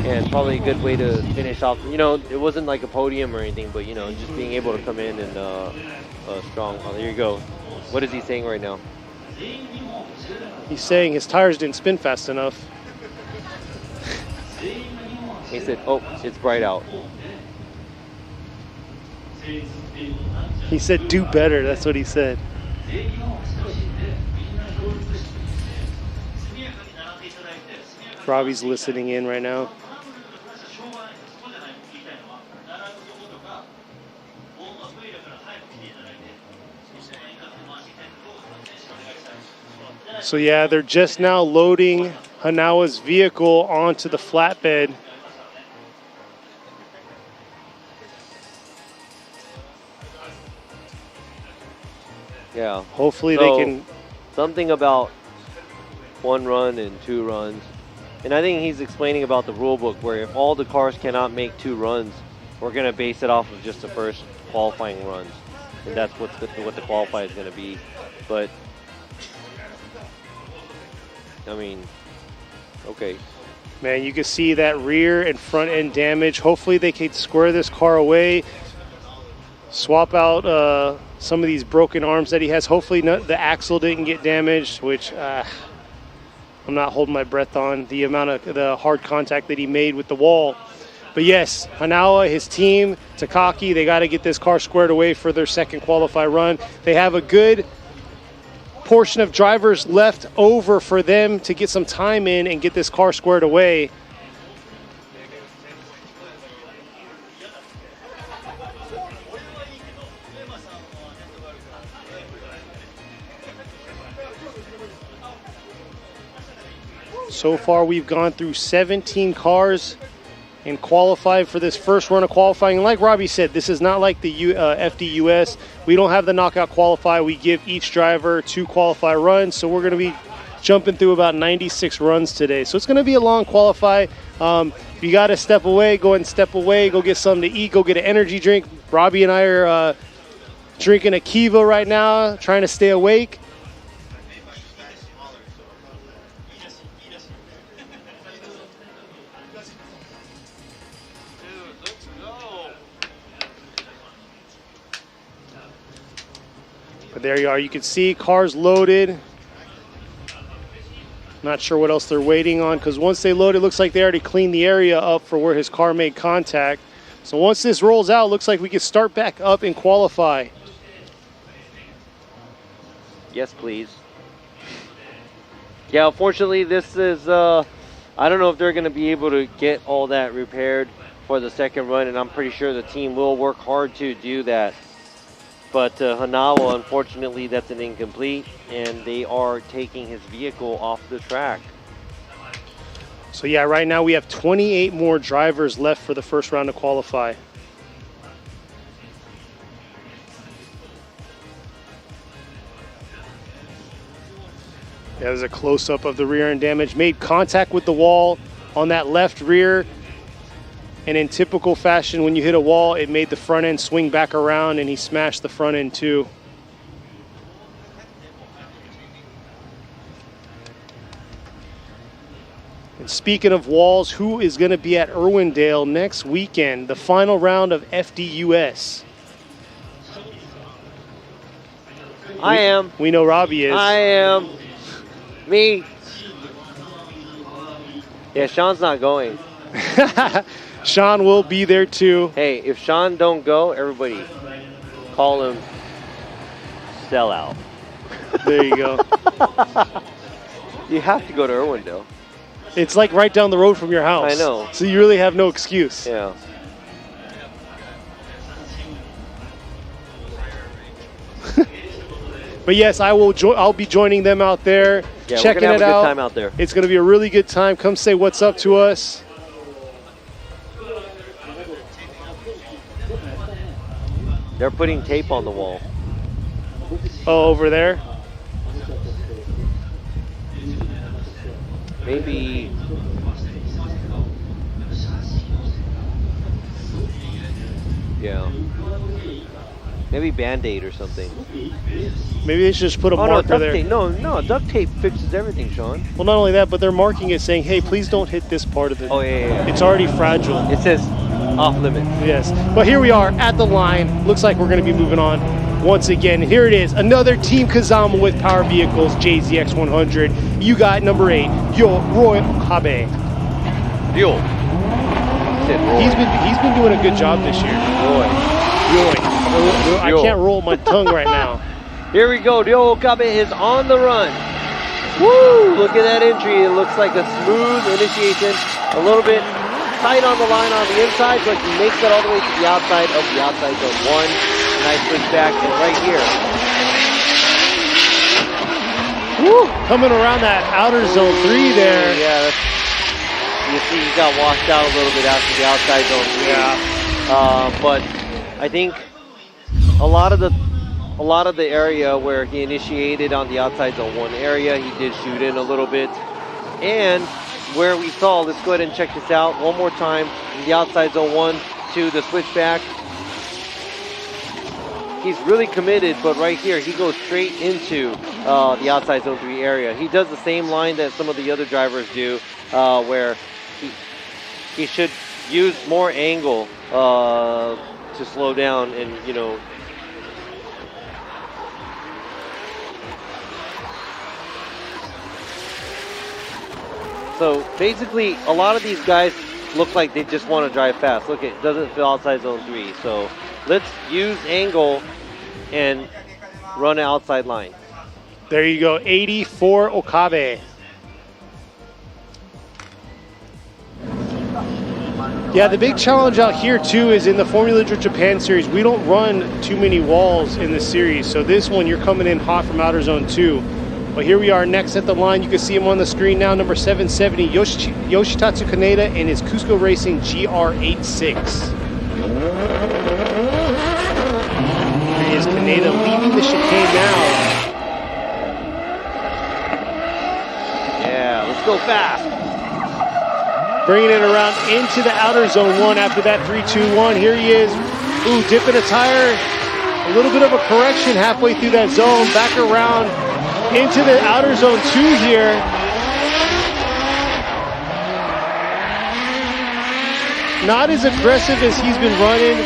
Speaker 10: And probably a good way to finish off. You know, it wasn't like a podium or anything, but, you know, just being able to come in and strong. Oh, there you go. What is he saying right now?
Speaker 9: He's saying his tires didn't spin fast enough.
Speaker 10: He said, oh, it's bright out.
Speaker 9: He said, do better. That's what he said. Robbie's listening in right now. So yeah, they're just now loading Hanawa's vehicle onto the flatbed.
Speaker 10: Yeah.
Speaker 9: Hopefully they can...
Speaker 10: Something about 1 run and 2 runs. And I think he's explaining about the rule book where if all the cars cannot make 2 runs, we're going to base it off of just the first qualifying runs. And that's what the qualifier is going to be. But, I mean, okay.
Speaker 9: Man, you can see that rear and front end damage. Hopefully they can square this car away. Swap out some of these broken arms that he has. Hopefully the axle didn't get damaged, which I'm not holding my breath on the amount of the hard contact that he made with the wall. But yes, Hanawa, his team, Takaki, they got to get this car squared away for their second qualify run. They have a good portion of drivers left over for them to get some time in and get this car squared away. So far, we've gone through 17 cars and qualified for this first run of qualifying. And like Robbie said, this is not like the FDUS. We don't have the knockout qualify. We give each driver 2 qualify runs. So we're going to be jumping through about 96 runs today. So it's going to be a long qualify. If you got to step away, go ahead and step away. Go get something to eat. Go get an energy drink. Robbie and I are drinking a Kiva right now, trying to stay awake. But there you are. You can see cars loaded. Not sure what else they're waiting on because once they load, it looks like they already cleaned the area up for where his car made contact. So once this rolls out, it looks like we can start back up and qualify.
Speaker 10: Yes, please. Yeah, unfortunately, this is, I don't know if they're going to be able to get all that repaired for the second run, and I'm pretty sure the team will work hard to do that. But Hanawa, unfortunately, that's an incomplete, and they are taking his vehicle off the track.
Speaker 9: So yeah, right now we have 28 more drivers left for the first round to qualify. Yeah, there's a close-up of the rear end damage. Made contact with the wall on that left rear. And in typical fashion, when you hit a wall, it made the front end swing back around, and he smashed the front end too. And speaking of walls, who is going to be at Irwindale next weekend? The final round of FDUS.
Speaker 10: I am.
Speaker 9: We know Robbie is.
Speaker 10: I am. Me. Yeah, Sean's not going.
Speaker 9: Sean will be there too.
Speaker 10: Hey, if Sean don't go, everybody call him sellout.
Speaker 9: There you go.
Speaker 10: You have to go to Irwindale.
Speaker 9: It's like right down the road from your house.
Speaker 10: I know.
Speaker 9: So you really have no excuse.
Speaker 10: Yeah.
Speaker 9: But yes, I'll be joining them out there,
Speaker 10: yeah,
Speaker 9: checking
Speaker 10: we're gonna have
Speaker 9: it
Speaker 10: a
Speaker 9: out.
Speaker 10: good time out there.
Speaker 9: It's going to be a really good time. Come say what's up to us.
Speaker 10: They're putting tape on the wall.
Speaker 9: Oh, over there?
Speaker 10: Maybe. Yeah. Maybe Band-Aid or something.
Speaker 9: Maybe they should just put a
Speaker 10: no,
Speaker 9: marker
Speaker 10: duct
Speaker 9: there.
Speaker 10: tape. No, duct tape fixes everything, Sean.
Speaker 9: Well, not only that, but they're marking it saying, hey, please don't hit this part of it.
Speaker 10: Oh, yeah.
Speaker 9: It's already fragile.
Speaker 10: It says off limits.
Speaker 9: Yes. But here we are at the line. Looks like we're going to be moving on once again. Here it is. Another Team Kazama with power vehicles, JZX 100. You got number 8, Roy Okabe.
Speaker 10: Yo.
Speaker 9: He's been doing a good job this year.
Speaker 10: Roy.
Speaker 9: I can't roll my tongue right now.
Speaker 10: Here we go. Ryo Okabe is on the run. Woo! Look at that entry. It looks like a smooth initiation. A little bit tight on the line on the inside, but he makes it all the way to the outside of the outside zone 1. Nice switch back, and right here.
Speaker 9: Woo! Coming around that outer zone 3 there.
Speaker 10: Yeah, you see he got washed out a little bit after the outside zone 3.
Speaker 9: Yeah.
Speaker 10: But I think a lot of the area where he initiated on the outside zone 1 area, he did shoot in a little bit. And where we saw, let's go ahead and check this out one more time. In the outside zone 1 to the switchback. He's really committed, but right here, he goes straight into the outside zone 3 area. He does the same line that some of the other drivers do, where he should use more angle to slow down and, you know, so basically a lot of these guys look like they just want to drive fast. Look, it doesn't feel outside zone 3. So let's use angle and run an outside line.
Speaker 9: There you go, 84 Okabe. Yeah, the big challenge out here too is in the Formula Drift Japan series, we don't run too many walls in the series. So this one, you're coming in hot from outer zone 2. But here we are next at the line. You can see him on the screen now, number 770, Yoshitatsu Kaneda and his Cusco Racing GR86. Here is Kaneda leaving the chicane now.
Speaker 10: Yeah, let's go fast.
Speaker 9: Bringing it around into the outer zone 1 after that 3-2-1. Here he is. Ooh, dipping a tire. A little bit of a correction halfway through that zone. Back around into the outer zone 2 here. Not as aggressive as he's been running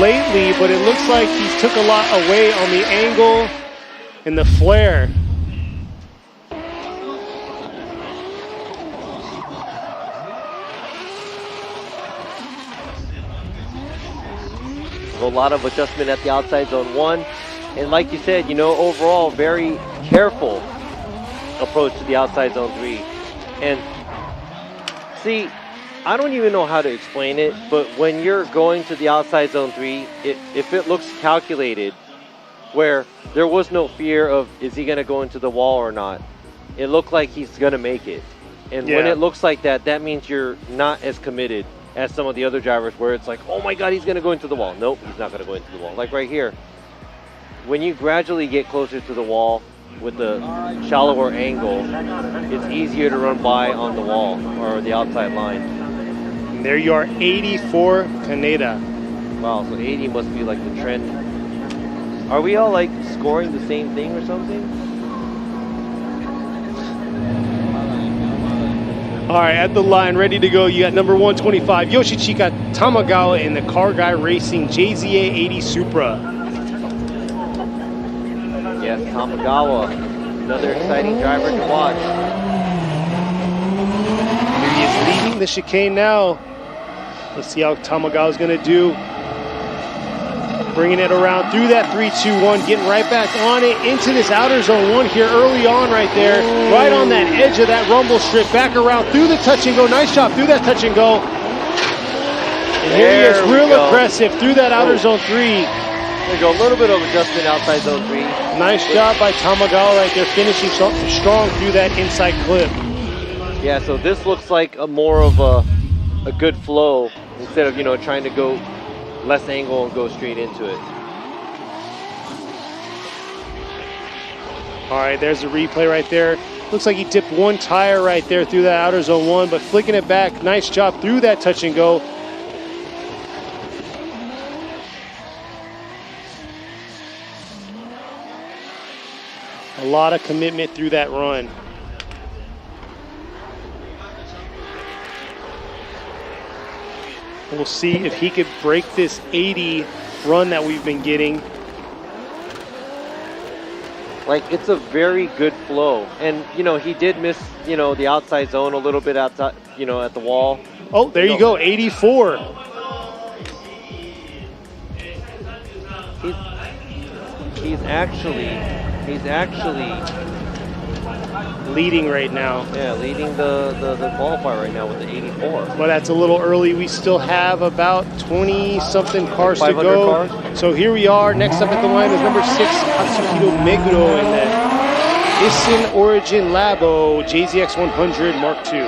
Speaker 9: lately, but it looks like he's took a lot away on the angle and the flare.
Speaker 10: A lot of adjustment at the outside zone 1. And like you said, you know, overall, very careful approach to the outside zone 3. And see, I don't even know how to explain it, but when you're going to the outside zone 3, if it looks calculated, where there was no fear of, is he going to go into the wall or not? It looked like he's going to make it. And when it looks like that, that means you're not as committed as some of the other drivers where it's like, oh my God, he's going to go into the wall. Nope, he's not going to go into the wall. Like right here. When you gradually get closer to the wall with the shallower angle, it's easier to run by on the wall or the outside line.
Speaker 9: And there you are, 84 Kaneda.
Speaker 10: Wow, so 80 must be like the trend. Are we all like scoring the same thing or something?
Speaker 9: All right, at the line, ready to go. You got number 125, Yoshichika Tamagawa in the Car Guy Racing JZA 80 Supra.
Speaker 10: Yes, Tamagawa, another exciting driver to watch.
Speaker 9: Here he is leaving the chicane now. Let's see how Tamagawa's going to do. Bringing it around through that 3-2-1, getting right back on it into this outer zone 1 here early on right there. Right on that edge of that rumble strip, back around through the touch and go. Nice job through that touch and go. And here he is, real aggressive through that outer zone 3.
Speaker 10: There you go, a little bit of adjustment outside zone 3.
Speaker 9: Nice job by Tamagawa right there, finishing strong through that inside clip.
Speaker 10: Yeah, so this looks like a more of a good flow instead of, you know, trying to go less angle and go straight into it.
Speaker 9: All right, there's a replay right there. Looks like he dipped one tire right there through that outer zone 1, but flicking it back, nice job through that touch and go. A lot of commitment through that run. We'll see if he could break this 80 run that we've been getting.
Speaker 10: Like, it's a very good flow. And, you know, he did miss, you know, the outside zone a little bit outside, you know, at the wall.
Speaker 9: Oh, there you go, 84.
Speaker 10: He's actually
Speaker 9: leading right now.
Speaker 10: Yeah, leading the qualifier right now with the 84.
Speaker 9: Well, that's a little early. We still have about 20-something cars to go.
Speaker 10: Cars.
Speaker 9: So here we are. Next up at the line is number 6, Katsuhiro Meguro in the Nissan Origin Labo JZX 100 Mark II.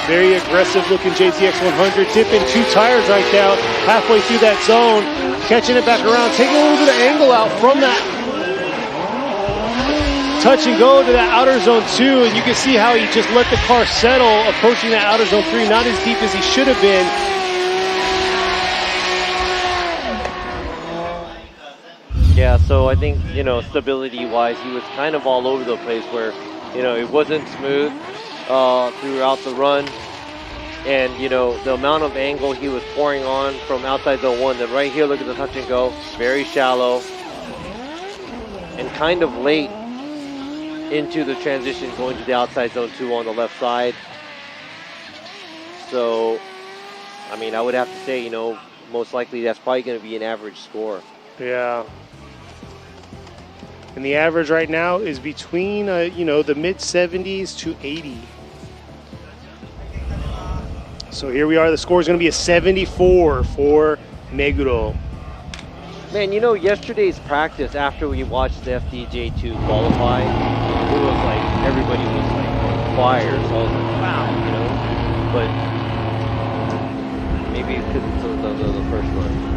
Speaker 9: Very aggressive looking JZX 100, dipping 2 tires right now, halfway through that zone, catching it back around, taking a little bit of angle out from that touch and go to that outer zone 2, and you can see how he just let the car settle, approaching that outer zone 3, not as deep as he should have been.
Speaker 10: Yeah, so I think, you know, stability-wise, he was kind of all over the place where, you know, it wasn't smooth throughout the run. And, you know, the amount of angle he was pouring on from outside zone 1, then right here, look at the touch and go, very shallow. And kind of late into the transition going to the outside zone 2 on the left side. So, I mean, I would have to say, you know, most likely that's probably going to be an average score.
Speaker 9: Yeah. And the average right now is between, you know, the mid-70s to 80. So here we are. The score is going to be a 74 for Meguro.
Speaker 10: Man, you know, yesterday's practice after we watched the FDJ2 qualify, it was like everybody was like on fire. So I was like, wow, you know. But maybe it's because it's the first run.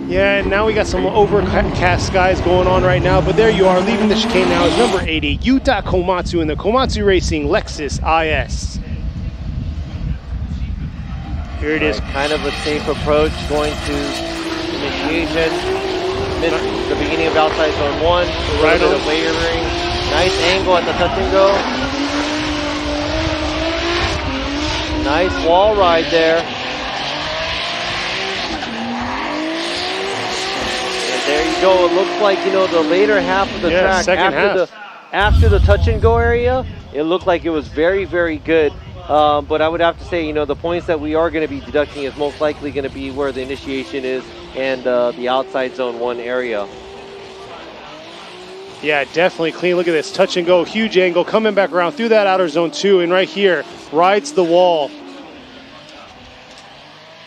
Speaker 9: Yeah, and now we got some overcast skies going on right now, but there you are, leaving the chicane now is number 80, Yuta Komatsu in the Komatsu Racing Lexus IS. Here it is.
Speaker 10: Kind of a safe approach going to initiation. Missed the beginning of outside zone 1, a little bit of layering. Nice angle at the touch and go. Nice wall ride there. There you go. It looks like, you know, the later half of the track after the touch and go area, it looked like it was very, very good. But I would have to say, you know, the points that we are going to be deducting is most likely going to be where the initiation is and the outside zone 1 area.
Speaker 9: Yeah, definitely clean. Look at this touch and go, huge angle, coming back around through that outer zone 2, and right here rides the wall.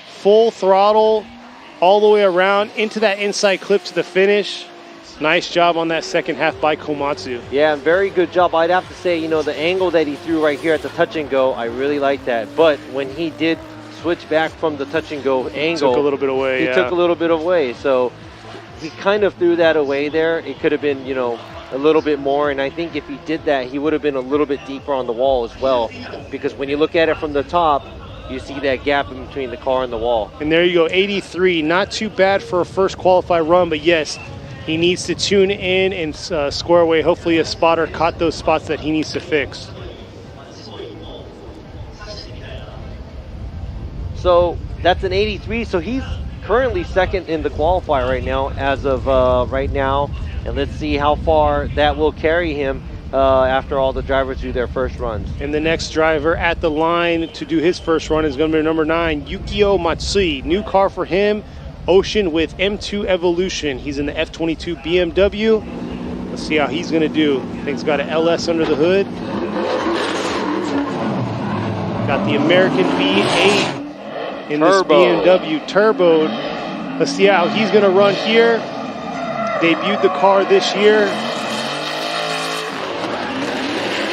Speaker 9: Full throttle all the way around into that inside clip to the finish. Nice job on that second half by Komatsu.
Speaker 10: Yeah, very good job. I'd have to say, you know, the angle that he threw right here at the touch and go, I really like that. But when he did switch back from the touch and go angle,
Speaker 9: took a little bit away.
Speaker 10: He took a little bit away. So he kind of threw that away there. It could have been, you know, a little bit more. And I think if he did that, he would have been a little bit deeper on the wall as well. Because when you look at it from the top, you see that gap in between the car and the wall.
Speaker 9: And there you go, 83. Not too bad for a first qualified run, but yes, he needs to tune in and square away. Hopefully a spotter caught those spots that he needs to fix.
Speaker 10: So that's an 83. So he's currently second in the qualifier right now as of right now. And let's see how far that will carry him after all the drivers do their first runs.
Speaker 9: And the next driver at the line to do his first run is going to be number 9, Yukio Matsui. New car for him, Ocean with M2 Evolution. He's in the F22 BMW. Let's see how he's going to do. I think he's got an LS under the hood. Got the American V8 in this BMW turboed. Let's see how he's going to run here. Debuted the car this year.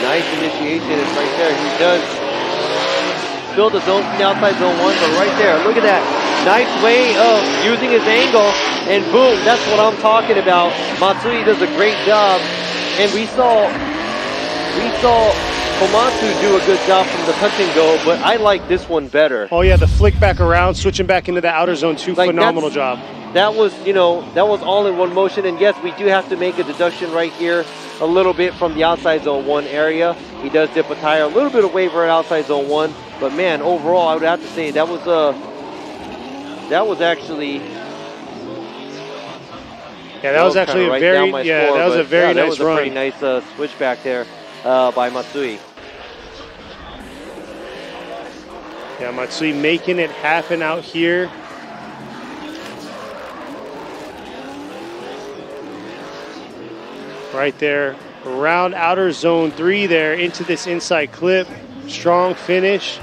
Speaker 10: Nice initiation is right there. He does build the zone, the outside zone 1, but right there, look at that. Nice way of using his angle, and boom, that's what I'm talking about. Matsui does a great job, and we saw Komatsu do a good job from the touch and go, but I like this one better.
Speaker 9: Oh yeah, the flick back around, switching back into the outer zone 2, like phenomenal job.
Speaker 10: That was, that was all in one motion, and yes, we do have to make a deduction right here a little bit from the outside zone 1 area. He does dip a tire a little bit of waiver at outside zone 1, but man, overall, I would have to say that was actually.
Speaker 9: Yeah, that was actually a very, that was a very nice run.
Speaker 10: That was a pretty nice switchback there by Matsui.
Speaker 9: Yeah, Matsui making it happen out here. Right there, around outer zone 3 there, into this inside clip. Strong finish.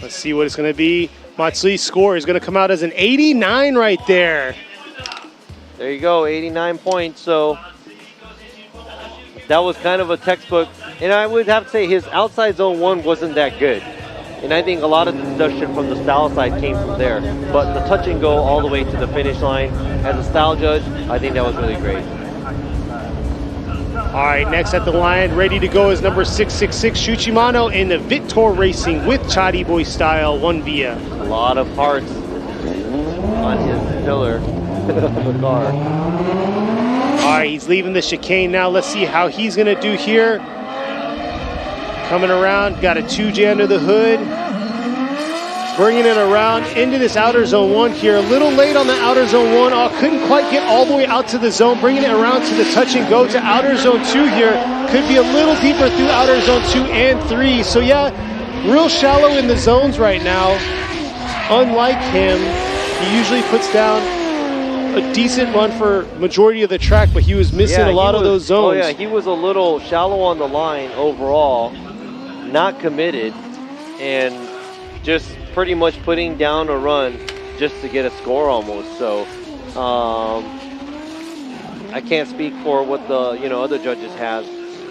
Speaker 9: Let's see what it's going to be. Matsui's score is going to come out as an 89 right there.
Speaker 10: There you go, 89 points. So that was kind of a textbook. And I would have to say his outside zone 1 wasn't that good. And I think a lot of the deduction from the style side came from there. But the touch and go all the way to the finish line, as a style judge, I think that was really great.
Speaker 9: All right, next at the line, ready to go is number 666, Shuchimano in the Victor Racing with Chadi Boy style, 1 via.
Speaker 10: A lot of parts on his pillar of the car.
Speaker 9: All right, he's leaving the chicane now. Let's see how he's going to do here. Coming around, got a 2J under the hood. Bringing it around into this outer zone 1 here. A little late on the outer zone 1. Oh, couldn't quite get all the way out to the zone. Bringing it around to the touch and go to outer zone 2 here. Could be a little deeper through outer zone 2 and 3. So yeah, real shallow in the zones right now. Unlike him, he usually puts down a decent run for majority of the track, but he was missing a lot of those zones.
Speaker 10: Oh yeah, he was a little shallow on the line overall, not committed, and just pretty much putting down a run just to get a score almost. So I can't speak for what the other judges have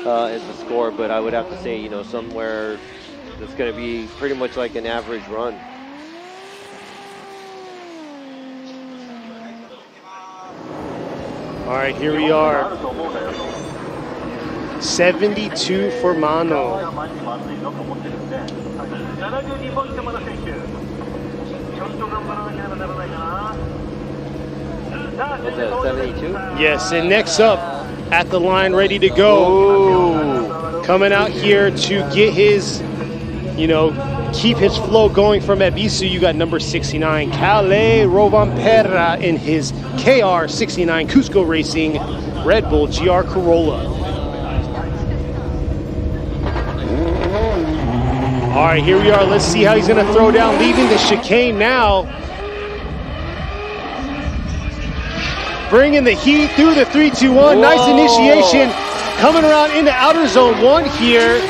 Speaker 10: as the score, but I would have to say somewhere that's going to be pretty much like an average run.
Speaker 9: All right, here we are. 72 for Mano.
Speaker 10: Is that 72?
Speaker 9: Yes, and next up at the line, ready to go. Coming out here to get his, keep his flow going from Ebisu, you got number 69, Calais Rovampera in his KR69 Cusco Racing Red Bull GR Corolla. All right, here we are. Let's see how he's going to throw down, leaving the chicane now. Bringing the heat through the 3-2-1. Nice initiation. Coming around into outer zone 1 here.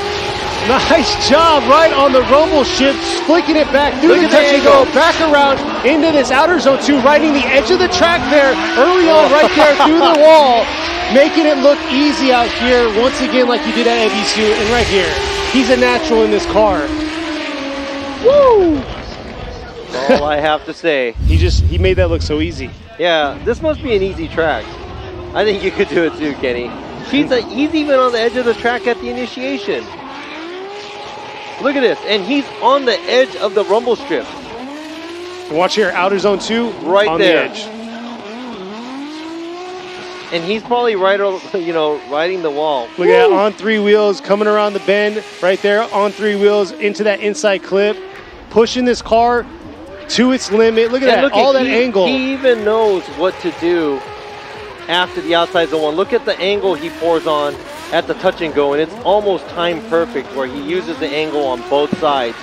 Speaker 9: Nice job right on the rumble shift, flicking it back through the touch and go, back around into this outer zone 2, riding the edge of the track there, early on right there through the wall, making it look easy out here, once again like he did at Ebisu, and right here, he's a natural in this car. Woo!
Speaker 10: That's all I have to say.
Speaker 9: He made that look so easy.
Speaker 10: Yeah, this must be an easy track. I think you could do it too, Kenny. He's even on the edge of the track at the initiation. Look at this, and he's on the edge of the rumble strip.
Speaker 9: Watch here, outer zone 2,
Speaker 10: right
Speaker 9: on
Speaker 10: there.
Speaker 9: the edge.
Speaker 10: And he's probably riding the wall.
Speaker 9: Look at that, on 3 wheels, coming around the bend, right there, on 3 wheels, into that inside clip, pushing this car to its limit. Look at that, all that angle.
Speaker 10: He even knows what to do after the outside zone 1. Look at the angle he pours on at the touch and go, and it's almost time perfect where he uses the angle on both sides.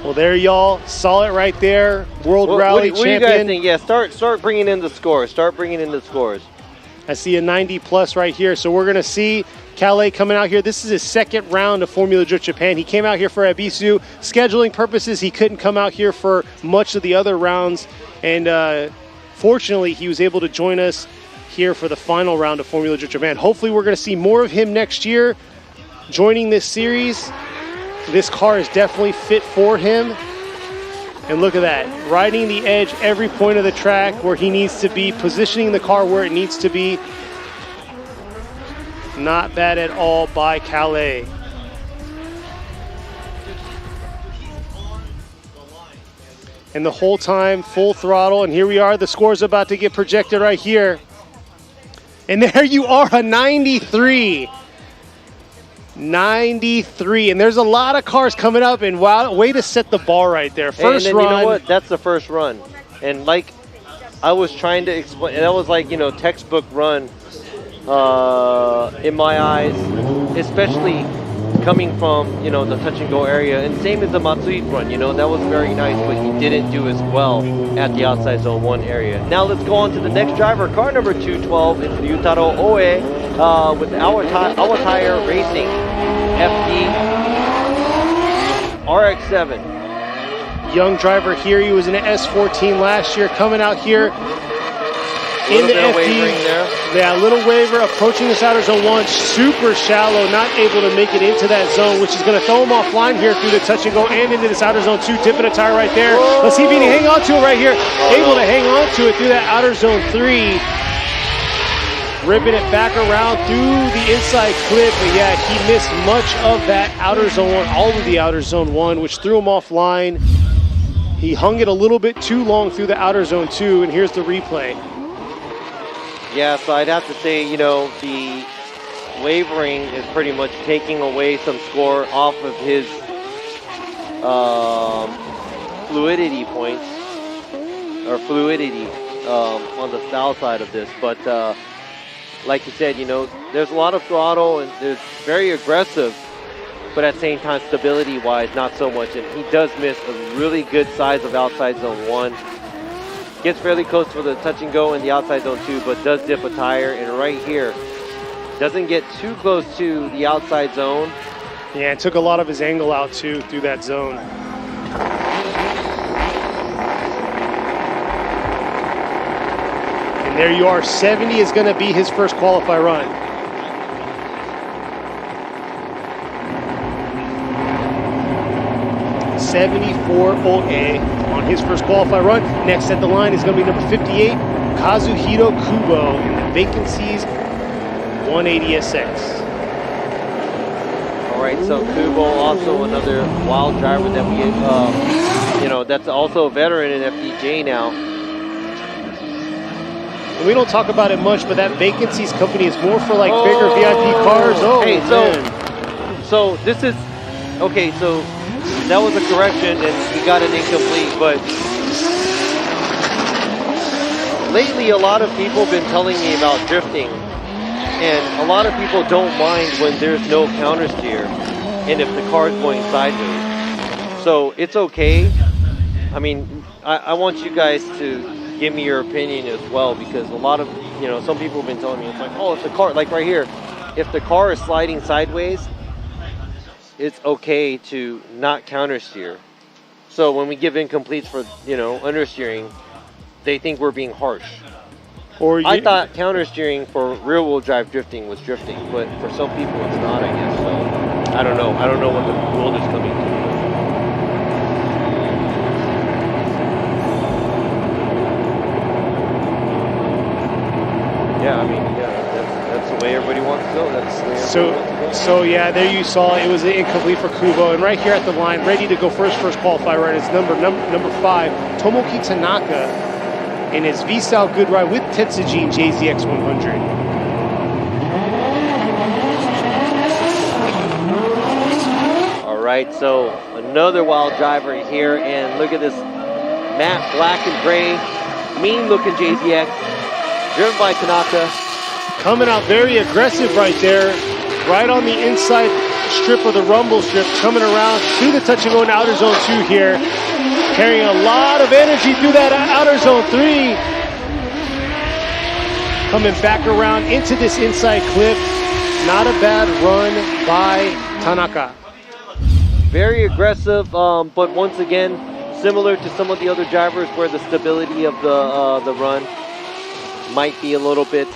Speaker 9: Well, there y'all saw it right there. World Rally Champion.
Speaker 10: What do you guys think? Yeah, start bringing in the scores. Start bringing in the scores.
Speaker 9: I see a 90 plus right here. So we're going to see Calais coming out here. This is his second round of Formula Drift Japan. He came out here for Ebisu. Scheduling purposes, he couldn't come out here for much of the other rounds. And fortunately, he was able to join us here for the final round of Formula Drift Japan. Hopefully, we're going to see more of him next year joining this series. This car is definitely fit for him. And look at that, riding the edge every point of the track where he needs to be, positioning the car where it needs to be. Not bad at all by Calais. And the whole time, full throttle, and here we are, the score's about to get projected right here. And there you are, a 93. 93, and there's a lot of cars coming up, and wow, way to set the bar right there. First
Speaker 10: and
Speaker 9: run.
Speaker 10: You know what? That's the first run. And like I was trying to explain, that was like, you know, textbook run in my eyes, especially coming from, you know, the touch and go area. And same as the Matsui run, you know, that was very nice, but he didn't do as well at the outside zone 1 area. Now let's go on to the next driver, car number 212. It's Ryutaro Oe with Our Tire Racing FD RX-7.
Speaker 9: Young driver here. He was in an S14 last year, coming out here in the FD. Yeah, a little waiver, approaching this outer zone 1, super shallow, not able to make it into that zone, which is going to throw him offline here through the touch and go and into this outer zone 2, dipping a tire right there. Whoa. Let's see if he can hang on to it right here. Able to hang on to it through that outer zone 3. Ripping it back around through the inside clip, but yeah, he missed much of that outer zone 1, all of the outer zone 1, which threw him offline. He hung it a little bit too long through the outer zone 2, and here's the replay.
Speaker 10: Yeah, so I'd have to say, you know, the wavering is pretty much taking away some score off of his fluidity points, or fluidity on the style side of this, but like you said, you know, there's a lot of throttle and there's very aggressive, but at the same time, stability-wise, not so much. And he does miss a really good size of outside zone 1. Gets fairly close for the touch and go in the outside zone 2, but does dip a tire. And right here, doesn't get too close to the outside zone.
Speaker 9: Yeah, it took a lot of his angle out too through that zone. And there you are, 70 is going to be his first qualify run. '74 OA on his first qualify run. Next at the line is going to be number 58, Kazuhiro Kubo in the vacancies 180SX.
Speaker 10: All right, so Kubo, also another wild driver that we, you know, that's also a veteran in FDJ now.
Speaker 9: And we don't talk about it much, but that vacancies company is more for like bigger VIP cars. Oh,
Speaker 10: hey,
Speaker 9: man.
Speaker 10: so this is, okay, so that was a correction and he got an incomplete, but lately a lot of people have been telling me about drifting, and a lot of people don't mind when there's no counter steer and if the car's going sideways. So it's okay. I mean, I want you guys to give me your opinion as well, because a lot of, you know, some people have been telling me, it's like, oh, if the car, like right here, if the car is sliding sideways, it's okay to not counter steer. So when we give incompletes for, you know, understeering, they think we're being harsh.
Speaker 9: Or
Speaker 10: I thought counter steering for rear wheel drive drifting was drifting, but for some people it's not, I guess. So I don't know. I don't know what the world is coming to. Yeah, I mean, yeah, that's the way everybody wants to go. That's the way everybody wants to go.
Speaker 9: So yeah, there you saw it was incomplete for Kubo, and right here at the line, ready to go first qualify run is number 5, Tomoki Tanaka, in his V-Style good ride with Tetsujin JZX 100.
Speaker 10: All right, so another wild driver here, and look at this matte black and gray, mean-looking JZX. Driven by Tanaka.
Speaker 9: Coming out very aggressive right there. Right on the inside strip of the rumble strip. Coming around to the touch and go in outer zone 2 here. Carrying a lot of energy through that outer zone 3. Coming back around into this inside clip. Not a bad run by Tanaka.
Speaker 10: Very aggressive, but once again, similar to some of the other drivers where the stability of the run might be a little bit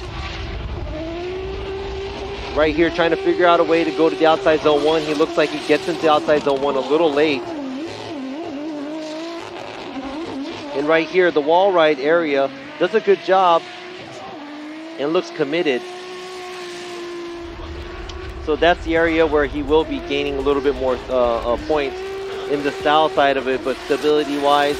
Speaker 10: right here, trying to figure out a way to go to the outside zone 1. He looks like he gets into outside zone 1 a little late. And right here, the wall ride area does a good job and looks committed. So that's the area where he will be gaining a little bit more points in the style side of it, but stability-wise,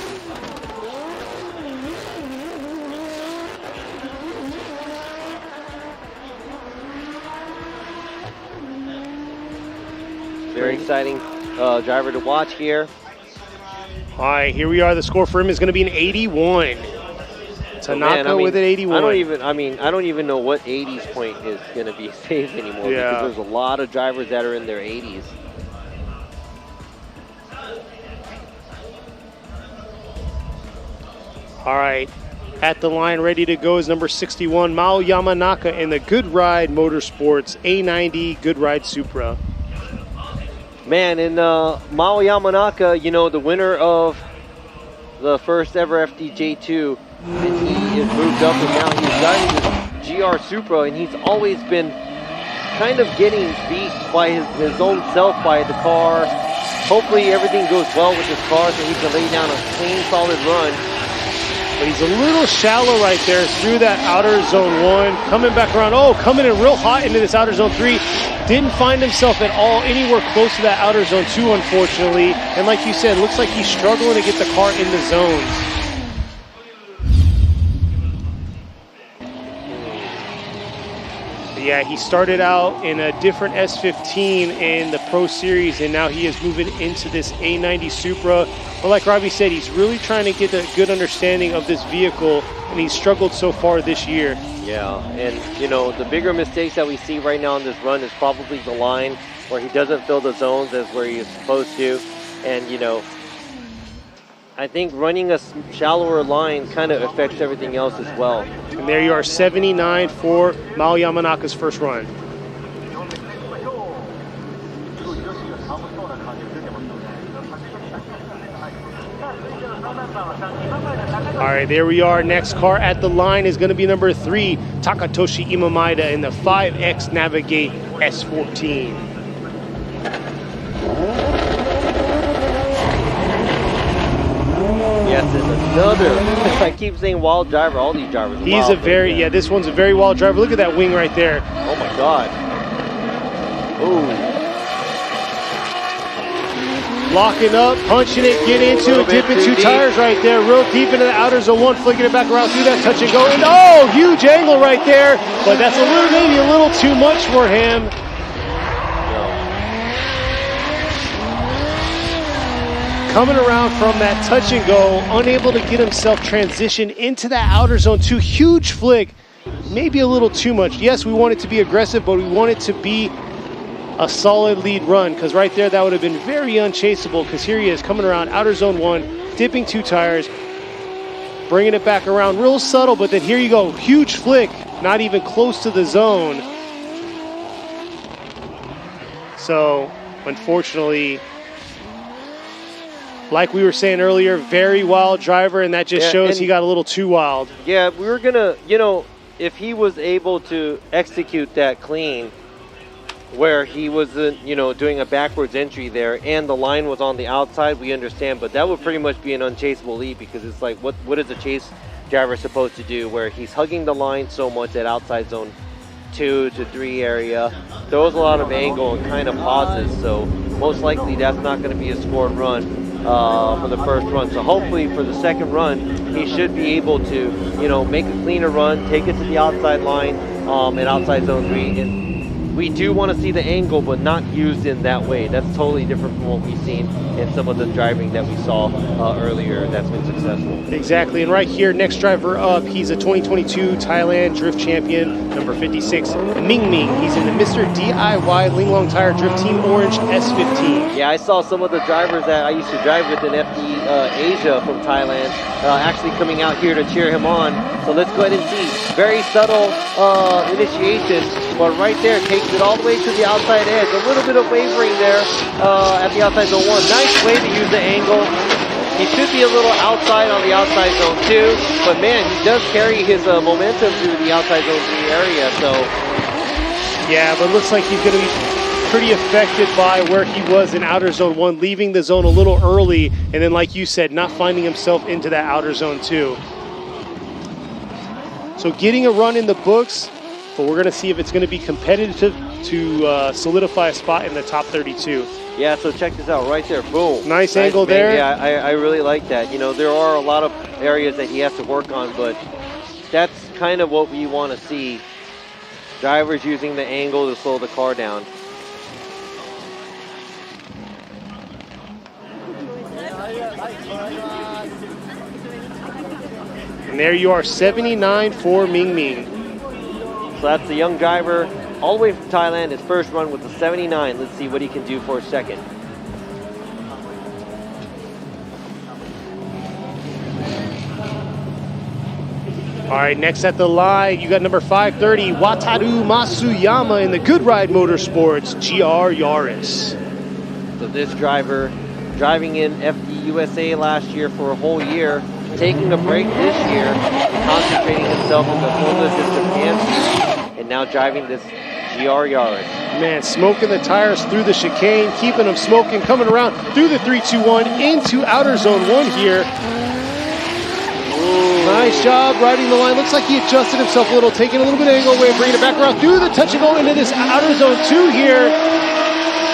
Speaker 10: very exciting driver to watch here.
Speaker 9: All right, here we are. The score for him is going to be an 81. Tanaka with an 81.
Speaker 10: I don't even know what 80s point is going to be safe anymore, because there's a lot of drivers that are in their 80s.
Speaker 9: All right, at the line, ready to go is number 61, Mao Yamanaka in the Good Ride Motorsports A90 Good Ride Supra.
Speaker 10: Man, and Mao Yamanaka, you know, the winner of the first ever FDJ2, and he is moved up and now he's driving this GR Supra, and he's always been kind of getting beat by his own self by the car. Hopefully everything goes well with his car so he can lay down a clean, solid run.
Speaker 9: But he's a little shallow right there through that outer zone 1. Coming back around, coming in real hot into this outer zone 3. Didn't find himself at all anywhere close to that outer zone 2, unfortunately. And like you said, looks like he's struggling to get the car in the zones. But yeah, he started out in a different S15 in the Pro Series, and now he is moving into this A90 Supra. But like Robbie said, he's really trying to get a good understanding of this vehicle, and he's struggled so far this year.
Speaker 10: Yeah, and you know, the bigger mistakes that we see right now on this run is probably the line where he doesn't fill the zones as where he's supposed to. And you know, I think running a shallower line kind of affects everything else as well.
Speaker 9: And there you are, 79 for Mao Yamanaka's first run. All right, there we are. Next car at the line is going to be number 3, Takatoshi Imamaida in the 5X Navigate S14.
Speaker 10: Yes, and another, I keep saying wild driver, all these drivers are
Speaker 9: He's
Speaker 10: wild,
Speaker 9: a very, this one's a very wild driver. Look at that wing right there.
Speaker 10: Oh my God. Ooh.
Speaker 9: Locking up, punching it, get into it, dipping 2 tires right there, real deep into the outer zone 1, flicking it back around through that touch and go, and huge angle right there, but that's maybe a little too much for him. Coming around from that touch and go, unable to get himself transitioned into that outer zone 2, huge flick, maybe a little too much. Yes, we want it to be aggressive, but we want it to be a solid lead run, because right there that would have been very unchaseable, because here he is coming around outer zone 1, dipping 2 tires, bringing it back around real subtle, but then here you go, huge flick, not even close to the zone. So unfortunately, like we were saying earlier, very wild driver, and that just shows he got a little too wild.
Speaker 10: Yeah, we were gonna, you know, if he was able to execute that clean, where he wasn't, you know, doing a backwards entry there, and the line was on the outside, we understand, but that would pretty much be an unchaseable lead, because it's like, what is a chase driver supposed to do, where he's hugging the line so much at outside zone 2 to 3 area, throws a lot of angle and kind of pauses, so most likely that's not going to be a scored run for the first run. So hopefully for the second run, he should be able to, you know, make a cleaner run, take it to the outside line and outside zone 3. And we do want to see the angle, but not used in that way. That's totally different from what we've seen in some of the driving that we saw earlier that's been successful.
Speaker 9: Exactly, and right here, next driver up, he's a 2022 Thailand Drift Champion, number 56, Ming Ming. He's in the Mr. DIY Linglong Tire Drift Team Orange S15.
Speaker 10: Yeah, I saw some of the drivers that I used to drive with in FD Asia from Thailand actually coming out here to cheer him on. So let's go ahead and see. Very subtle initiation, but right there takes it all the way to the outside edge. A little bit of wavering there at the outside zone 1. Nice way to use the angle. He should be a little outside on the outside zone 2, but man, he does carry his momentum through the outside zone 3 area, so.
Speaker 9: Yeah, but looks like he's going to be pretty affected by where he was in outer zone 1, leaving the zone a little early, and then like you said, not finding himself into that outer zone 2. So getting a run in the books, but we're going to see if it's going to be competitive to solidify a spot in the top 32.
Speaker 10: Yeah, so check this out right there. Boom.
Speaker 9: Nice angle there.
Speaker 10: Yeah, I really like that. You know, there are a lot of areas that he has to work on, but that's kind of what we want to see. Drivers using the angle to slow the car down.
Speaker 9: And there you are, 79 for Ming Ming.
Speaker 10: So that's the young driver all the way from Thailand, his first run with the 79. Let's see what he can do for a second.
Speaker 9: All right, next at the line, you got number 530, Wataru Masuyama in the Good Ride Motorsports GR Yaris.
Speaker 10: So this driver, driving in FD USA last year for a whole year, taking a break this year, concentrating himself in the Honda system and now driving this GR Yaris.
Speaker 9: Man, smoking the tires through the chicane, keeping them smoking, coming around through the 3-2-1 into outer zone 1 here. Nice job riding the line. Looks like he adjusted himself a little, taking a little bit of angle away, bringing it back around through the touch and go into this outer zone 2 here.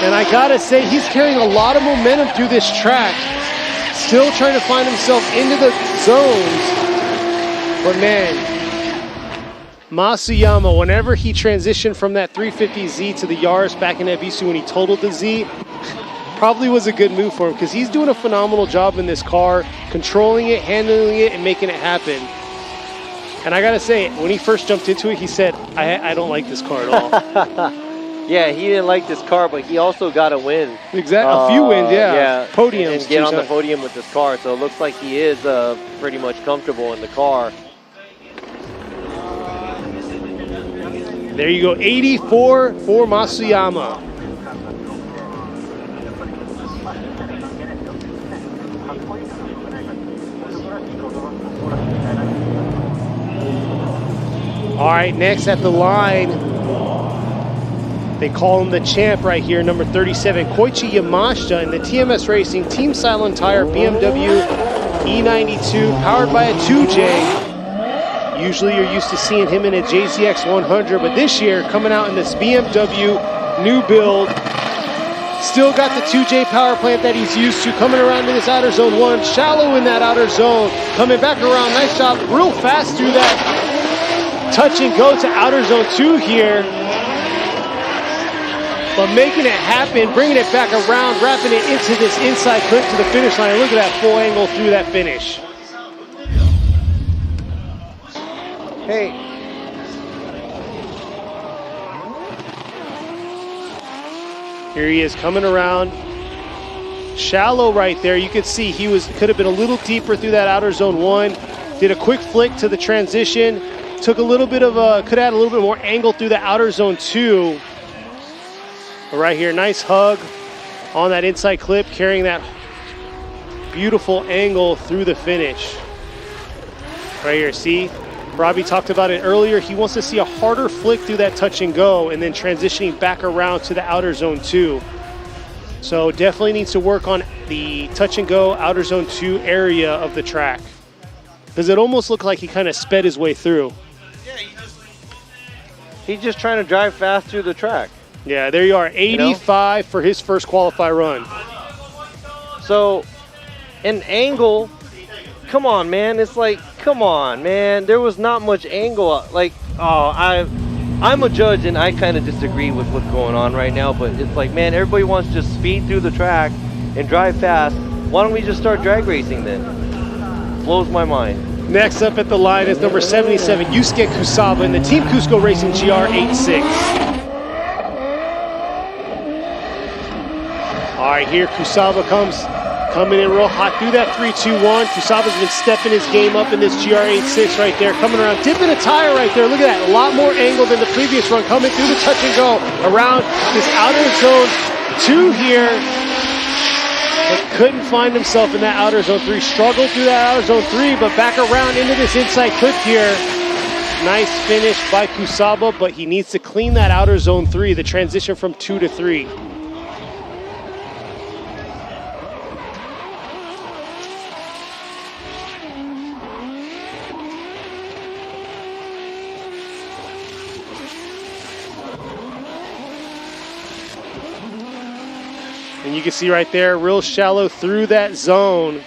Speaker 9: And I gotta say, he's carrying a lot of momentum through this track. Still trying to find himself into the zones. But man, Masuyama, whenever he transitioned from that 350Z to the Yaris back in Ebisu when he totaled the Z, probably was a good move for him because he's doing a phenomenal job in this car, controlling it, handling it, and making it happen. And I gotta say, when he first jumped into it, he said, I don't like this car at all.
Speaker 10: Yeah, he didn't like this car, but he also got a win.
Speaker 9: Exactly, a few wins, yeah. Podiums.
Speaker 10: And get on the podium with this car, so it looks like he is pretty much comfortable in the car.
Speaker 9: There you go, 84 for Masuyama. All right, next at the line, they call him the champ right here, number 37, Koichi Yamashita in the TMS Racing Team Silent Tire BMW E92, powered by a 2J. Usually you're used to seeing him in a JZX 100, but this year, coming out in this BMW new build, still got the 2J power plant that he's used to, coming around to this outer zone 1, shallow in that outer zone, coming back around, nice job, real fast through that touch and go to outer zone 2 here. But making it happen, bringing it back around, wrapping it into this inside clip to the finish line. Look at that full angle through that finish. Hey. Here he is coming around. Shallow right there. You could see he could have been a little deeper through that outer zone 1. Did a quick flick to the transition. Took a little bit of could add a little bit more angle through the outer zone 2. But right here, nice hug on that inside clip, carrying that beautiful angle through the finish. Right here, see? Robbie talked about it earlier. He wants to see a harder flick through that touch and go and then transitioning back around to the outer zone 2. So definitely needs to work on the touch and go outer zone 2 area of the track. Because it almost looked like he kind of sped his way through.
Speaker 10: He's just trying to drive fast through the track.
Speaker 9: Yeah, there you are, 85 for his first qualify run.
Speaker 10: So, an angle, come on, man. It's like, come on, man. There was not much angle. Like, I'm a judge, and I kind of disagree with what's going on right now. But it's like, man, everybody wants to just speed through the track and drive fast. Why don't we just start drag racing then? Blows my mind.
Speaker 9: Next up at the line is number 77, Yusuke Kusaba in the Team Cusco Racing GR86. All right, here Kusaba coming in real hot through that 3-2-1. Kusaba's been stepping his game up in this GR86 right there, coming around, dipping a tire right there. Look at that, a lot more angle than the previous run, coming through the touch and go around this outer zone 2 here. But couldn't find himself in that outer zone 3. Struggled through that outer zone 3, but back around into this inside clip here. Nice finish by Kusaba, but he needs to clean that outer zone 3, the transition from 2 to 3. And you can see right there, real shallow through that zone.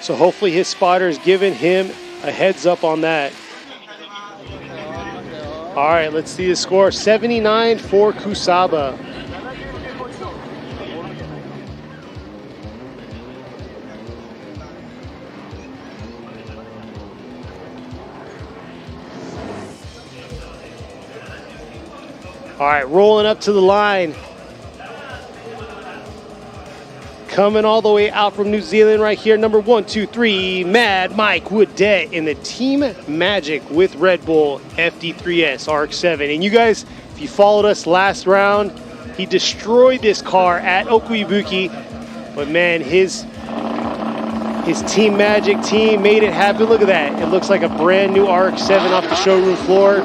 Speaker 9: So hopefully his spotter is giving him a heads up on that. All right, let's see the score. 79 for Kusaba. All right, rolling up to the line. Coming all the way out from New Zealand right here, number 123, Mad Mike Woodette in the Team Magic with Red Bull FD3S RX-7. And you guys, if you followed us last round, he destroyed this car at Okuibuki. But man, his Team Magic team made it happen. Look at that. It looks like a brand new RX-7 off the showroom floor.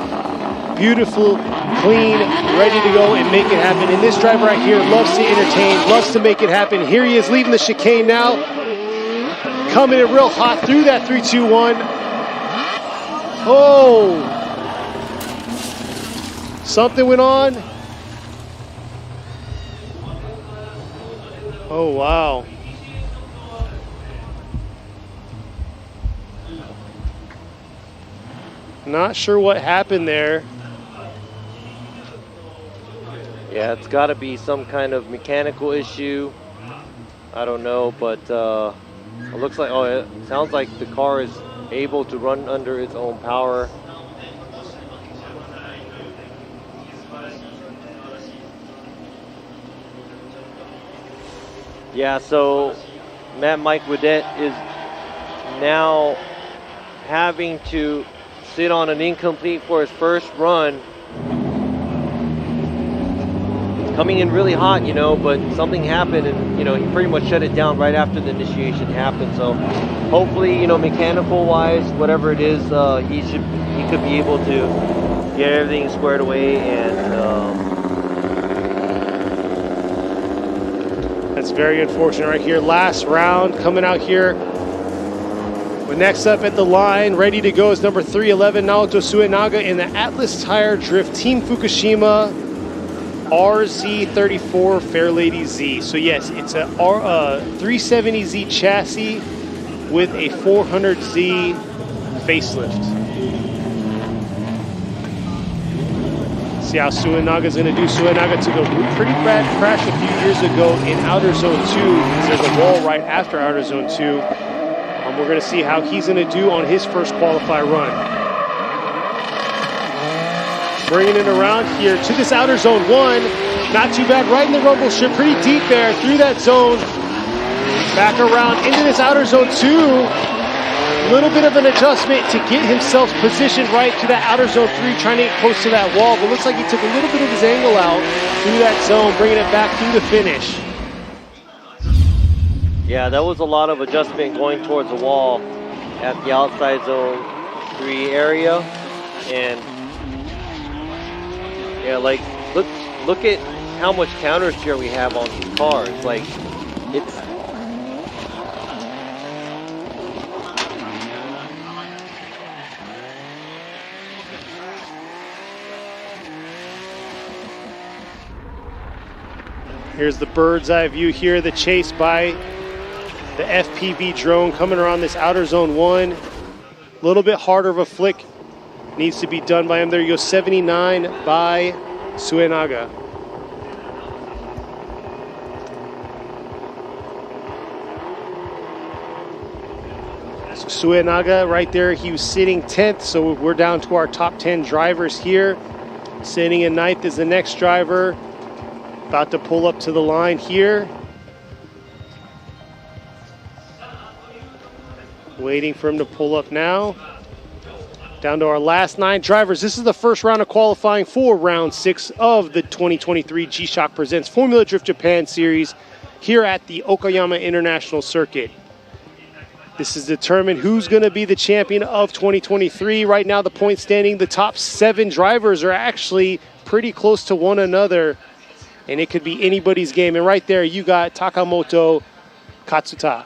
Speaker 9: Beautiful, clean, ready to go and make it happen. And this driver right here loves to entertain, loves to make it happen. Here he is leaving the chicane now. Coming in real hot through that 3-2-1. Oh! Something went on. Oh, wow. Not sure what happened there.
Speaker 10: Yeah, it's got to be some kind of mechanical issue. I don't know, but it looks like, it sounds like the car is able to run under its own power. Yeah, so Matt Mike Woodette is now having to sit on an incomplete for his first run. Coming in really hot, but something happened and, he pretty much shut it down right after the initiation happened. So hopefully, mechanical wise, whatever it is, he could be able to get everything squared away and
Speaker 9: that's very unfortunate right here. Last round coming out here. But next up at the line, ready to go is number 311, Naoto Suenaga in the Atlas Tire Drift Team Fukushima RZ34 Fairlady Z. So yes, it's a 370Z chassis with a 400Z facelift. See how Suenaga's going to do. Suenaga took a pretty bad crash a few years ago in Outer Zone 2. There's a wall right after Outer Zone 2. We're going to see how he's going to do on his first qualify run. Bringing it around here to this Outer Zone 1. Not too bad, right in the rumble strip, pretty deep there, through that zone. Back around into this Outer Zone 2. A little bit of an adjustment to get himself positioned right to that Outer Zone 3, trying to get close to that wall. But looks like he took a little bit of his angle out through that zone, bringing it back through the finish.
Speaker 10: Yeah, that was a lot of adjustment going towards the wall at the outside zone 3 area. And yeah, like look at how much counter steer we have on these cars. Like it's
Speaker 9: Here's the bird's eye view here, the chase by the FPV drone coming around this Outer Zone 1. A little bit harder of a flick needs to be done by him. There you go, 79 by Suenaga. So Suenaga right there, he was sitting 10th, so we're down to our top 10 drivers here. Sitting in 9th is the next driver. About to pull up to the line here. Waiting for him to pull up now. Down to our last 9 drivers. This is the first round of qualifying for round 6 of the 2023 G-Shock Presents Formula Drift Japan Series here at the Okayama International Circuit. This is determined who's going to be the champion of 2023. Right now, the point standing, the top 7 drivers are actually pretty close to one another, and it could be anybody's game. And right there, you got Takamoto Katsuta.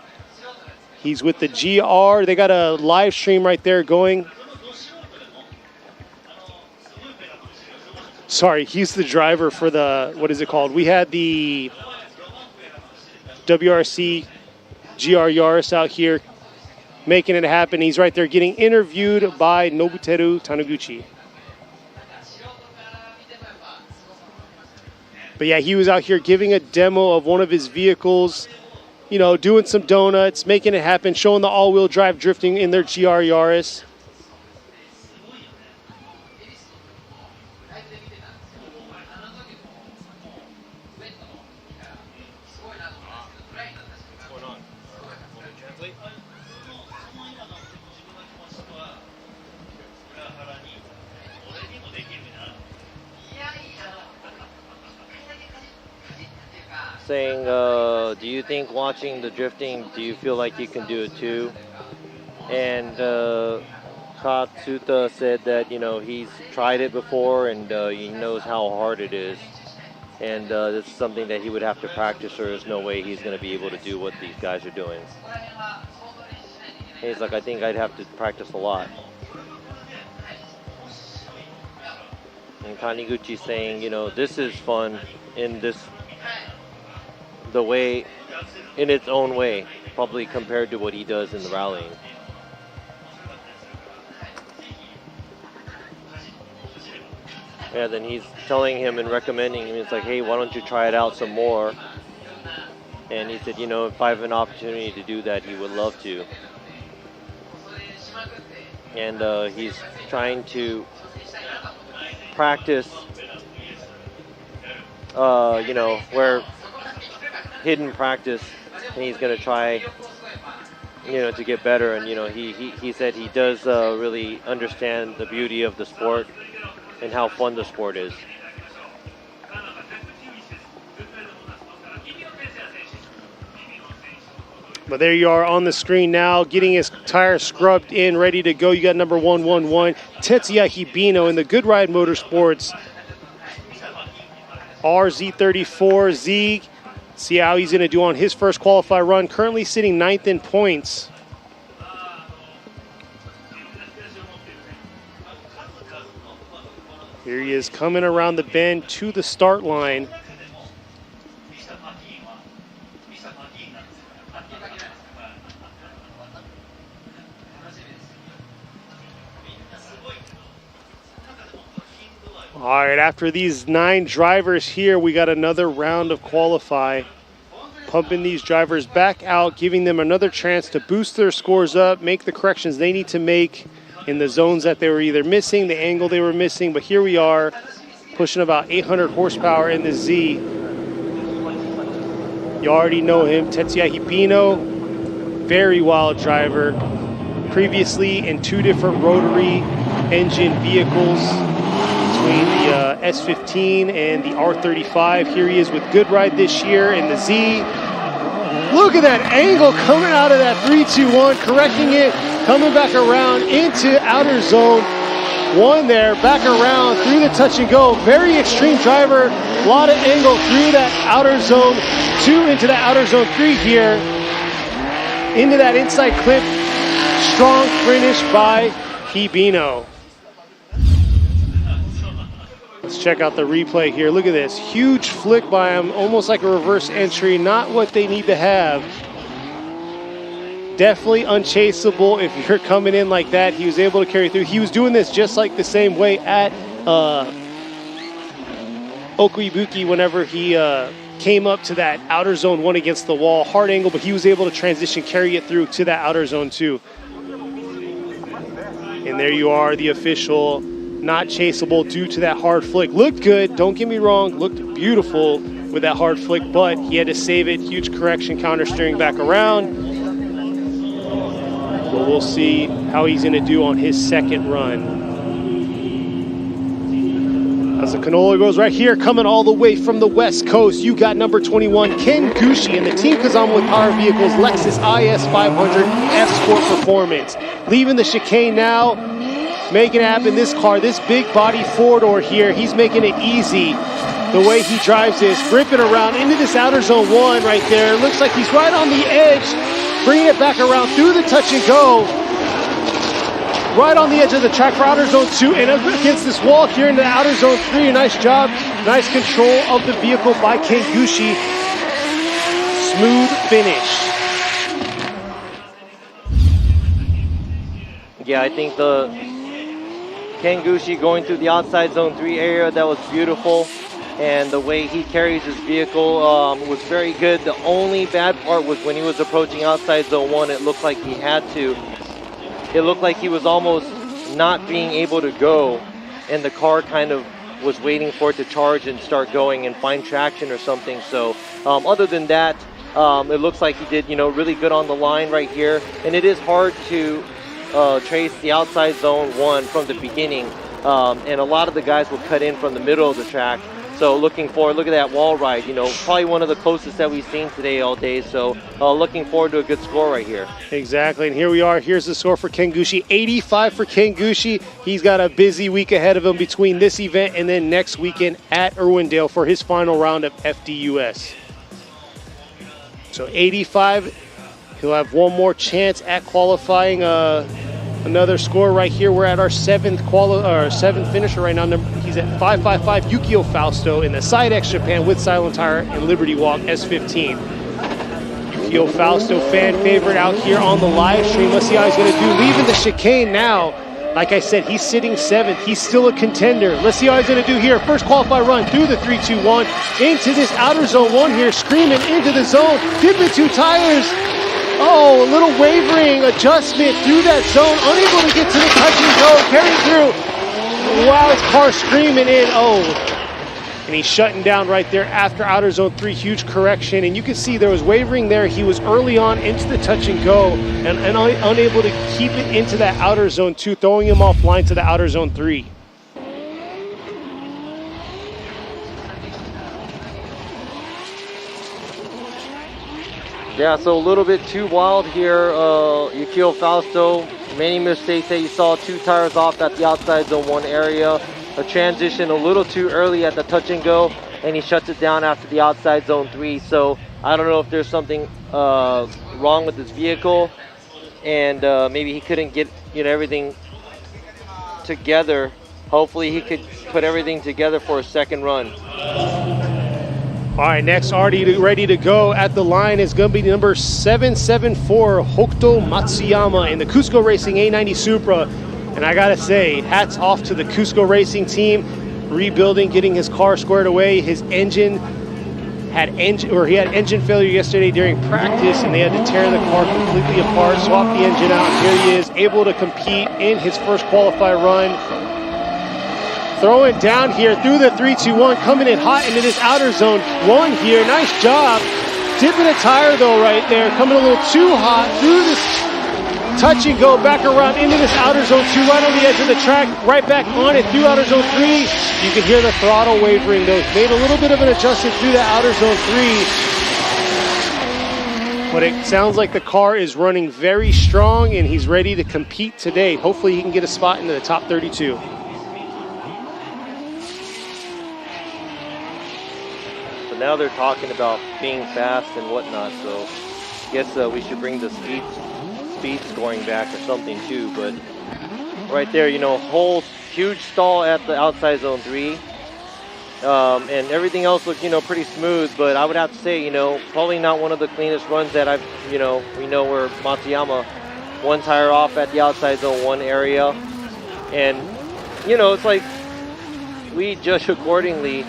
Speaker 9: He's with the GR. They got a live stream right there going. Sorry, he's the driver for the, what is it called? We had the WRC GR Yaris out here making it happen. He's right there getting interviewed by Nobuteru Taniguchi. But yeah, he was out here giving a demo of one of his vehicles, you know, doing some donuts, making it happen, showing the all-wheel drive drifting in their GR Yaris.
Speaker 10: Saying, do you think watching the drifting, do you feel like you can do it too? And Katsuta said that, you know, he's tried it before and he knows how hard it is. And this is something that he would have to practice, or there's no way he's going to be able to do what these guys are doing. And he's like, I think I'd have to practice a lot. And Taniguchi saying, you know, this is fun in this, the way, in its own way, probably compared to what he does in the rallying. Yeah, then he's telling him and recommending him, it's like, hey, why don't you try it out some more? And he said, you know, if I have an opportunity to do that, he would love to. And he's trying to practice, you know, where hidden practice, and he's going to try, you know, to get better. And, you know, he said he does really understand the beauty of the sport and how fun the sport is.
Speaker 9: But there you are on the screen now, getting his tires scrubbed in, ready to go. You got number 111, Tetsuya Hibino in the Good Ride Motorsports RZ34Z. See how he's going to do on his first qualify run. Currently sitting 9th in points. Here he is coming around the bend to the start line. All right, after these 9 drivers here, we got another round of qualify. Pumping these drivers back out, giving them another chance to boost their scores up, make the corrections they need to make in the zones that they were either missing, the angle they were missing. But here we are, pushing about 800 horsepower in the Z. You already know him, Tetsuya Hibino, very wild driver. Previously in 2 different rotary engine vehicles, between the S15 and the R35. Here he is with Good Ride this year in the Z. Look at that angle coming out of that 3-2-1, correcting it, coming back around into outer zone 1 there, back around through the touch and go. Very extreme driver, a lot of angle through that outer zone 2 into that outer zone 3 here. Into that inside clip, strong finish by Hibino. Let's check out the replay here. Look at this. Huge flick by him, almost like a reverse entry. Not what they need to have. Definitely unchaseable if you're coming in like that. He was able to carry through. He was doing this just like the same way at Okuibuki whenever he came up to that outer zone 1 against the wall. Hard angle, but he was able to transition, carry it through to that outer zone 2. And there you are, the official not chaseable due to that hard flick. Looked good, don't get me wrong, looked beautiful with that hard flick, but he had to save it. Huge correction, counter steering back around. But we'll see how he's going to do on his second run. As the canola goes right here, coming all the way from the West Coast, you got number 21, Ken Gushi, and the Team Kazama with Power Vehicles Lexus IS 500 F-Sport Performance. Leaving the chicane now, making it happen. This car, this big body four-door here, he's making it easy. The way he drives this, ripping around into this outer zone 1 right there. Looks like he's right on the edge, bringing it back around through the touch and go. Right on the edge of the track for outer zone 2 and against this wall here into outer zone 3. Nice job, nice control of the vehicle by Ken Gushi. Smooth finish.
Speaker 10: Yeah, I think the Ken Gushi going through the outside zone 3 area, that was beautiful. And the way he carries his vehicle was very good. The only bad part was when he was approaching outside zone 1, it looked like he had to. It looked like he was almost not being able to go, and the car kind of was waiting for it to charge and start going and find traction or something. So other than that, it looks like he did, really good on the line right here. And it is hard to trace the outside zone 1 from the beginning, and a lot of the guys will cut in from the middle of the track. So looking forward, look at that wall ride, probably one of the closest that we've seen today all day. So looking forward to a good score right here.
Speaker 9: Exactly, and here we are. Here's the score for Ken Gushi, 85 for Ken Gushi. He's got a busy week ahead of him between this event and then next weekend at Irwindale for his final round of FDUS. So 85, he'll have one more chance at qualifying. Another score right here. We're at our seventh finisher right now. He's at 555, Yukio Fausto in the Side X Japan with Silent Tire and Liberty Walk S15. Yukio Fausto, fan favorite out here on the live stream. Let's see how he's going to do. Leaving the chicane now. Like I said, he's sitting 7th. He's still a contender. Let's see how he's going to do here. First qualify run through the 3-2-1 into this outer zone 1 here, screaming into the zone. Dipping 2 tires. Oh, a little wavering adjustment through that zone, unable to get to the touch and go, carrying through. Wow, his car screaming in. Oh, and he's shutting down right there after outer zone 3, huge correction. And you can see there was wavering there. He was early on into the touch and go and unable to keep it into that outer zone 2, throwing him offline to the outer zone 3.
Speaker 10: Yeah, so a little bit too wild here. Yukio Fausto, many mistakes that you saw. 2 tires off at the outside zone 1 area. A transition a little too early at the touch and go, and he shuts it down after the outside zone 3. So I don't know if there's something wrong with his vehicle, and maybe he couldn't get everything together. Hopefully he could put everything together for a second run.
Speaker 9: All right, next already ready to go at the line is going to be number 774, Hokuto Matsuyama in the Cusco Racing A90 Supra. And I got to say, hats off to the Cusco Racing team, rebuilding, getting his car squared away. His engine he had engine failure yesterday during practice, and they had to tear the car completely apart, swap the engine out. And here he is, able to compete in his first qualify run. Throwing down here through the 3-2-1, coming in hot into this outer zone 1 here. Nice job. Dipping a tire though right there. Coming a little too hot through this touch and go back around into this outer zone 2, right on the edge of the track, right back on it through outer zone 3. You can hear the throttle wavering though. Made a little bit of an adjustment through that outer zone 3. But it sounds like the car is running very strong and he's ready to compete today. Hopefully he can get a spot into the top 32.
Speaker 10: Now they're talking about being fast and whatnot, so I guess we should bring the speed scoring back or something too. But right there, whole huge stall at the outside zone 3, and everything else looked pretty smooth. But I would have to say, probably not one of the cleanest runs that I've we know where Matsuyama, 1 tire off at the outside zone 1 area, and it's like we judge accordingly.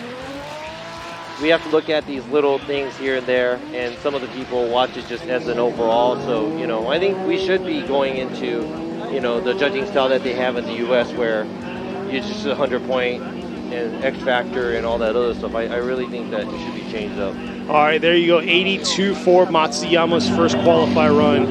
Speaker 10: We have to look at these little things here and there, and some of the people watch it just as an overall. So, I think we should be going into, the judging style that they have in the U.S. where it's just 100-point and X Factor and all that other stuff. I really think that it should be changed up.
Speaker 9: All right, there you go. 82 for Matsuyama's first qualify run.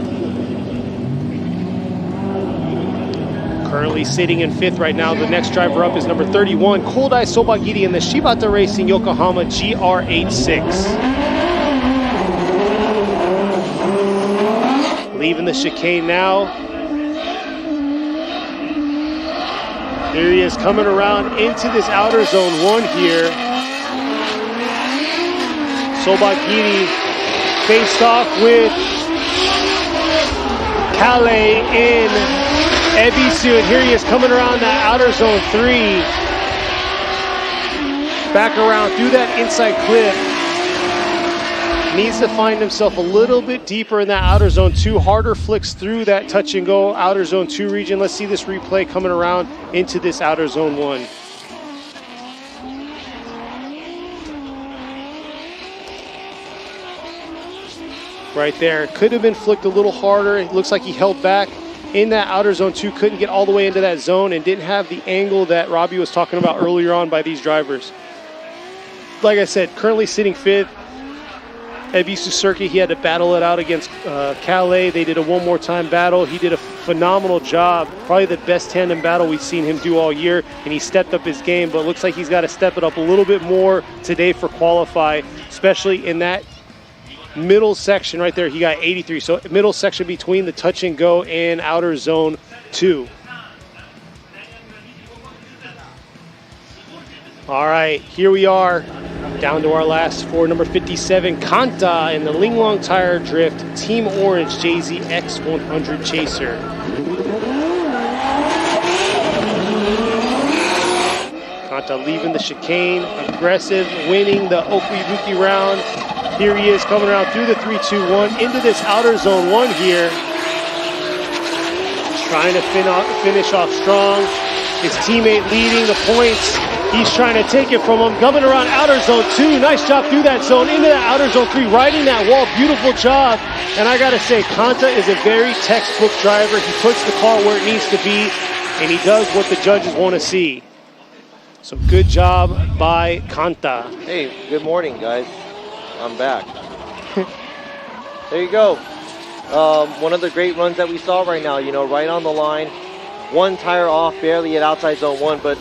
Speaker 9: Currently sitting in 5th right now. The next driver up is number 31, Koldai Sobagiri in the Shibata Racing Yokohama GR86. Leaving the chicane now. Here he is coming around into this outer zone 1 here. Sobagiri faced off with Kale in Ebisu, and here he is coming around that outer zone 3. Back around through that inside clip. Needs to find himself a little bit deeper in that outer zone 2. Harder flicks through that touch and go outer zone 2 region. Let's see this replay coming around into this outer zone 1. Right there, could have been flicked a little harder. It looks like he held back in that outer zone 2, couldn't get all the way into that zone and didn't have the angle that Robbie was talking about earlier on by these drivers. Like I said, currently sitting 5th. Ebisu Circuit, he had to battle it out against Calais. They did a one more time battle. He did a phenomenal job. Probably the best tandem battle we've seen him do all year, and he stepped up his game, but it looks like he's got to step it up a little bit more today for qualify, especially in that middle section right there. He got 83, so middle section between the touch and go and outer zone 2. All right, here we are, down to our last 4, number 57, Kanta in the Linglong Tire Drift Team Orange JZ X100 Chaser. Kanta leaving the chicane, aggressive, winning the Okuibuki round. Here he is coming around through the 3-2-1 into this outer zone 1 here. Trying to finish off strong. His teammate leading the points. He's trying to take it from him. Coming around outer zone 2. Nice job through that zone. Into that outer zone 3. Riding that wall. Beautiful job. And I got to say, Kanta is a very textbook driver. He puts the car where it needs to be. And he does what the judges want to see. So good job by Kanta.
Speaker 10: Hey, good morning, guys. I'm back. There you go. One of the great runs that we saw right now, you know, right on the line. One tire off, barely at outside zone 1, but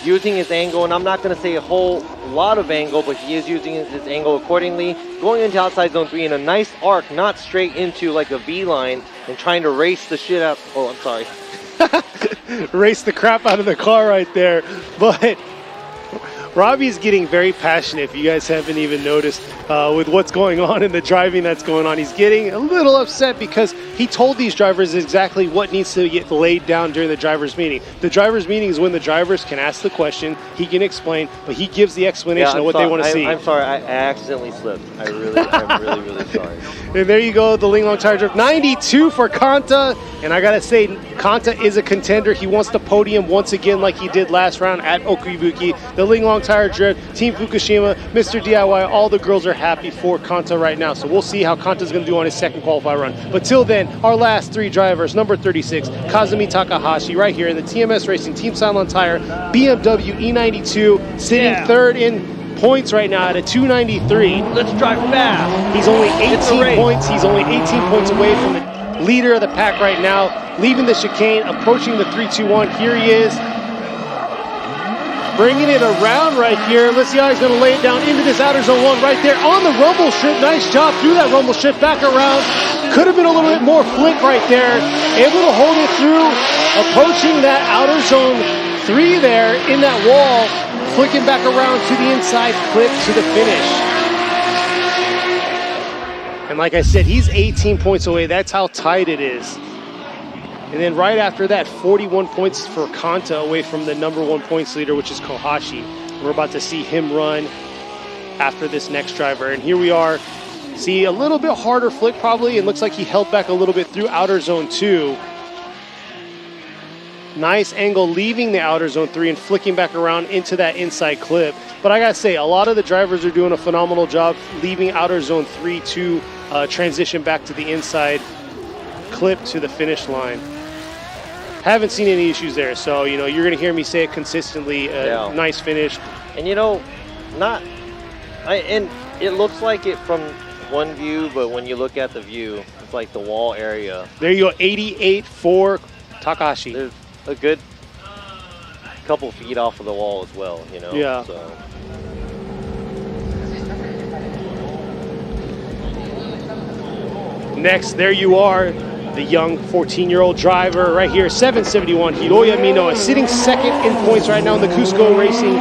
Speaker 10: using his angle, and I'm not going to say a whole lot of angle, but he is using his angle accordingly. Going into outside zone 3 in a nice arc, not straight into like a V line and trying to race the shit out. Oh, I'm sorry.
Speaker 9: Race the crap out of the car right there. But Robbie's getting very passionate, if you guys haven't even noticed, with what's going on and the driving that's going on. He's getting a little upset because he told these drivers exactly what needs to get laid down during the driver's meeting. The driver's meeting is when the drivers can ask the question, he can explain, but he gives the explanation of what they want to see.
Speaker 10: I'm sorry, I accidentally slipped. I'm really sorry.
Speaker 9: And there you go, the Linglong Tire Drift. 92 for Kanta, and I gotta say, Kanta is a contender. He wants the podium once again like he did last round at Okuibuki. The Linglong Tire Drift, Team Fukushima, Mr. DIY, all the girls are happy for Kanta right now. So we'll see how Kanta's going to do on his second qualify run. But till then, our last 3 drivers, number 36, Kazumi Takahashi, right here in the TMS Racing Team Silent Tire BMW E92, sitting 3rd in points right now at a 293.
Speaker 10: Let's drive fast.
Speaker 9: He's only 18 points. He's only 18 points away from the leader of the pack right now, leaving the chicane, approaching the 3-2-1. Here he is. Bringing it around right here. Let's see how he's going to lay it down into this outer zone 1 right there on the rumble strip. Nice job through that rumble strip, back around. Could have been a little bit more flick right there. Able to hold it through, approaching that outer zone 3 there in that wall, flicking back around to the inside clip to the finish. And like I said, he's 18 points away. That's how tight it is. And then right after that, 41 points for Kanta away from the number 1 points leader, which is Kohashi. We're about to see him run after this next driver. And here we are. See, a little bit harder flick probably. It looks like he held back a little bit through outer zone 2. Nice angle leaving the outer zone 3 and flicking back around into that inside clip. But I gotta say, a lot of the drivers are doing a phenomenal job leaving outer zone 3 to transition back to the inside clip to the finish line. Haven't seen any issues there, so you know you're gonna hear me say it consistently. Nice finish,
Speaker 10: and you know, and it looks like it from one view, but when you look at the view, it's like the wall area.
Speaker 9: There you go, 88 for Takahashi.
Speaker 10: a good couple feet off of the wall as well, you know?
Speaker 9: Yeah.
Speaker 10: So.
Speaker 9: Next, there you are, the young 14-year-old driver right here, 771, Hiroya Minoa, sitting second in points right now in the Cusco Racing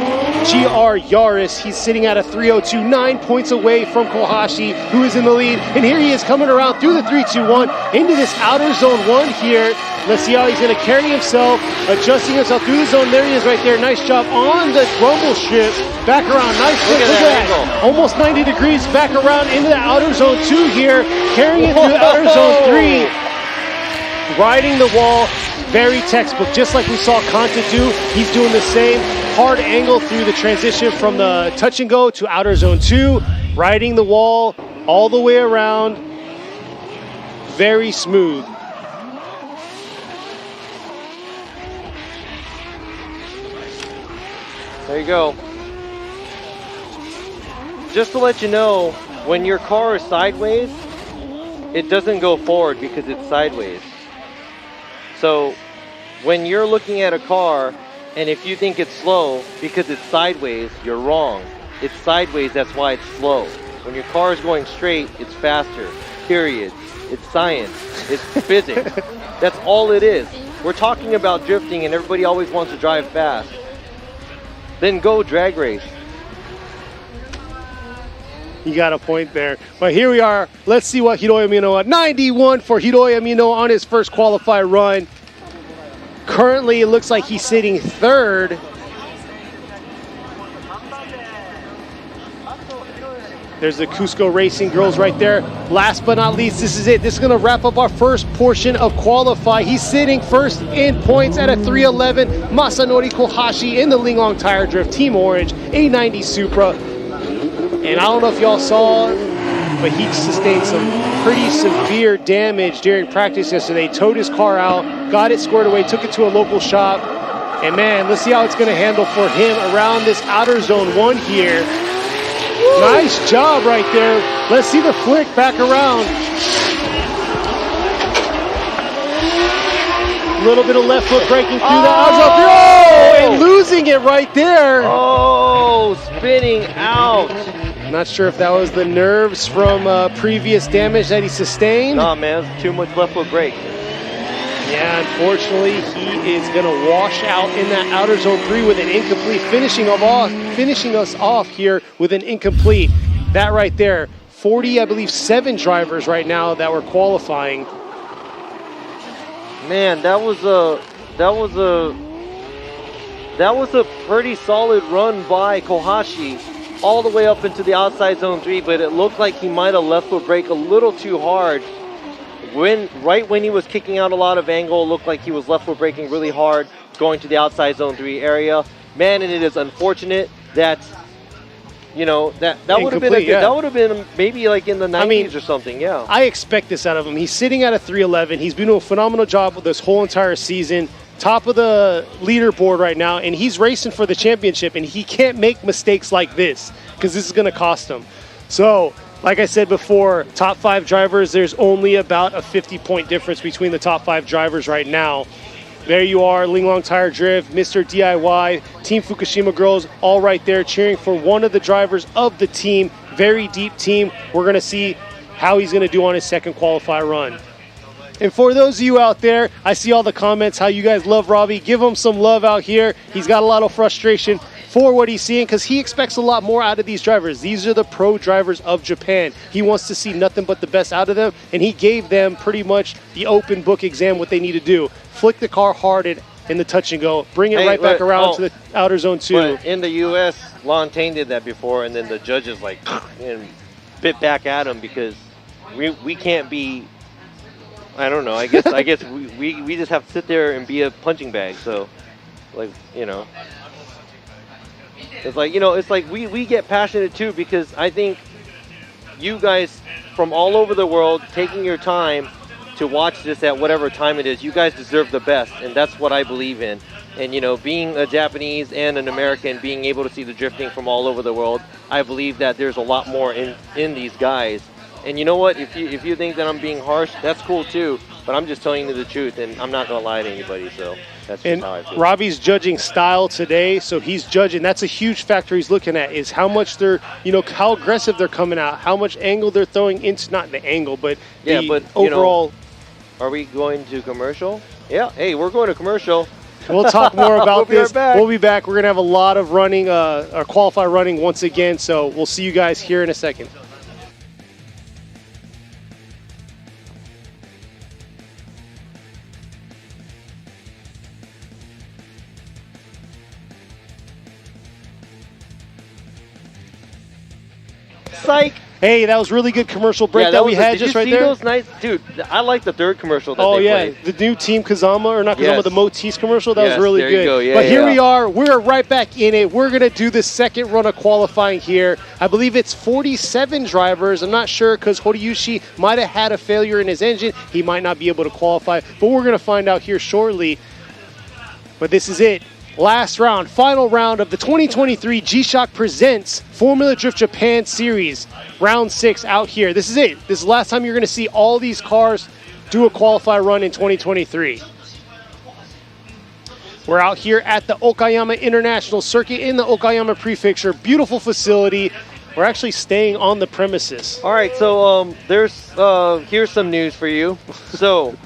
Speaker 9: GR Yaris. He's sitting at a 302, 9 points away from Kohashi, who is in the lead. And here he is coming around through the 321 into this outer zone 1 here. Let's see how he's going to carry himself, adjusting himself through the zone. There he is right there. Nice job on the rumble strip. Back around. Nice flip. Look at that. Almost 90 degrees back around into the outer zone 2 here. Carrying it through the outer zone 3. Riding the wall. Very textbook. Just like we saw Kanta do, he's doing the same. Hard angle through the transition from the touch and go to outer zone 2. Riding the wall all the way around. Very smooth.
Speaker 10: There you go. Just to let you know, when your car is sideways, it doesn't go forward because it's sideways. So when you're looking at a car, and if you think it's slow because it's sideways, you're wrong. It's sideways, that's why it's slow. When your car is going straight, it's faster. Period. It's science. It's physics. That's all it is. We're talking about drifting and everybody always wants to drive fast. Then go drag race.
Speaker 9: You got a point there. But here we are. Let's see what Hiroya Minoa, 91 for Hiroya Minoa on his first qualified run. Currently, it looks like he's sitting third. There's the Cusco Racing girls right there. Last but not least, this is it. This is going to wrap up our first portion of qualify. He's sitting first in points at a 311. Masanori Kohashi in the Linglong Tire Drift, Team Orange, A90 Supra. And I don't know if y'all saw, but he sustained some pretty severe damage during practice yesterday. Towed his car out, got it squared away, took it to a local shop. And man, let's see how it's going to handle for him around this outer zone 1 here. Nice job right there. Let's see the flick back around. A little bit of left foot breaking through that. Oh, and losing it right there.
Speaker 10: Oh, spinning out.
Speaker 9: Not sure if that was the nerves from previous damage that he sustained.
Speaker 10: Nah, man, it's too much left foot brake.
Speaker 9: Yeah, unfortunately, he is going to wash out in that outer zone 3 with an incomplete, finishing us off here with an incomplete. That right there, 40, I believe, 7 drivers right now that were qualifying.
Speaker 10: Man, that was a pretty solid run by Kohashi all the way up into the outside zone 3, but it looked like he might have left foot brake a little too hard. Right when he was kicking out a lot of angle, it looked like he was left foot braking really hard, going to the outside zone 3 area. Man, and it is unfortunate that, you know, that would have been that would have been maybe like in the 90s or something. Yeah,
Speaker 9: I expect this out of him. He's sitting at a 311. He's been doing a phenomenal job with this whole entire season. Top of the leaderboard right now, and he's racing for the championship, and he can't make mistakes like this because this is going to cost him. So, like I said before, top 5 drivers, there's only about a 50-point difference between the top 5 drivers right now. There you are, Linglong Tire Drift, Mr. DIY, Team Fukushima girls, all right there cheering for one of the drivers of the team. Very deep team. We're going to see how he's going to do on his second qualifier run. And for those of you out there, I see all the comments, how you guys love Robbie. Give him some love out here. He's got a lot of frustration for what he's seeing because he expects a lot more out of these drivers. These are the pro drivers of Japan. He wants to see nothing but the best out of them, and he gave them pretty much the open book exam what they need to do. Flick the car hard in the touch and go. Bring it right back around to the outer zone 2.
Speaker 10: But in the U.S., Lontaine did that before, and then the judges like and bit back at him because we can't be. I don't know. I guess we just have to sit there and be a punching bag. So, like, you know, it's like we get passionate too because I think you guys from all over the world taking your time to watch this at whatever time it is, you guys deserve the best, and that's what I believe in. And you know, being a Japanese and an American, being able to see the drifting from all over the world, I believe that there's a lot more in these guys. And you know what? If you think that I'm being harsh, that's cool too. But I'm just telling you the truth, and I'm not gonna lie to anybody. So That's just
Speaker 9: And
Speaker 10: how I feel.
Speaker 9: Robbie's judging style today, so he's judging. That's a huge factor he's looking at, is how much they're, how aggressive they're coming out, how much angle they're throwing into, not the angle, but the overall.
Speaker 10: Are we going to commercial? Yeah. Hey, we're going to commercial.
Speaker 9: We'll talk more about
Speaker 10: We'll be
Speaker 9: this.
Speaker 10: right back.
Speaker 9: We'll be back. We're going to have a lot of running, or qualify running once again, so we'll see you guys here in a second.
Speaker 10: Psych.
Speaker 9: Hey, that was really good commercial break that we had just right there.
Speaker 10: Those nice, dude. I like the third commercial that
Speaker 9: Oh
Speaker 10: they
Speaker 9: yeah,
Speaker 10: played.
Speaker 9: the new Team Kazama, or not Kazama,
Speaker 10: Yes.
Speaker 9: the Motis commercial. That
Speaker 10: Yes,
Speaker 9: was really
Speaker 10: there you
Speaker 9: good.
Speaker 10: go. Yeah,
Speaker 9: but here
Speaker 10: yeah.
Speaker 9: we are. We're right back in it. We're gonna do the second run of qualifying here. I believe it's 47 drivers. I'm not sure because Horiyushi might have had a failure in his engine. He might not be able to qualify, but we're gonna find out here shortly. But this is it. Last round, final round of the 2023 G-Shock Presents Formula Drift Japan Series. Round 6 out here. This is it. This is the last time you're going to see all these cars do a qualify run in 2023. We're out here at the Okayama International Circuit in the Okayama Prefecture. Beautiful facility. We're actually staying on the premises.
Speaker 10: All right, so here's some news for you. So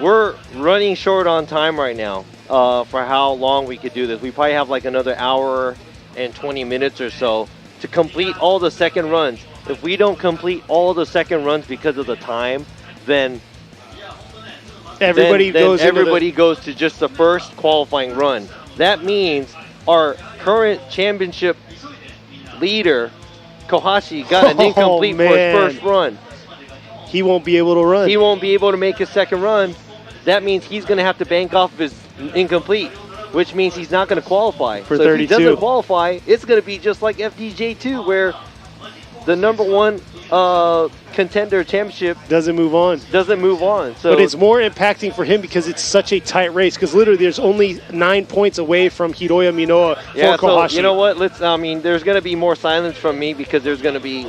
Speaker 10: we're running short on time right now. For how long we could do this. We probably have like another hour and 20 minutes or so to complete all the second runs. If we don't complete all the second runs because of the time, then
Speaker 9: everybody
Speaker 10: goes to just the first qualifying run. That means our current championship leader, Kohashi, got an incomplete for his first run.
Speaker 9: He won't be able to run.
Speaker 10: He won't be able to make his second run. That means he's going to have to bank off of his incomplete, which means he's not going to qualify.
Speaker 9: For
Speaker 10: so
Speaker 9: 32.
Speaker 10: if he doesn't qualify, it's going to be just like FDJ2, where the number one contender championship
Speaker 9: doesn't move on.
Speaker 10: So,
Speaker 9: but it's more impacting for him because it's such a tight race. Because literally, there's only 9 points away from Hiroya Minoa for Kohashi.
Speaker 10: So you know what? There's going to be more silence from me because there's going to be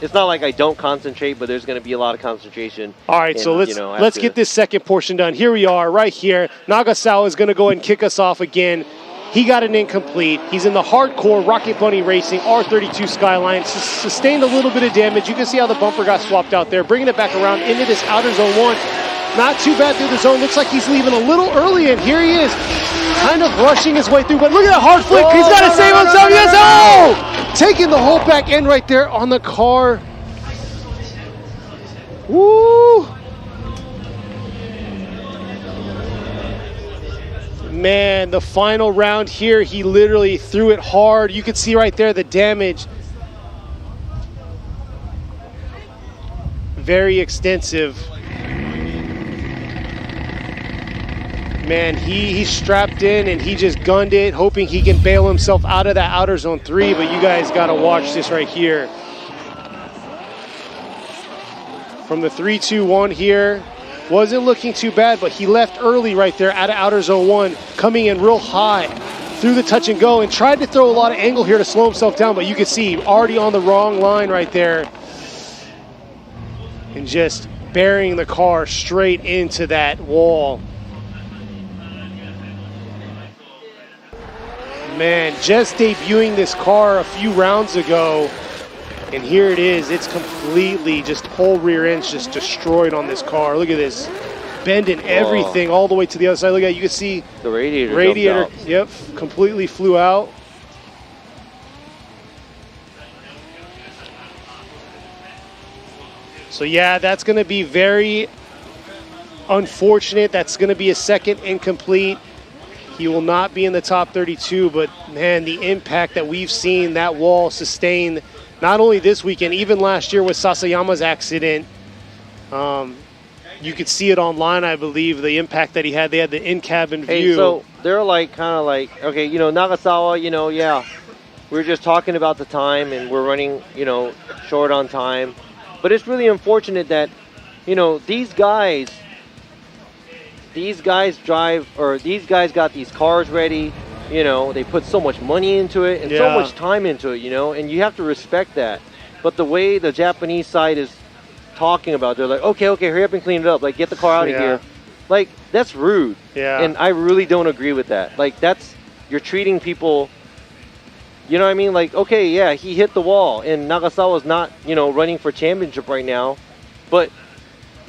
Speaker 10: it's not like I don't concentrate, but there's going to be a lot of concentration.
Speaker 9: All right, so let's get this second portion done. Here we are, right here. Nagasawa is going to go ahead and kick us off again. He got an incomplete. He's in the hardcore Rocket Bunny Racing R32 Skyline. Sustained a little bit of damage. You can see how the bumper got swapped out there. Bringing it back around into this outer zone 1. Not too bad through the zone. Looks like he's leaving a little early, and here he is, kind of rushing his way through. But look at that hard flick. He's got to save himself. Yes, oh! Taking the whole back end right there on the car. Woo! Man, the final round here, he literally threw it hard. You can see right there the damage. Very extensive. Man, he strapped in and he just gunned it, hoping he can bail himself out of that outer zone 3, but you guys got to watch this right here. From the 3-2-1 here, wasn't looking too bad, but he left early right there out of outer zone 1, coming in real high through the touch and go, and tried to throw a lot of angle here to slow himself down, but you can see already on the wrong line right there, and just burying the car straight into that wall. Man, just debuting this car a few rounds ago, and here it is. It's completely just whole rear end's just destroyed on this car. Look at this, bending everything all the way to the other side. Look at it. You can see
Speaker 10: the radiator.
Speaker 9: Yep, completely flew out. So yeah, that's going to be very unfortunate. That's going to be a second incomplete. He will not be in the top 32, but man, the impact that we've seen that wall sustain, not only this weekend, even last year with Sasayama's accident. You could see it online, I believe, the impact that he had. They had the in-cabin view.
Speaker 10: Hey, so they're kind of like, okay, Nagasawa, yeah, we're just talking about the time and we're running, short on time. But it's really unfortunate that, these guys drive, or these guys got these cars ready, they put so much money into it and so much time into it, and you have to respect that. But the way the Japanese side is talking about, they're like, okay, hurry up and clean it up, like get the car out of here. Like, that's rude.
Speaker 9: Yeah.
Speaker 10: And I really don't agree with that. Like, you're treating people, you know what I mean? Like, okay, yeah, he hit the wall, and Nagasawa's not, running for championship right now, but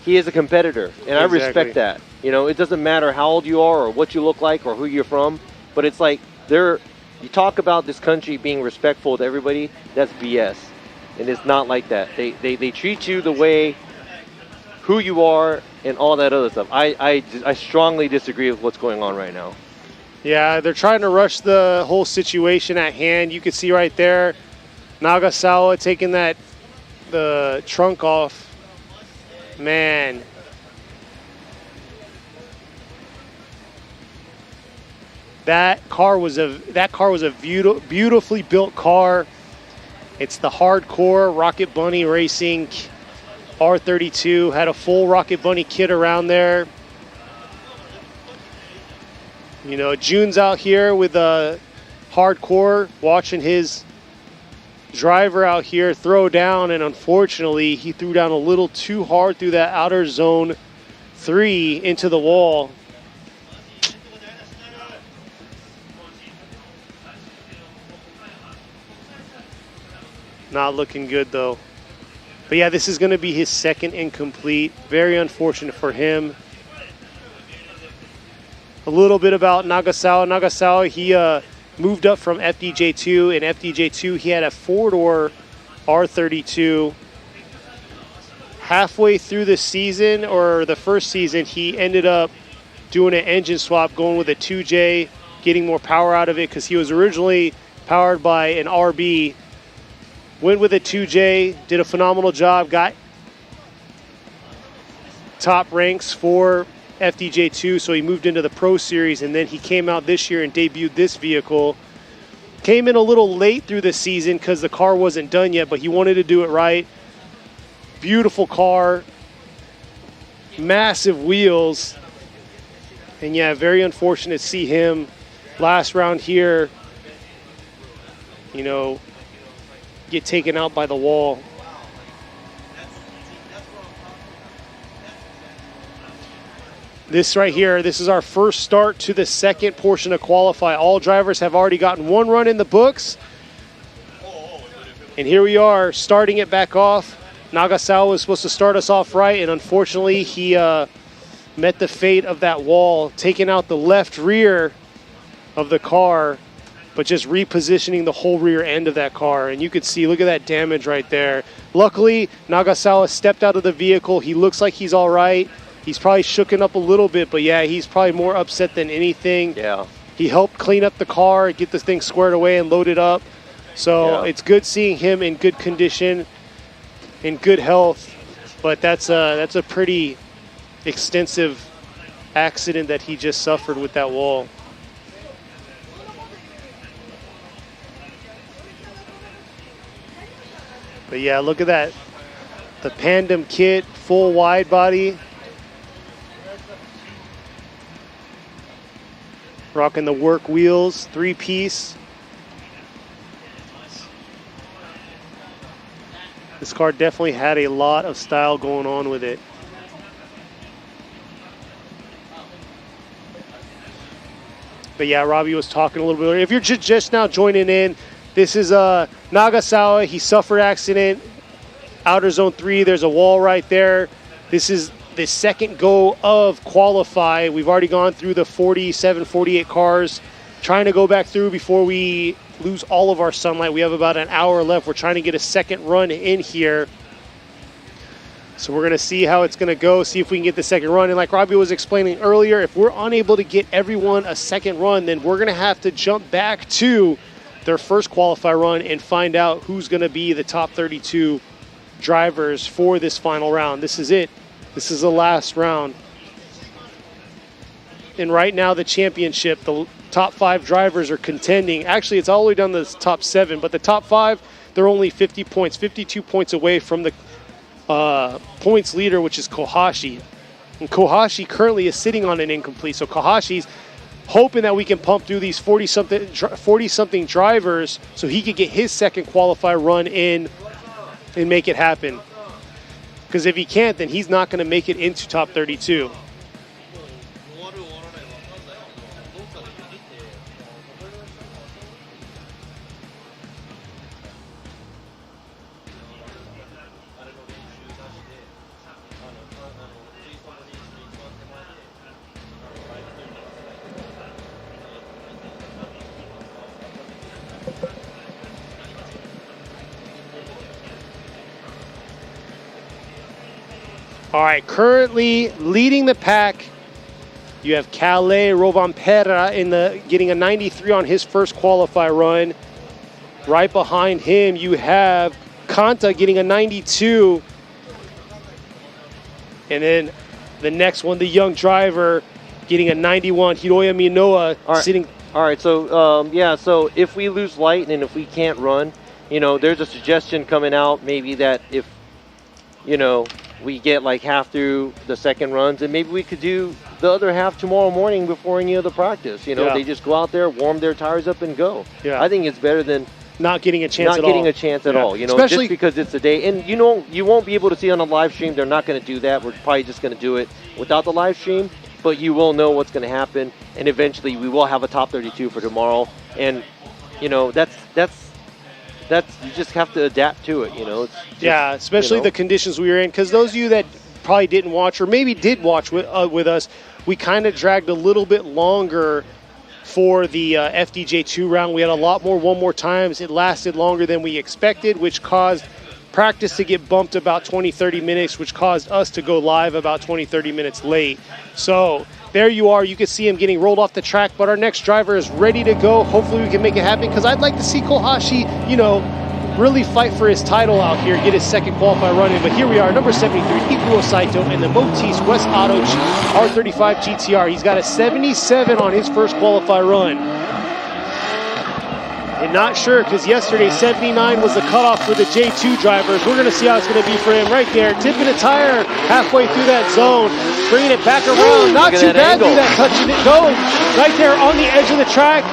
Speaker 10: he is a competitor, and I respect that. It doesn't matter how old you are or what you look like or who you're from, but it's like, you talk about this country being respectful to everybody, that's BS. And it's not like that. They treat you the way who you are and all that other stuff. I strongly disagree with what's going on right now.
Speaker 9: Yeah, they're trying to rush the whole situation at hand. You can see right there, Nagasawa taking the trunk off. Man. That car was a beautifully built car. It's the hardcore Rocket Bunny Racing R32. Had a full Rocket Bunny kit around there. June's out here with a hardcore watching his driver out here throw down, and unfortunately he threw down a little too hard through that outer zone 3 into the wall. Not looking good though. But yeah, this is going to be his second incomplete. Very unfortunate for him. A little bit about Nagasawa. Nagasawa, he moved up from FDJ2. In FDJ2, he had a 4-door R32. Halfway through the season, or the first season, he ended up doing an engine swap, going with a 2J, getting more power out of it because he was originally powered by an RB. Went with a 2J, did a phenomenal job, got top ranks for FDJ2, so he moved into the Pro Series, and then he came out this year and debuted this vehicle. Came in a little late through the season because the car wasn't done yet, but he wanted to do it right. Beautiful car, massive wheels, and yeah, very unfortunate to see him last round here, get taken out by the wall. This right here, this is our first start to the second portion of qualify. All drivers have already gotten one run in the books. And here we are, starting it back off. Nagasawa was supposed to start us off right, and unfortunately he met the fate of that wall, taking out the left rear of the car, but just repositioning the whole rear end of that car. And you could see, look at that damage right there. Luckily, Nagasawa stepped out of the vehicle. He looks like he's all right. He's probably shooken up a little bit, but yeah, he's probably more upset than anything.
Speaker 10: Yeah.
Speaker 9: He helped clean up the car, get this thing squared away and loaded up. So it's good seeing him in good condition, in good health. But that's a pretty extensive accident that he just suffered with that wall. But yeah, look at that. The Pandem kit, full wide body. Rocking the work wheels, 3-piece. This car definitely had a lot of style going on with it. But yeah, Robbie was talking a little bit earlier. If you're just now joining in, this is Nagasawa. He suffered accident. Outer zone 3, there's a wall right there. This is the second go of qualify. We've already gone through the 47, 48 cars. Trying to go back through before we lose all of our sunlight. We have about an hour left. We're trying to get a second run in here. So we're going to see how it's going to go, see if we can get the second run. And like Robbie was explaining earlier, if we're unable to get everyone a second run, then we're going to have to jump back to their first qualify run and find out who's going to be the top 32 drivers for this final round. This is it. This is the last round. And right now the championship, the top 5 drivers are contending. Actually, it's all the way down to the top 7, but the top 5, they're only 50 points, 52 points away from the points leader, which is Kohashi. And Kohashi currently is sitting on an incomplete. So Kohashi's hoping that we can pump through these 40-something drivers so he could get his second qualify run in and make it happen. Because if he can't, then he's not going to make it into top 32. All right, currently leading the pack, you have Calais Rovampera getting a 93 on his first qualify run. Right behind him, you have Kanta getting a 92. And then the next one, the young driver, getting a 91. Hiroya Minoa sitting.
Speaker 10: All right, so so if we lose light and if we can't run, there's a suggestion coming out maybe that if, we get like half through the second runs, and maybe we could do the other half tomorrow morning before any other practice. They just go out there, warm their tires up, and go.
Speaker 9: Yeah.
Speaker 10: I think it's better than
Speaker 9: not getting a chance
Speaker 10: at all.
Speaker 9: Especially
Speaker 10: just because it's a day. And you won't be able to see on a live stream. They're not going to do that. We're probably just going to do it without the live stream. But you will know what's going to happen, and eventually we will have a top 32 for tomorrow. And that's you just have to adapt to it. It's just,
Speaker 9: especially the conditions we were in. Because those of you that probably didn't watch, or maybe did watch with us, we kind of dragged a little bit longer for the FDJ2 round. We had a lot more one more times. It lasted longer than we expected, which caused practice to get bumped about 20-30 minutes, which caused us to go live about 20-30 minutes late. So there you are. You can see him getting rolled off the track, but our next driver is ready to go. Hopefully we can make it happen, because I'd like to see Kohashi, really fight for his title out here, get his second qualifying run in. But here we are, number 73, Ikuo Saito in the Motis West Auto R35 GTR. He's got a 77 on his first qualifying run. And not sure, because yesterday 79 was the cutoff for the J2 drivers. We're going to see how it's going to be for him right there. Tipping a tire halfway through that zone, bringing it back around. Not too bad through that touching it. Go right there on the edge of the track.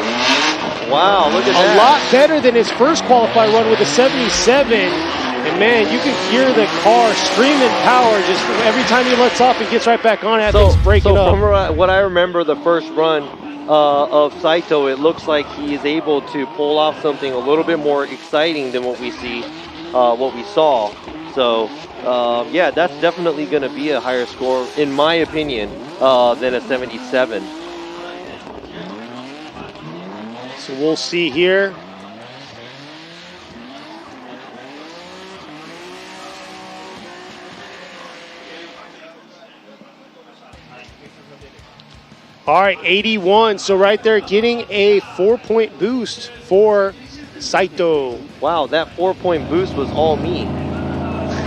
Speaker 10: Wow, look at that.
Speaker 9: A lot better than his first qualifying run with a 77. And man, you can hear the car screaming power just every time he lets off and gets right back on it. Things breaking up.
Speaker 10: From what I remember, the first run of Saito, it looks like he is able to pull off something a little bit more exciting than what we saw. So, that's definitely going to be a higher score, in my opinion, than a 77.
Speaker 9: So we'll see here. All right, 81. So right there, getting a 4-point boost for Saito.
Speaker 10: Wow, that 4-point boost was all me.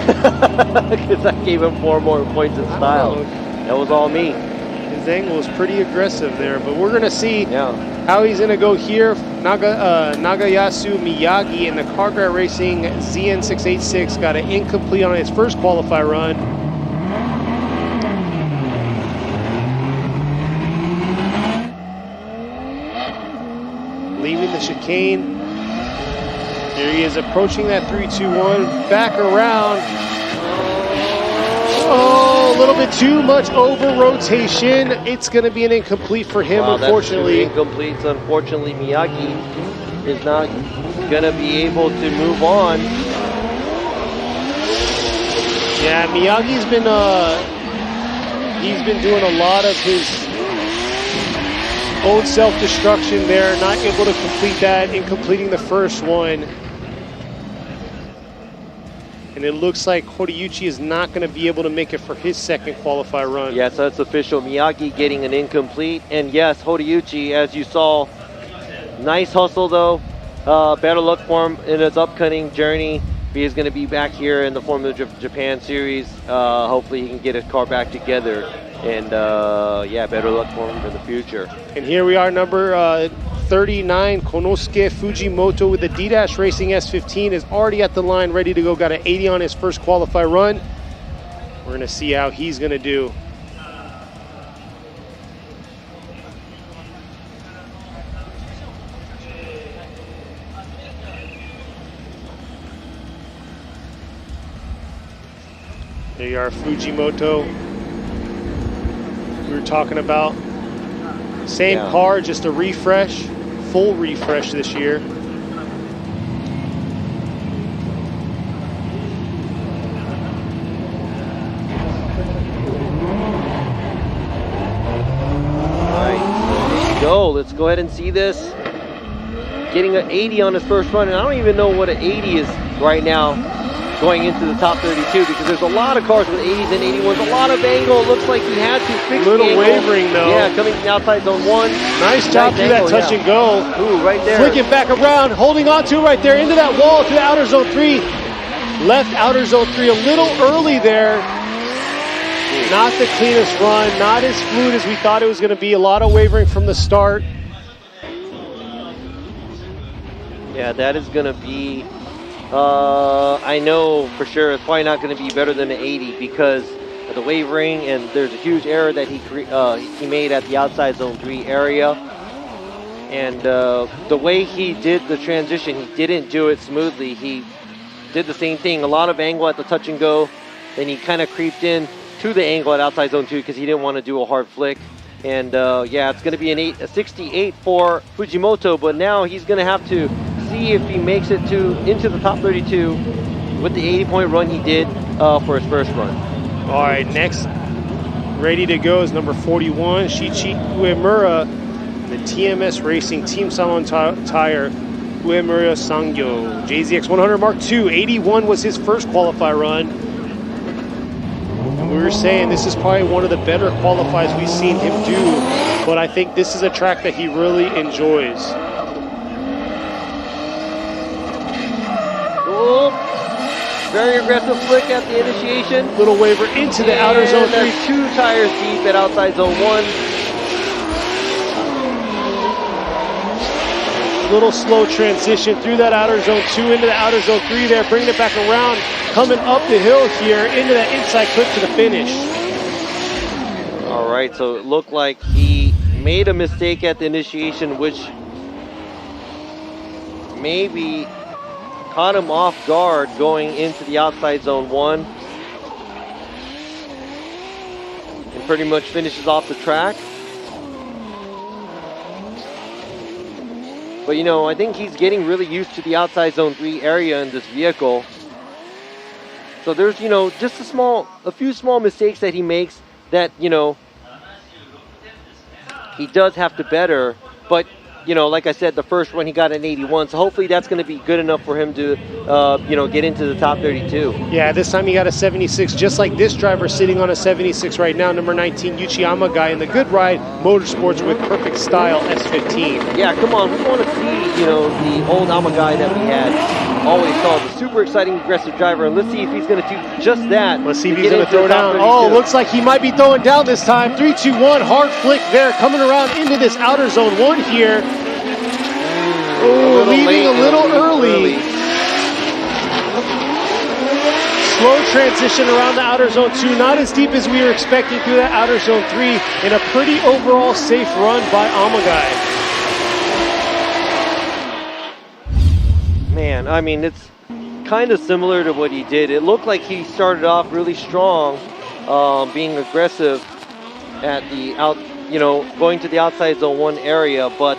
Speaker 10: Because I gave him 4 more points in style. That was all me.
Speaker 9: His angle was pretty aggressive there, but we're going to see how he's going to go here. Nagayasu Miyagi in the Cargrad Racing ZN686 got an incomplete on his first qualify run. Leaving the chicane. Here he is approaching that 3-2-1. Back around. Oh, a little bit too much over rotation. It's going to be an incomplete for him, unfortunately.
Speaker 10: That's incomplete. So unfortunately, Miyagi is not going to be able to move on.
Speaker 9: Yeah, Miyagi's been doing a lot of his own self-destruction there, not able to complete that in completing the first one. And it looks like Horiyuchi is not going to be able to make it for his second qualify run.
Speaker 10: Yes, that's official. Miyagi getting an incomplete. And yes, Horiyuchi, as you saw, nice hustle though. Better luck for him in his upcoming journey. He is going to be back here in the Formula Japan Series. Hopefully he can get his car back together. And better luck for him in the future.
Speaker 9: And here we are, number 39, Konosuke Fujimoto with the D-Dash Racing S15 is already at the line, ready to go. Got an 80 on his first qualify run. We're going to see how he's going to do. There you are, Fujimoto. We were talking about same car, just a refresh, full refresh this year.
Speaker 10: Let's go ahead and see this. Getting an 80 on his first run, and I don't even know what an 80 is right now. going into the top 32 because there's a lot of cars with 80s and 81s, a lot of angle. It looks like he had to fix
Speaker 9: little
Speaker 10: the angle.
Speaker 9: Wavering though.
Speaker 10: Yeah, coming to the outside zone 1.
Speaker 9: Nice job through that touch and go.
Speaker 10: Ooh, right there.
Speaker 9: Flicking back around, holding on to it right there into that wall to the outer zone 3. Left outer zone 3 a little early there. Not the cleanest run, not as fluid as we thought it was going to be. A lot of wavering from the start.
Speaker 10: Yeah, that is going to be, I know for sure it's probably not going to be better than the 80 because of the wavering, and there's a huge error that he made at the outside zone 3 area. And the way he did the transition, he didn't do it smoothly. He did the same thing, a lot of angle at the touch and go, then he kind of creeped in to the angle at outside zone 2 because he didn't want to do a hard flick. And yeah, it's going to be a 68 for Fujimoto, but now he's going to have to see if he makes it into the top 32 with the 80-point run he did for his first run.
Speaker 9: All right, next ready to go is number 41, Shichi Uemura, the TMS Racing Team Salon Tire Uemura Sangyo. JZX 100 Mark II, 81 was his first qualify run. And we were saying this is probably one of the better qualifies we've seen him do, but I think this is a track that he really enjoys.
Speaker 10: Oh, very aggressive flick at the initiation.
Speaker 9: Little waver into the outer zone 3.
Speaker 10: That's 2 tires deep at outside zone 1.
Speaker 9: Little slow transition through that outer zone 2 into the outer zone 3 there, bringing it back around, coming up the hill here into that inside clip to the finish.
Speaker 10: All right, so it looked like he made a mistake at the initiation, which maybe caught him off guard going into the outside zone 1 and pretty much finishes off the track. But, you know, I think he's getting really used to the outside zone 3 area in this vehicle. So there's, you know, just a few small mistakes that he makes that, you know, he does have to better. But, you know, like I said, the first one he got an 81. So hopefully that's going to be good enough for him to, you know, get into the top 32.
Speaker 9: Yeah, this time he got a 76, just like this driver sitting on a 76 right now, number 19, Okayama guy in the Good Ride Motorsports with Perfect Style S15.
Speaker 10: Yeah, come on. We want to see, you know, the old Ama guy that we had always saw, the super exciting, aggressive driver. And let's see if he's going to do just that.
Speaker 9: Let's see if he's going to throw down. Oh, looks like he might be throwing down this time. 3, 2, 1, hard flick there, coming around into this outer zone 1 here. Oh, leaving a little early. Slow transition around the outer zone 2, not as deep as we were expecting through that outer zone 3, and a pretty overall safe run by Amagai.
Speaker 10: Man, I mean, it's kind of similar to what he did. It looked like he started off really strong, being aggressive at the going to the outside zone 1 area, but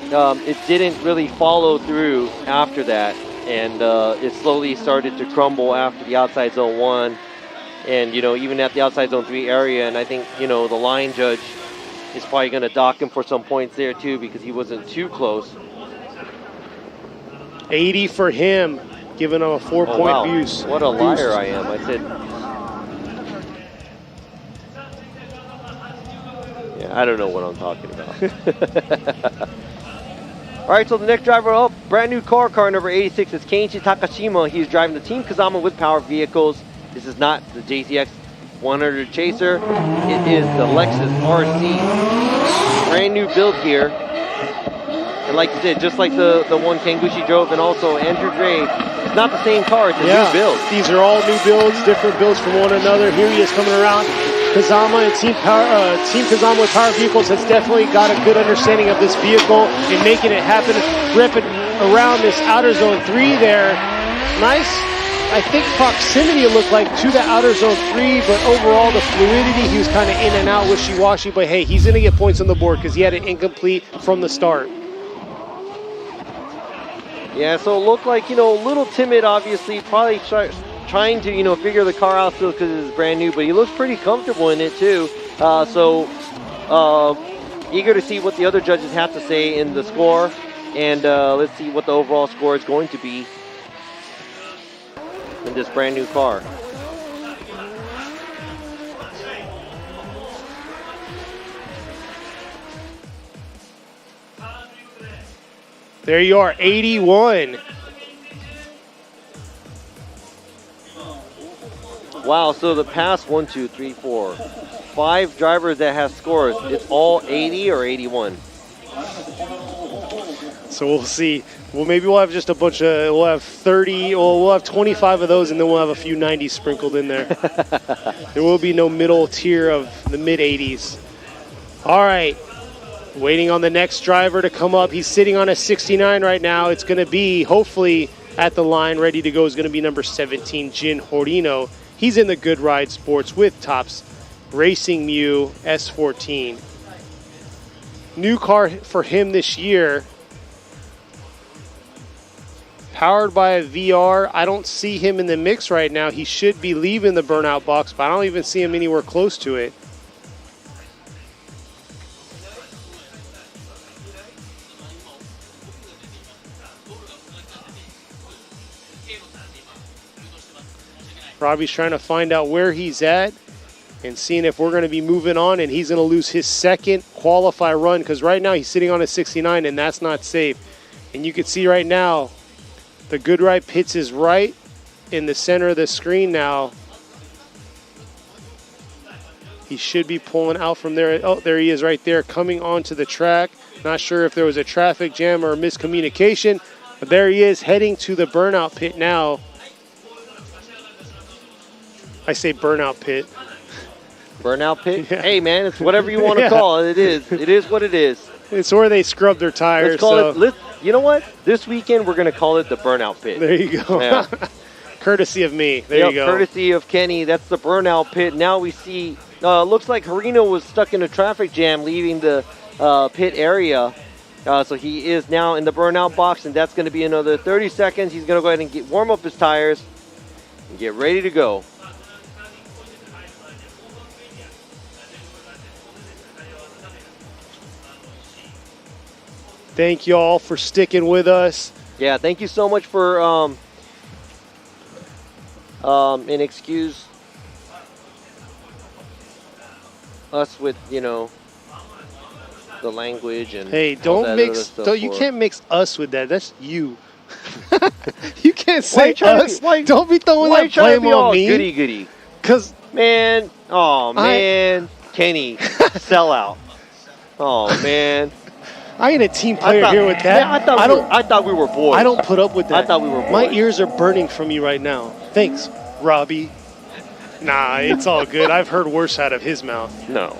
Speaker 10: it didn't really follow through after that, and it slowly started to crumble after the outside zone 1, and, you know, even at the outside zone 3 area. And I think, you know, the line judge is probably going to dock him for some points there too because he wasn't too close.
Speaker 9: 80 for him, giving him a 4-point boost.
Speaker 10: What a liar I am. I said, yeah, I don't know what I'm talking about. All right, so the next driver up, brand new car number 86 is Keiichi Takashima. He's driving the Team Kazama with power vehicles. This is not the JZX 100 Chaser. It is the Lexus RC. Brand new build here. And like you said, just like the one Tanguchi drove and also Andrew Gray, it's not the same car, it's a new build.
Speaker 9: These are all new builds, different builds from one another. Here he is coming around. Kazama and Team Kazama with power vehicles has definitely got a good understanding of this vehicle and making it happen, ripping around this outer zone 3 there. Nice, I think, proximity it looked like to the outer zone 3, but overall the fluidity, he was kind of in and out, wishy-washy, but hey, he's going to get points on the board because he had it incomplete from the start.
Speaker 10: Yeah, so it looked like, you know, a little timid, obviously, probably trying to, you know, figure the car out still because it's brand new, but he looks pretty comfortable in it too. Eager to see what the other judges have to say in the score, and let's see what the overall score is going to be. in this brand new car.
Speaker 9: There you are, 81.
Speaker 10: Wow, so the past 1, 2, 3, 4, 5 drivers that have scores, it's all 80 or 81.
Speaker 9: So we'll see. Well, maybe we'll have just a bunch of, we'll have 30, or we'll have 25 of those, and then we'll have a few 90s sprinkled in there. There will be no middle tier of the mid 80s. All right, waiting on the next driver to come up. He's sitting on a 69 right now. It's going to be, hopefully, at the line, ready to go, is going to be number 17, Jin Horino. He's in the Good Ride Sports with Topps Racing Mew S14. New car for him this year. Powered by a VR. I don't see him in the mix right now. He should be leaving the burnout box, but I don't even see him anywhere close to it. Robbie's trying to find out where he's at and seeing if we're going to be moving on, and he's going to lose his second qualify run because right now he's sitting on a 69, and that's not safe. And you can see right now the Good Ride Pits is right in the center of the screen now. He should be pulling out from there. Oh, there he is right there coming onto the track. Not sure if there was a traffic jam or a miscommunication, but there he is heading to the burnout pit now. I say burnout pit.
Speaker 10: Burnout pit? Yeah. Hey, man, it's whatever you want to call it. It is. It is what it is.
Speaker 9: It's where they scrub their tires.
Speaker 10: Let's call it, you know what? This weekend, we're going to call it the burnout pit.
Speaker 9: There you go.
Speaker 10: Yeah.
Speaker 9: Courtesy of me. There you go.
Speaker 10: Courtesy of Kenny. That's the burnout pit. Now we see, looks like Horino was stuck in a traffic jam leaving the pit area. So he is now in the burnout box, and that's going to be another 30 seconds. He's going to go ahead and warm up his tires and get ready to go.
Speaker 9: Thank you all for sticking with us.
Speaker 10: Yeah, thank you so much for and excuse us with, you know, the language and
Speaker 9: hey, don't mix. You can't mix us with that. That's you. You can't say us. Don't be throwing that blame on me.
Speaker 10: Goody.
Speaker 9: Cause
Speaker 10: man, Kenny, sellout. Oh man.
Speaker 9: I ain't a team player here with that.
Speaker 10: Man, I thought we were boys.
Speaker 9: I don't put up with that.
Speaker 10: I thought we were boys.
Speaker 9: My ears are burning from you right now. Thanks, Robbie. Nah, it's all good. I've heard worse out of his mouth.
Speaker 10: No,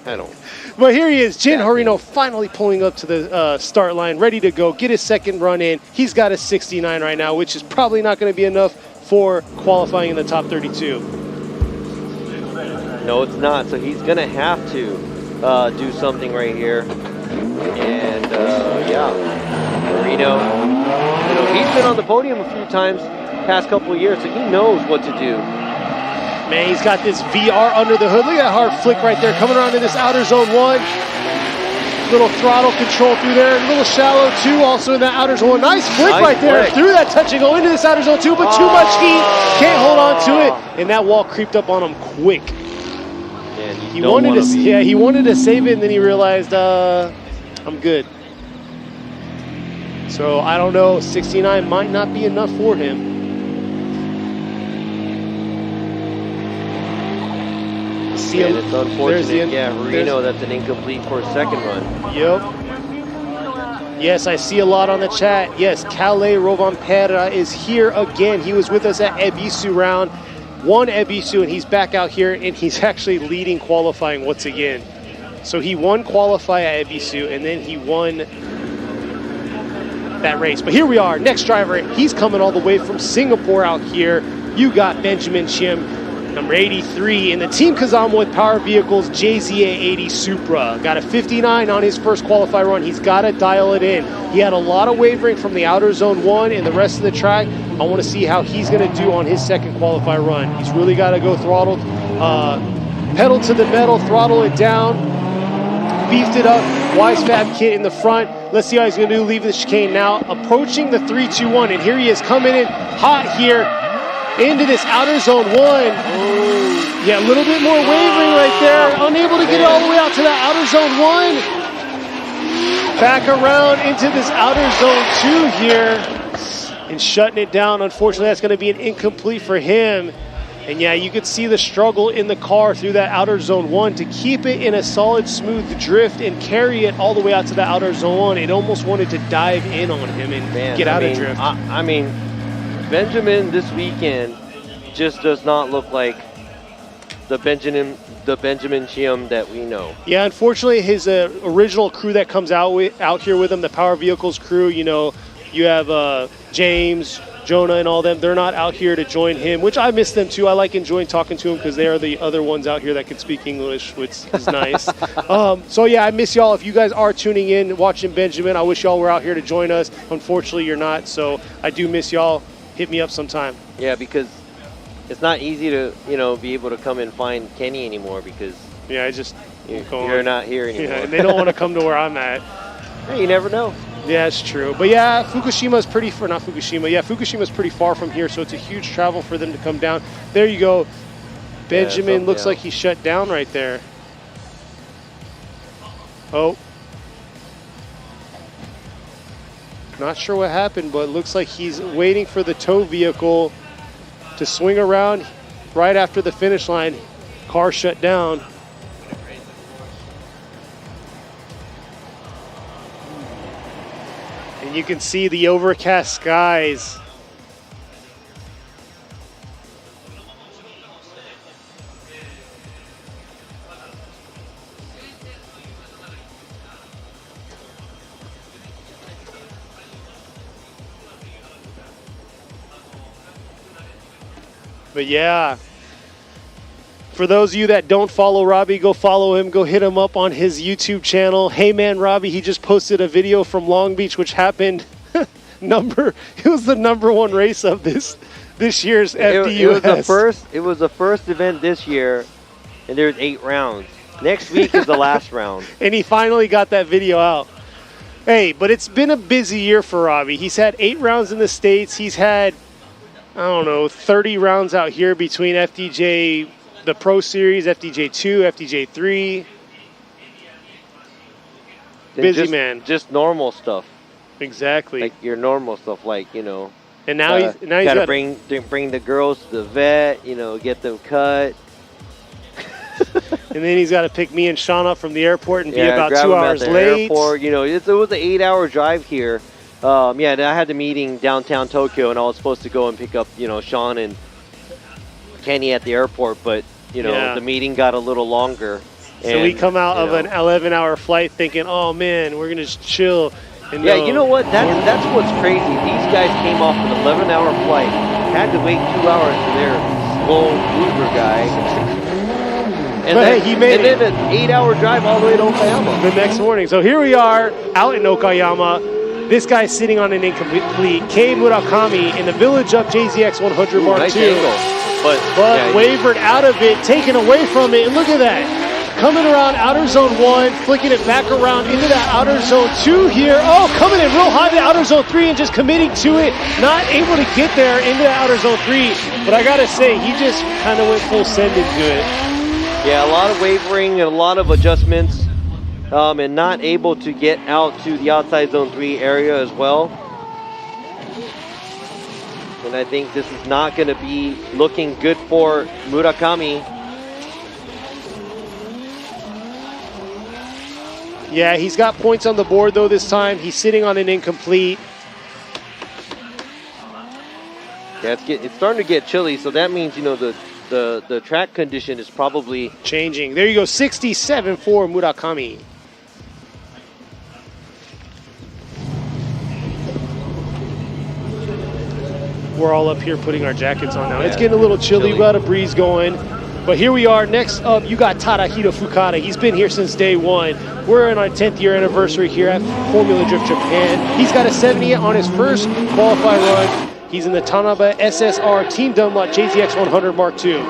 Speaker 10: I don't.
Speaker 9: But here he is, Jin Horino, finally pulling up to the start line, ready to go, get his second run in. He's got a 69 right now, which is probably not going to be enough for qualifying in the top 32.
Speaker 10: No, it's not. So he's going to have to do something right here. And, yeah, Horino, you know, he's been on the podium a few times past couple of years, so he knows what to do.
Speaker 9: Man, he's got this VR under the hood. Look at that hard flick right there, coming around in this outer zone 1. Little throttle control through there, a little shallow 2, also in that outer zone 1. Nice flick right there, through that touch and go into this outer zone 2, but too much heat, can't hold on to it, and that wall creeped up on him quick. He wanted to save it, and then he realized, I'm good. So I don't know, 69 might not be enough for him.
Speaker 10: And it's unfortunate, Horino, that's an incomplete for his second run.
Speaker 9: Yep. Yes, I see a lot on the chat. Yes, Calais Rovampera is here again. He was with us at Ebisu round. Won Ebisu, and he's back out here, and he's actually leading qualifying once again. So he won qualify at Ebisu, and then he won that race. But here we are, next driver. He's coming all the way from Singapore out here. You got Benjamin Chim, number 83, in the Team Kazama with Power Vehicles JZA80 Supra. Got a 59 on his first qualify run. He's got to dial it in. He had a lot of wavering from the outer zone 1 and the rest of the track. I want to see how he's going to do on his second qualify run. He's really got to go throttle, pedal to the metal, throttle it down, beefed it up, Wise Fab kit in the front. Let's see how he's going to do leaving the chicane now. Approaching the 3-2-1, and here he is coming in hot here. into this outer zone 1. Yeah, a little bit more wavering right there. Unable to get it all the way out to that outer zone 1. Back around into this outer zone 2 here. And shutting it down. Unfortunately, that's going to be an incomplete for him. And yeah, you could see the struggle in the car through that outer zone 1 to keep it in a solid, smooth drift and carry it all the way out to the outer zone 1. It almost wanted to dive in on him and get out of drift.
Speaker 10: I mean, Benjamin this weekend just does not look like the Benjamin Chiam that we know.
Speaker 9: Yeah, unfortunately, his original crew that comes out here with him, the Power Vehicles crew, you know, you have James, Jonah, and all them. They're not out here to join him, which I miss them too. I like enjoying talking to them because they are the other ones out here that can speak English, which is nice. So yeah, I miss y'all. If you guys are tuning in, watching Benjamin, I wish y'all were out here to join us. Unfortunately, you're not. So I do miss y'all. Hit me up sometime.
Speaker 10: Yeah, because it's not easy to, you know, be able to come and find Kenny anymore because you're not here anymore.
Speaker 9: Yeah, and they don't want to come to where I'm at.
Speaker 10: Hey, you never know.
Speaker 9: Yeah, it's true. But yeah, Fukushima's pretty far from here, so it's a huge travel for them to come down. There you go. Benjamin looks like he shut down right there. Oh. Not sure what happened, but it looks like he's waiting for the tow vehicle to swing around right after the finish line. Car shut down. And you can see the overcast skies. But yeah, for those of you that don't follow Robbie, go follow him. Go hit him up on his YouTube channel. Hey man, Robbie, he just posted a video from Long Beach, which happened it was the #1 race of this year's FDUS.
Speaker 10: It was the first event this year, and there's 8 rounds. Next week is the last round.
Speaker 9: And he finally got that video out. Hey, but it's been a busy year for Robbie. He's had 8 rounds in the States. He's had, I don't know, 30 rounds out here between FDJ, the Pro Series, FDJ 2, FDJ 3. Busy man.
Speaker 10: Just normal stuff.
Speaker 9: Exactly.
Speaker 10: Like your normal stuff, like, you know.
Speaker 9: And now he's
Speaker 10: got to bring the girls to the vet, you know, get them cut.
Speaker 9: And then he's got to pick me and Sean up from the airport and be about 2 hours late.
Speaker 10: Airport. You know, it was an 8-hour drive here. I had the meeting downtown Tokyo, and I was supposed to go and pick up, you know, Sean and Kenny at the airport, but, you know, the meeting got a little longer.
Speaker 9: So we come out of an 11-hour flight thinking, oh, man, we're going to just chill. And
Speaker 10: you know what? That's what's crazy. These guys came off an 11-hour flight, had to wait 2 hours for their slow Uber guy. And then an 8-hour drive all the way to Okayama.
Speaker 9: The next morning. So here we are out in Okayama. This guy's sitting on an incomplete Kei Murakami in the village up JZX 100 Mark
Speaker 10: nice
Speaker 9: II.
Speaker 10: Angle.
Speaker 9: But wavered out of it, taken away from it. And look at that. Coming around outer zone 1, flicking it back around into that outer zone 2 here. Oh, coming in real high to outer zone 3 and just committing to it. Not able to get there into the outer zone 3. But I got to say, he just kind of went full send into it.
Speaker 10: Yeah, a lot of wavering and a lot of adjustments, and not able to get out to the outside zone 3 area as well. And I think this is not going to be looking good for Murakami.
Speaker 9: Yeah, he's got points on the board though this time. He's sitting on an incomplete.
Speaker 10: Yeah, it's starting to get chilly, so that means, you know, the track condition is probably
Speaker 9: changing. There you go, 67 for Murakami. We're all up here putting our jackets on now. It's getting a little chilly. We got a breeze going. But here we are. Next up, you got Tadahito Fukada. He's been here since day 1. We're in our 10th year anniversary here at Formula Drift Japan. He's got a 78 on his first qualify run. He's in the Tanaba SSR Team Dunlop JZX 100 Mark II.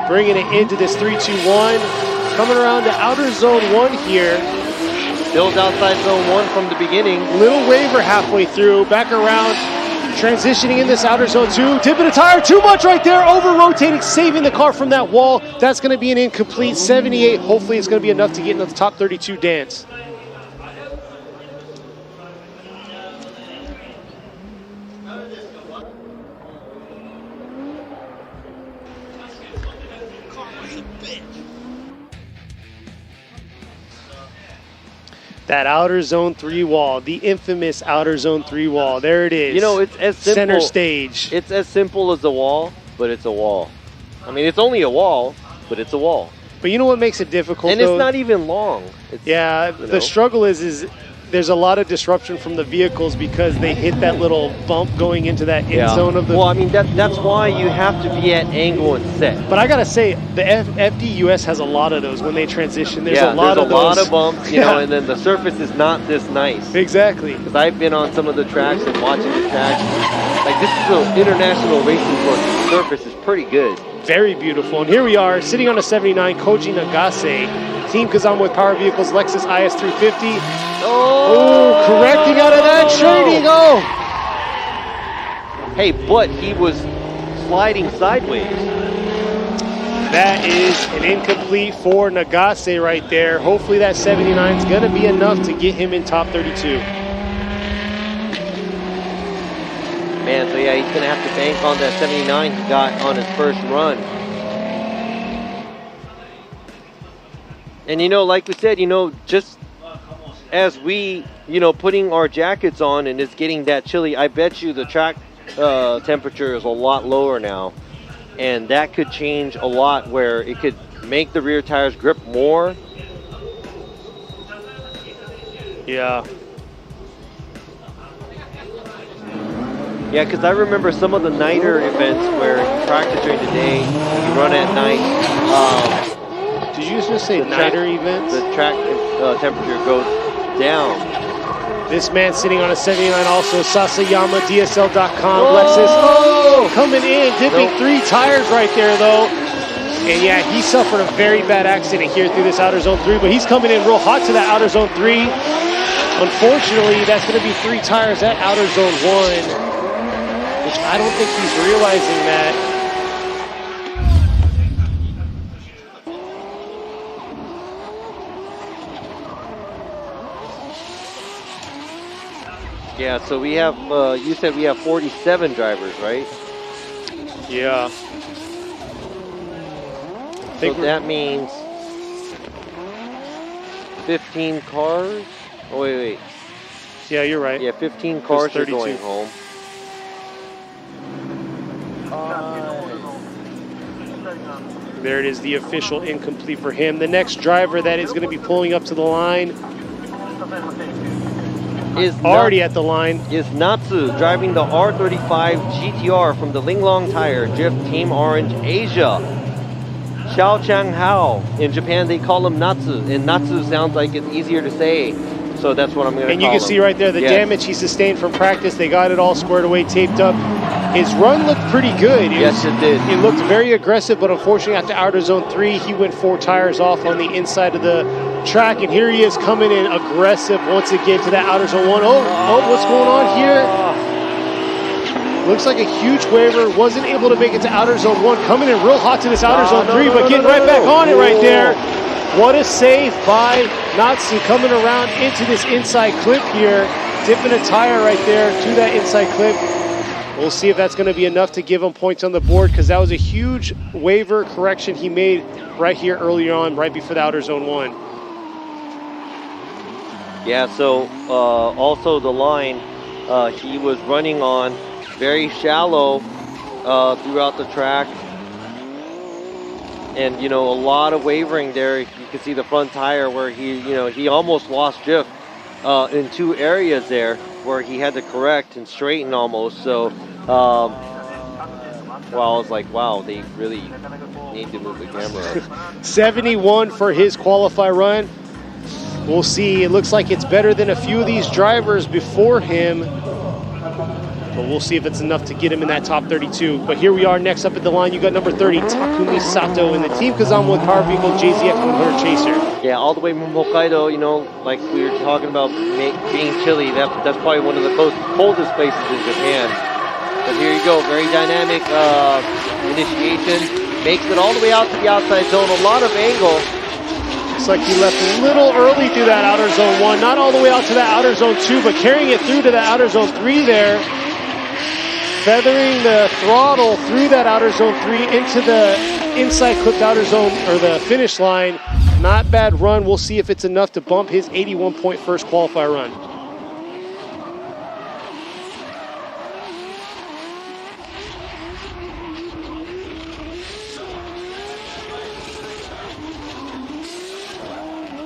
Speaker 9: Bringing it into this 3-2-1. Coming around to outer zone 1 here.
Speaker 10: Still outside zone 1 from the beginning.
Speaker 9: Little waver halfway through. Back around Transitioning in this outer zone 2, tipping a tire too much right there, over-rotating, saving the car from that wall. That's going to be an incomplete 78. Hopefully it's going to be enough to get into the top 32 dance. That outer zone 3 wall, the infamous outer zone 3 wall. There it is.
Speaker 10: You know, it's as simple.
Speaker 9: Center stage.
Speaker 10: It's as simple as a wall, but it's a wall. I mean, it's only a wall, but it's a wall.
Speaker 9: But you know what makes it difficult,
Speaker 10: and
Speaker 9: though?
Speaker 10: it's not even long. It's,
Speaker 9: yeah, the struggle is there's a lot of disruption from the vehicles because they hit that little bump going into that end zone of the...
Speaker 10: Well, I mean, that's why you have to be at angle and set.
Speaker 9: But I got to say, the FDUS has a lot of those when they transition. There's a lot
Speaker 10: there's
Speaker 9: of
Speaker 10: a lot of bumps, you know, and then the surface is not this nice.
Speaker 9: Exactly.
Speaker 10: Because I've been on some of the tracks and watching the tracks. Like, this is an international racing course. The surface is pretty good.
Speaker 9: Very beautiful. And here we are, sitting on a 79, Koji Nagase. Team Kazama with Power Vehicles, Lexus IS 350. Oh, correcting out of that training. Oh.
Speaker 10: Hey, but he was sliding sideways.
Speaker 9: That is an incomplete for Nagase right there. Hopefully that 79 is going to be enough to get him in top 32.
Speaker 10: Man, so yeah, he's going to have to bank on that 79 he got on his first run. And, you know, like we said, you know, just as we, you know, putting our jackets on and it's getting that chilly, I bet you the track temperature is a lot lower now. And that could change a lot where it could make the rear tires grip more.
Speaker 9: Yeah.
Speaker 10: Yeah, because I remember some of the nighter events where you practice during the day, you run at night.
Speaker 9: Did you just say nighter events?
Speaker 10: The track temperature goes down.
Speaker 9: This man sitting on a 79 also, Sasayama, DSL.com, Lexus. Oh, coming in, dipping 3 tires right there, though. And yeah, he suffered a very bad accident here through this outer zone 3, but he's coming in real hot to that outer zone 3. Unfortunately, that's going to be 3 tires at outer zone 1, which I don't think he's realizing that.
Speaker 10: Yeah, so we have, you said we have 47 drivers, right?
Speaker 9: Yeah.
Speaker 10: So that means 15 cars? Oh, wait.
Speaker 9: Yeah, you're right.
Speaker 10: Yeah, 15 cars are
Speaker 9: 32.
Speaker 10: going home.
Speaker 9: There it is, the official incomplete for him. The next driver that is going to be pulling up to the line
Speaker 10: is
Speaker 9: already at the line.
Speaker 10: Is Natsu driving the R35 GTR from the Linglong Tire Drift Team Orange Asia. Xiao Chang Hao. In Japan they call him Natsu, and Natsu sounds like it's easier to say, so that's what I'm going to call him.
Speaker 9: And you can see right there the damage he sustained from practice. They got it all squared away, taped up. His run looked pretty good.
Speaker 10: Yes, it did.
Speaker 9: It looked very aggressive, but unfortunately after outer zone 3, he went 4 tires off on the inside of the track, and here he is coming in aggressive once again to that outer zone 1. Oh, what's going on here? Looks like a huge waiver. Wasn't able to make it to outer zone 1. Coming in real hot to this outer zone 3, but getting right back on it right there. What a save by Natsu coming around into this inside clip here. Dipping a tire right there to that inside clip. We'll see if that's going to be enough to give him points on the board, because that was a huge waiver correction he made right here earlier on, right before the outer zone 1.
Speaker 10: Yeah, so also the line he was running on very shallow throughout the track. And, you know, a lot of wavering there. You can see the front tire where he almost lost drift in 2 areas there where he had to correct and straighten almost. So, well, I was like, wow, they really need to move the camera up.
Speaker 9: 71 for his qualify run. We'll see. It looks like it's better than a few of these drivers before him. But we'll see if it's enough to get him in that top 32. But here we are next up at the line. You got number 30, Takumi Sato, in the Team Kazama with Power Vehicle JZX 100 Chaser.
Speaker 10: Yeah, all the way from Hokkaido, you know, like we were talking about being chilly. That's probably one of the coldest places in Japan. But here you go, very dynamic initiation. Makes it all the way out to the outside zone, a lot of angle.
Speaker 9: Looks like he left a little early through that outer zone 1, not all the way out to that outer zone 2, but carrying it through to the outer zone 3 there. Feathering the throttle through that outer zone 3 into the inside clipped outer zone, or the finish line. Not bad run. We'll see if it's enough to bump his 81-point first qualifier run.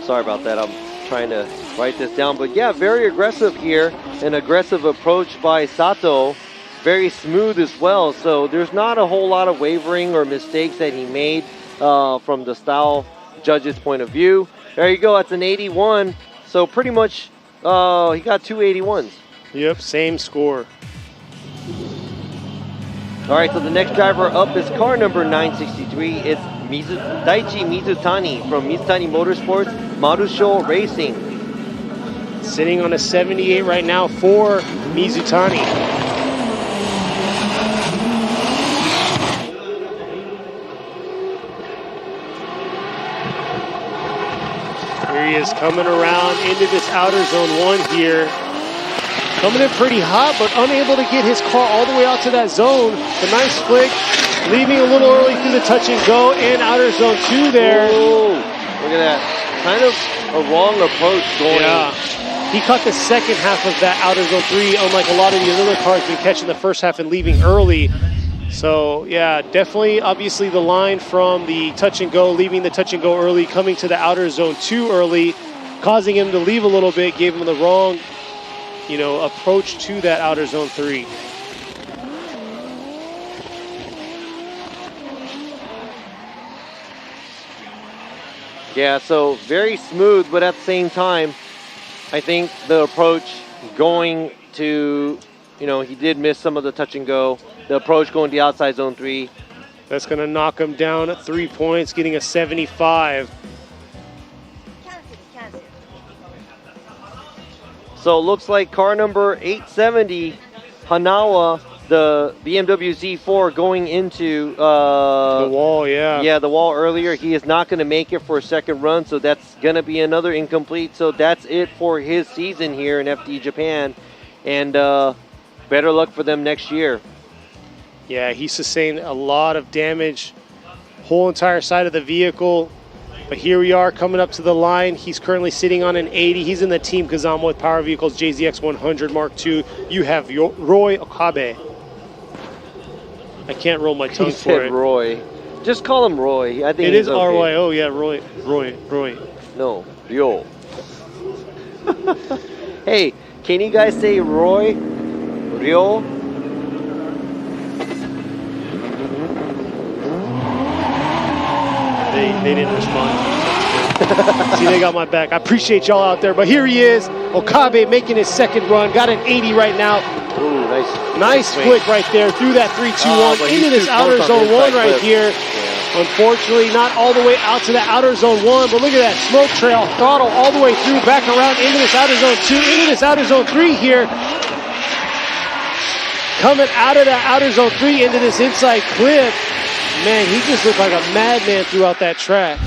Speaker 10: Sorry about that, I'm trying to write this down. But yeah, very aggressive here. An aggressive approach by Sato. Very smooth as well. So there's not a whole lot of wavering or mistakes that he made from the style judge's point of view. There you go, that's an 81. So pretty much he got 2 81s.
Speaker 9: Yep, same score.
Speaker 10: All right, so the next driver up is car number 963. It's Daichi Mizutani from Mizutani Motorsports, Marusho Racing.
Speaker 9: Sitting on a 78 right now for Mizutani. Here he is coming around into this outer zone 1 here. Coming in pretty hot, but unable to get his car all the way out to that zone. A nice flick, leaving a little early through the touch and go and outer zone 2 there.
Speaker 10: Ooh, look at that. Kind of a wrong approach going.
Speaker 9: Yeah. He caught the second half of that outer zone 3, unlike a lot of the other cars been catching the first half and leaving early. So, yeah, definitely, obviously, the line from the touch and go, leaving the touch and go early, coming to the outer zone 2 early, causing him to leave a little bit, gave him the wrong, approach to that outer zone 3.
Speaker 10: Yeah, so very smooth, but at the same time, I think the approach going to, he did miss some of the touch and go. The approach going to the outside zone 3.
Speaker 9: That's going to knock him down at 3 points, getting a 75.
Speaker 10: So it looks like car number 870, Hanawa, the BMW Z4 going into
Speaker 9: the wall, yeah.
Speaker 10: Yeah, the wall earlier. He is not going to make it for a second run, so that's going to be another incomplete. So that's it for his season here in FD Japan. And better luck for them next year.
Speaker 9: Yeah, he sustained a lot of damage, whole entire side of the vehicle. But here we are coming up to the line. He's currently sitting on an 80. He's in the Team Kazama with Power Vehicles JZX 100 Mark II. You have Roy Okabe. I can't roll my tongue
Speaker 10: He
Speaker 9: for
Speaker 10: said
Speaker 9: it.
Speaker 10: Roy. Just call him Roy. I think
Speaker 9: it
Speaker 10: he's
Speaker 9: is
Speaker 10: okay.
Speaker 9: R-Y-O, yeah, Roy.
Speaker 10: No, Ryo. Hey, can you guys say Roy? Ryo?
Speaker 9: They didn't respond. See, they got my back. I appreciate y'all out there. But here he is, Okabe making his second run. Got an 80 right now.
Speaker 10: Ooh,
Speaker 9: nice flick right there through that 3-2-1 into this outer zone 1 right here. Yeah. Unfortunately, not all the way out to the outer zone 1, but look at that smoke trail, throttle all the way through, back around into this outer zone 2, into this outer zone 3 here. Coming out of that outer zone 3 into this inside clip. Man, he just looked like a madman throughout that track.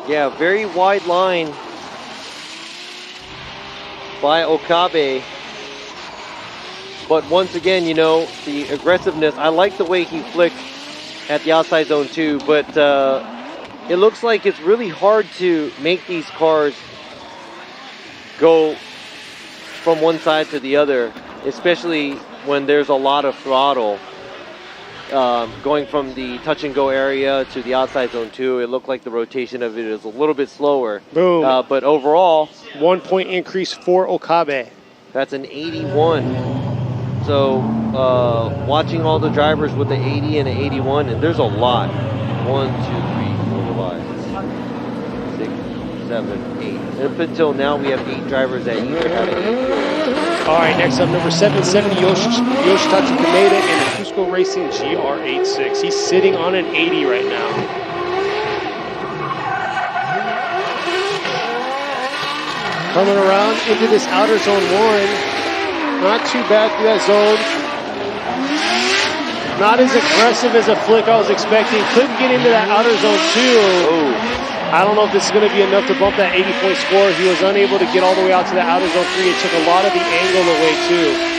Speaker 10: Yeah, very wide line by Okabe. But once again, the aggressiveness, I like the way he flicked at the outside zone 2, but it looks like it's really hard to make these cars go from one side to the other, especially when there's a lot of throttle. Going from the touch and go area to the outside zone 2, it looked like the rotation of it is a little bit slower.
Speaker 9: Boom.
Speaker 10: But overall,
Speaker 9: 1 point increase for Okabe.
Speaker 10: That's an 81. So watching all the drivers with the 80 and an 81, and there's a lot. 1, 2, 3, 4, 5, 6, 7, 8. And up until now, we have 8 drivers that either have an 80.
Speaker 9: All right, next up, number 770, Yoshitaka Kaneda in the Cusco Racing GR86. He's sitting on an 80 right now. Coming around into this outer zone 1. Not too bad through that zone. Not as aggressive as a flick I was expecting. Couldn't get into that outer zone 2.
Speaker 10: Oh.
Speaker 9: I don't know if this is going to be enough to bump that 80-point score. He was unable to get all the way out to the outer zone 3. It took a lot of the angle away too.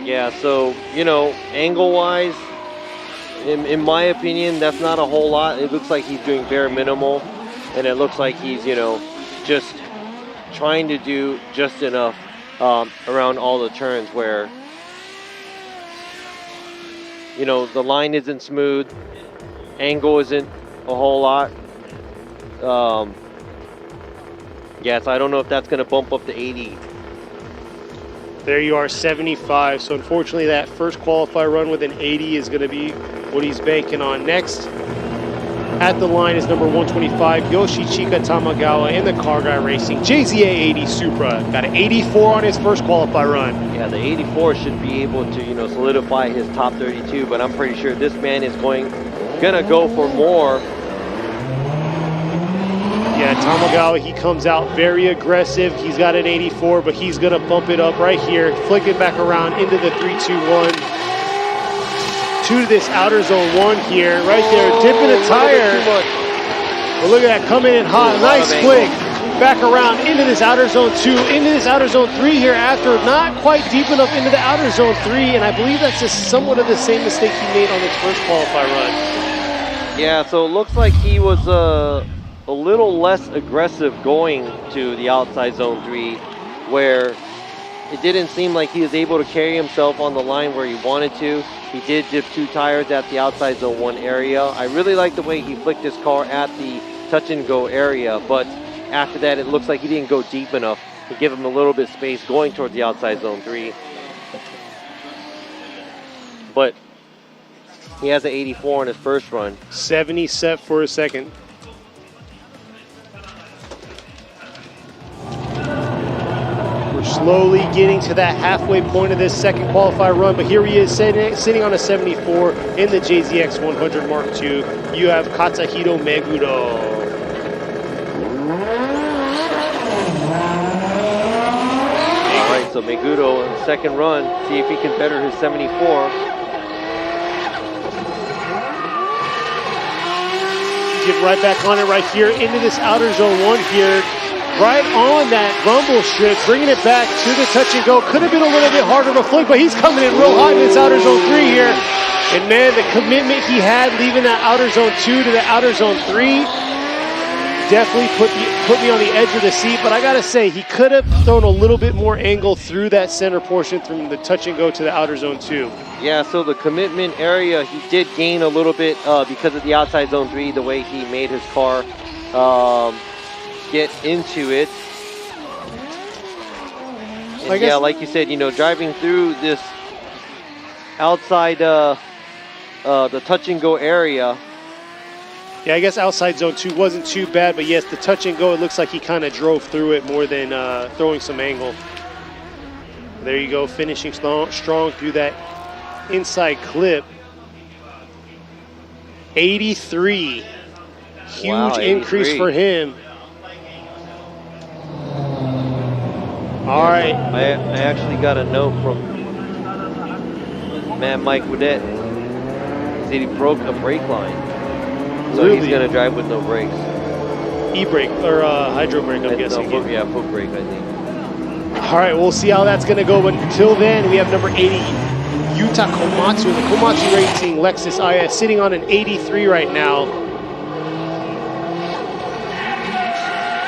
Speaker 10: Yeah, so, you know, angle-wise, in my opinion, that's not a whole lot. It looks like he's doing bare minimal, and it looks like he's, you know, just trying to do just enough around all the turns where, you know, the line isn't smooth, angle isn't a whole lot. Yeah, so I don't know if that's going to bump up to 80.
Speaker 9: There you are, 75. So unfortunately, that first qualifier run with an 80 is going to be what he's banking on. Next at the line is number 125, Yoshichika Tamagawa in the Car Guy Racing JZA 80 Supra. Got an 84 on his first qualifier run.
Speaker 10: Yeah, the 84 should be able to, you know, solidify his top 32, but I'm pretty sure this man is gonna go for more.
Speaker 9: Yeah, Tamagawa, he comes out very aggressive. He's got an 84, but he's going to bump it up right here, flick it back around into the 3-2-1. To this outer zone 1 here, right there, dipping a tire. But look at that, coming in hot, nice flick. Back around into this outer zone 2, into this outer zone 3 here after not quite deep enough into the outer zone 3, and I believe that's just somewhat of the same mistake he made on his first qualify run.
Speaker 10: Yeah, so it looks like he was a little less aggressive going to the outside zone 3, where it didn't seem like he was able to carry himself on the line where he wanted to. He did dip 2 tires at the outside zone 1 area. I really like the way he flicked his car at the touch and go area, but after that it looks like he didn't go deep enough to give him a little bit of space going towards the outside zone 3. But he has an 84 on his first run.
Speaker 9: 70 set for a second. Slowly getting to that halfway point of this second qualifier run, but here he is sitting on a 74 in the JZX 100 Mark II. You have Katsuhiro Meguro.
Speaker 10: All right, so Meguro in the second run, see if he can better his 74.
Speaker 9: Get right back on it right here into this outer zone 1 here. Right on that rumble strip, bringing it back to the touch and go. Could have been a little bit harder to flick, but he's coming in real hot in this outer zone 3 here. And man, the commitment he had leaving that outer zone 2 to the outer zone 3 definitely put me on the edge of the seat. But I gotta say, he could have thrown a little bit more angle through that center portion from the touch and go to the outer zone 2.
Speaker 10: Yeah, so the commitment area, he did gain a little bit because of the outside zone 3, the way he made his car get into it. And yeah, like you said, you know, driving through this outside the touch and go area.
Speaker 9: Yeah, I guess outside zone 2 wasn't too bad, but yes, the touch and go, it looks like he kind of drove through it more than throwing some angle. There you go, finishing strong through that inside clip. 83. Huge
Speaker 10: Wow,
Speaker 9: increase for him. All right.
Speaker 10: I actually got a note from man Mike Woodette. He said he broke a brake line. So
Speaker 9: Really?
Speaker 10: he's going to drive with no brakes.
Speaker 9: E-brake, or hydro brake, I'm guessing.
Speaker 10: No, foot brake, I think.
Speaker 9: All right, we'll see how that's going to go. But until then, we have number 80, Yuta Komatsu, the Komatsu Racing Lexus IS, sitting on an 83 right now.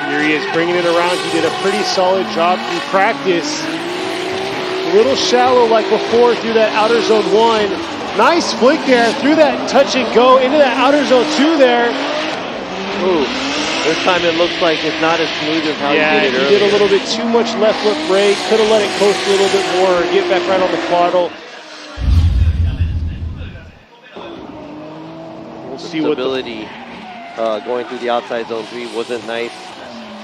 Speaker 9: Here he is bringing it around. He did a pretty solid job in practice. A little shallow like before through that outer zone 1. Nice flick there through that touch and go into that outer zone 2 there.
Speaker 10: Ooh, this time it looks like it's not as smooth as how he did it earlier.
Speaker 9: He did a little bit too much left foot brake. Could have let it coast a little bit more and get back right on the throttle. We'll see what
Speaker 10: stability going through the outside zone 3 wasn't nice.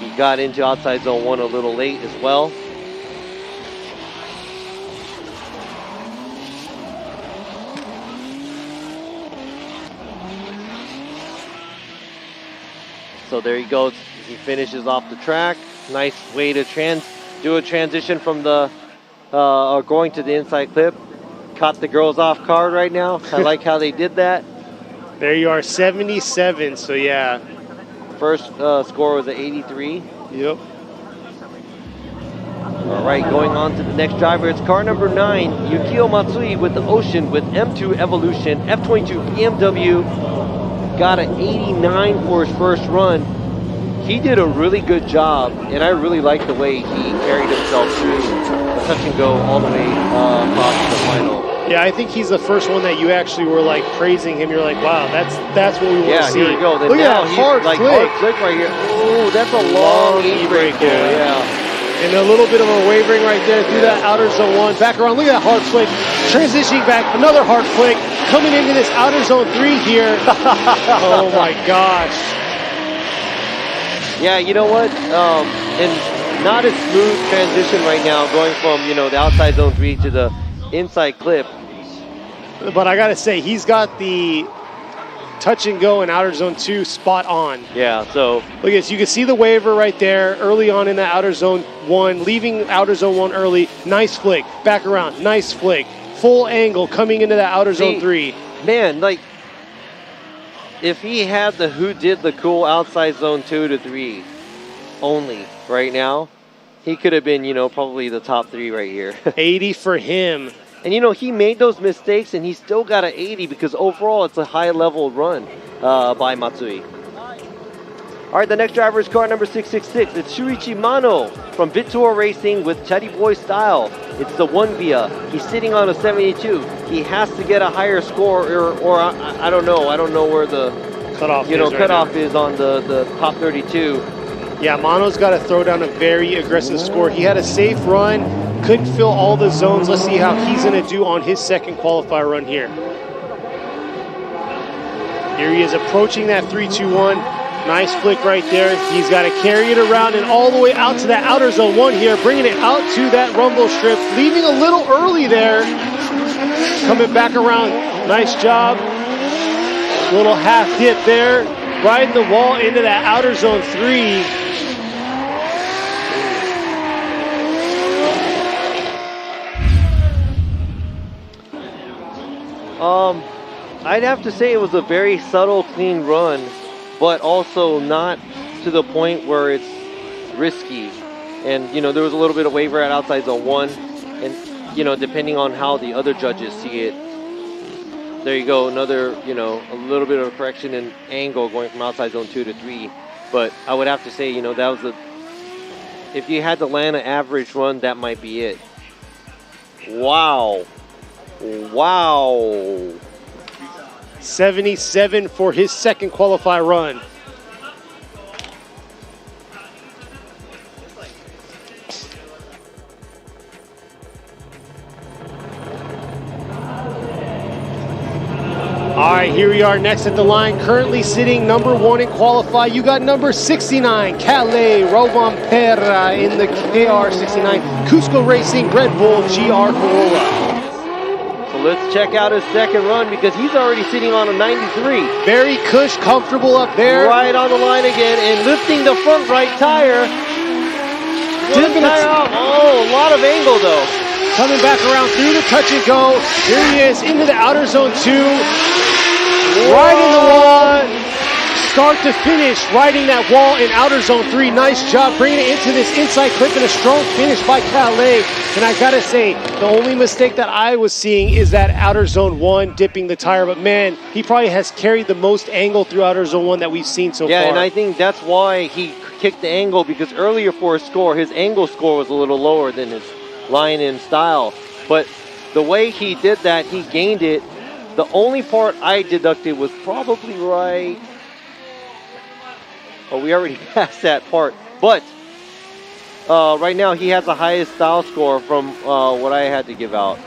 Speaker 10: He got into outside zone 1 a little late as well. So there he goes. He finishes off the track. Nice way to do a transition from the going to the inside clip. Caught the girls off guard right now. I like how they did that.
Speaker 9: There you are, 77. So yeah.
Speaker 10: First score was an 83.
Speaker 9: Yep.
Speaker 10: All right, going on to the next driver. It's car number 9, Yukio Matsui with the Ocean with M2 Evolution, F22 BMW. Got an 89 for his first run. He did a really good job, and I really like the way he carried himself through the touch and go all the way across the final.
Speaker 9: Yeah, I think he's the first one that you actually were like praising him. You're like, wow, that's what we want to see.
Speaker 10: Yeah, here we go. Then
Speaker 9: look
Speaker 10: now
Speaker 9: at that
Speaker 10: he's
Speaker 9: hard
Speaker 10: like
Speaker 9: flick.
Speaker 10: hard flick right here. Oh, that's a long e-brake pull. Yeah.
Speaker 9: And a little bit of a wavering right there through that outer zone 1. Back around, look at that hard flick. Transitioning back, another hard flick. Coming into this outer zone 3 here. Oh my gosh.
Speaker 10: Yeah, you know what? And not a smooth transition right now, going from, you know, the outside zone 3 to the inside clip.
Speaker 9: But I gotta say, he's got the touch and go in outer zone 2 spot on.
Speaker 10: Yeah, so
Speaker 9: look at this. You can see the waiver right there early on in the outer zone 1, leaving outer zone 1 early. Nice flick. Back around. Nice flick. Full angle coming into that outer zone 3.
Speaker 10: Man, like, if he had the who did the cool outside zone 2 to 3 only right now, he could have been, you know, probably the top 3 right here.
Speaker 9: 80 for him.
Speaker 10: And, you know, he made those mistakes, and he still got an 80 because overall it's a high-level run by Matsui. All right, the next driver is car number 666. It's Shuichi Mano from Vittour Racing with Chatty Boy Style. It's the 1 He's sitting on a 72. He has to get a higher score, or I don't know. I don't know where the cutoff is on the top 32.
Speaker 9: Yeah, Mano's got to throw down a very aggressive score. He had a safe run. Couldn't fill all the zones. Let's see how he's going to do on his second qualifier run here. Here he is approaching that 3-2-1. Nice flick right there. He's got to carry it around and all the way out to that outer zone 1 here, bringing it out to that rumble strip, leaving a little early there. Coming back around. Nice job. Little half dip there. Riding the wall into that outer zone 3.
Speaker 10: I'd have to say it was a very subtle, clean run, but also not to the point where it's risky. And, you know, there was a little bit of waiver at outside zone 1, and, you know, depending on how the other judges see it, there you go, another, you know, a little bit of a correction in angle going from outside zone 2 to 3. But I would have to say, you know, that was if you had to land an average run, that might be it. Wow. Wow.
Speaker 9: 77 for his second qualify run. All right, here we are next at the line. Currently sitting number 1 in qualify. You got number 69, Calais Robampera in the KR69. Cusco Racing Red Bull GR Corolla.
Speaker 10: So let's check out his second run because he's already sitting on a 93.
Speaker 9: Very cush, comfortable up there.
Speaker 10: Right on the line again and lifting the front right tire. Just tire off. Oh, a lot of angle though.
Speaker 9: Coming back around through the touch and go. Here he is into the outer zone 2. Riding the wall. Start to finish, riding that wall in outer zone 3. Nice job bringing it into this inside clip and a strong finish by Calais. And I gotta say, the only mistake that I was seeing is that outer zone 1 dipping the tire. But man, he probably has carried the most angle through outer zone 1 that we've seen so far.
Speaker 10: Yeah, and I think that's why he kicked the angle, because earlier for his score, his angle score was a little lower than his line in style. But the way he did that, he gained it. The only part I deducted was probably right. Oh, we already passed that part. But right now he has the highest style score from what I had to give out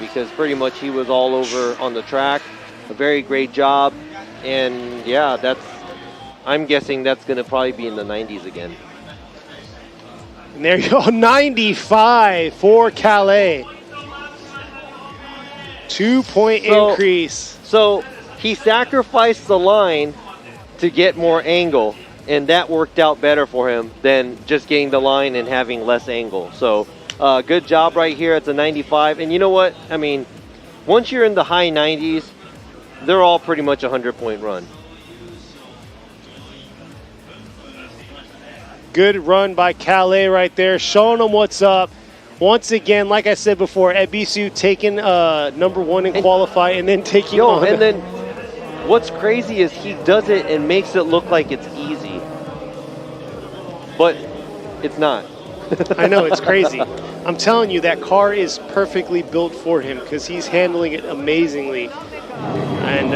Speaker 10: because pretty much he was all over on the track. A very great job. And yeah, I'm guessing that's going to probably be in the 90s again.
Speaker 9: And there you go, 95 for Calais. 2-point increase.
Speaker 10: So he sacrificed the line to get more angle. and that worked out better for him than just getting the line and having less angle. So good job right here at the 95. And you know what? I mean, once you're in the high 90s, they're all pretty much a 100-point run.
Speaker 9: Good run by Calais right there, showing them what's up. Once again, like I said before, Ebisu taking number 1 in qualify and then taking on.
Speaker 10: And then what's crazy is he does it and makes it look like it's easy. But it's not.
Speaker 9: I know, it's crazy. I'm telling you, that car is perfectly built for him because he's handling it amazingly. And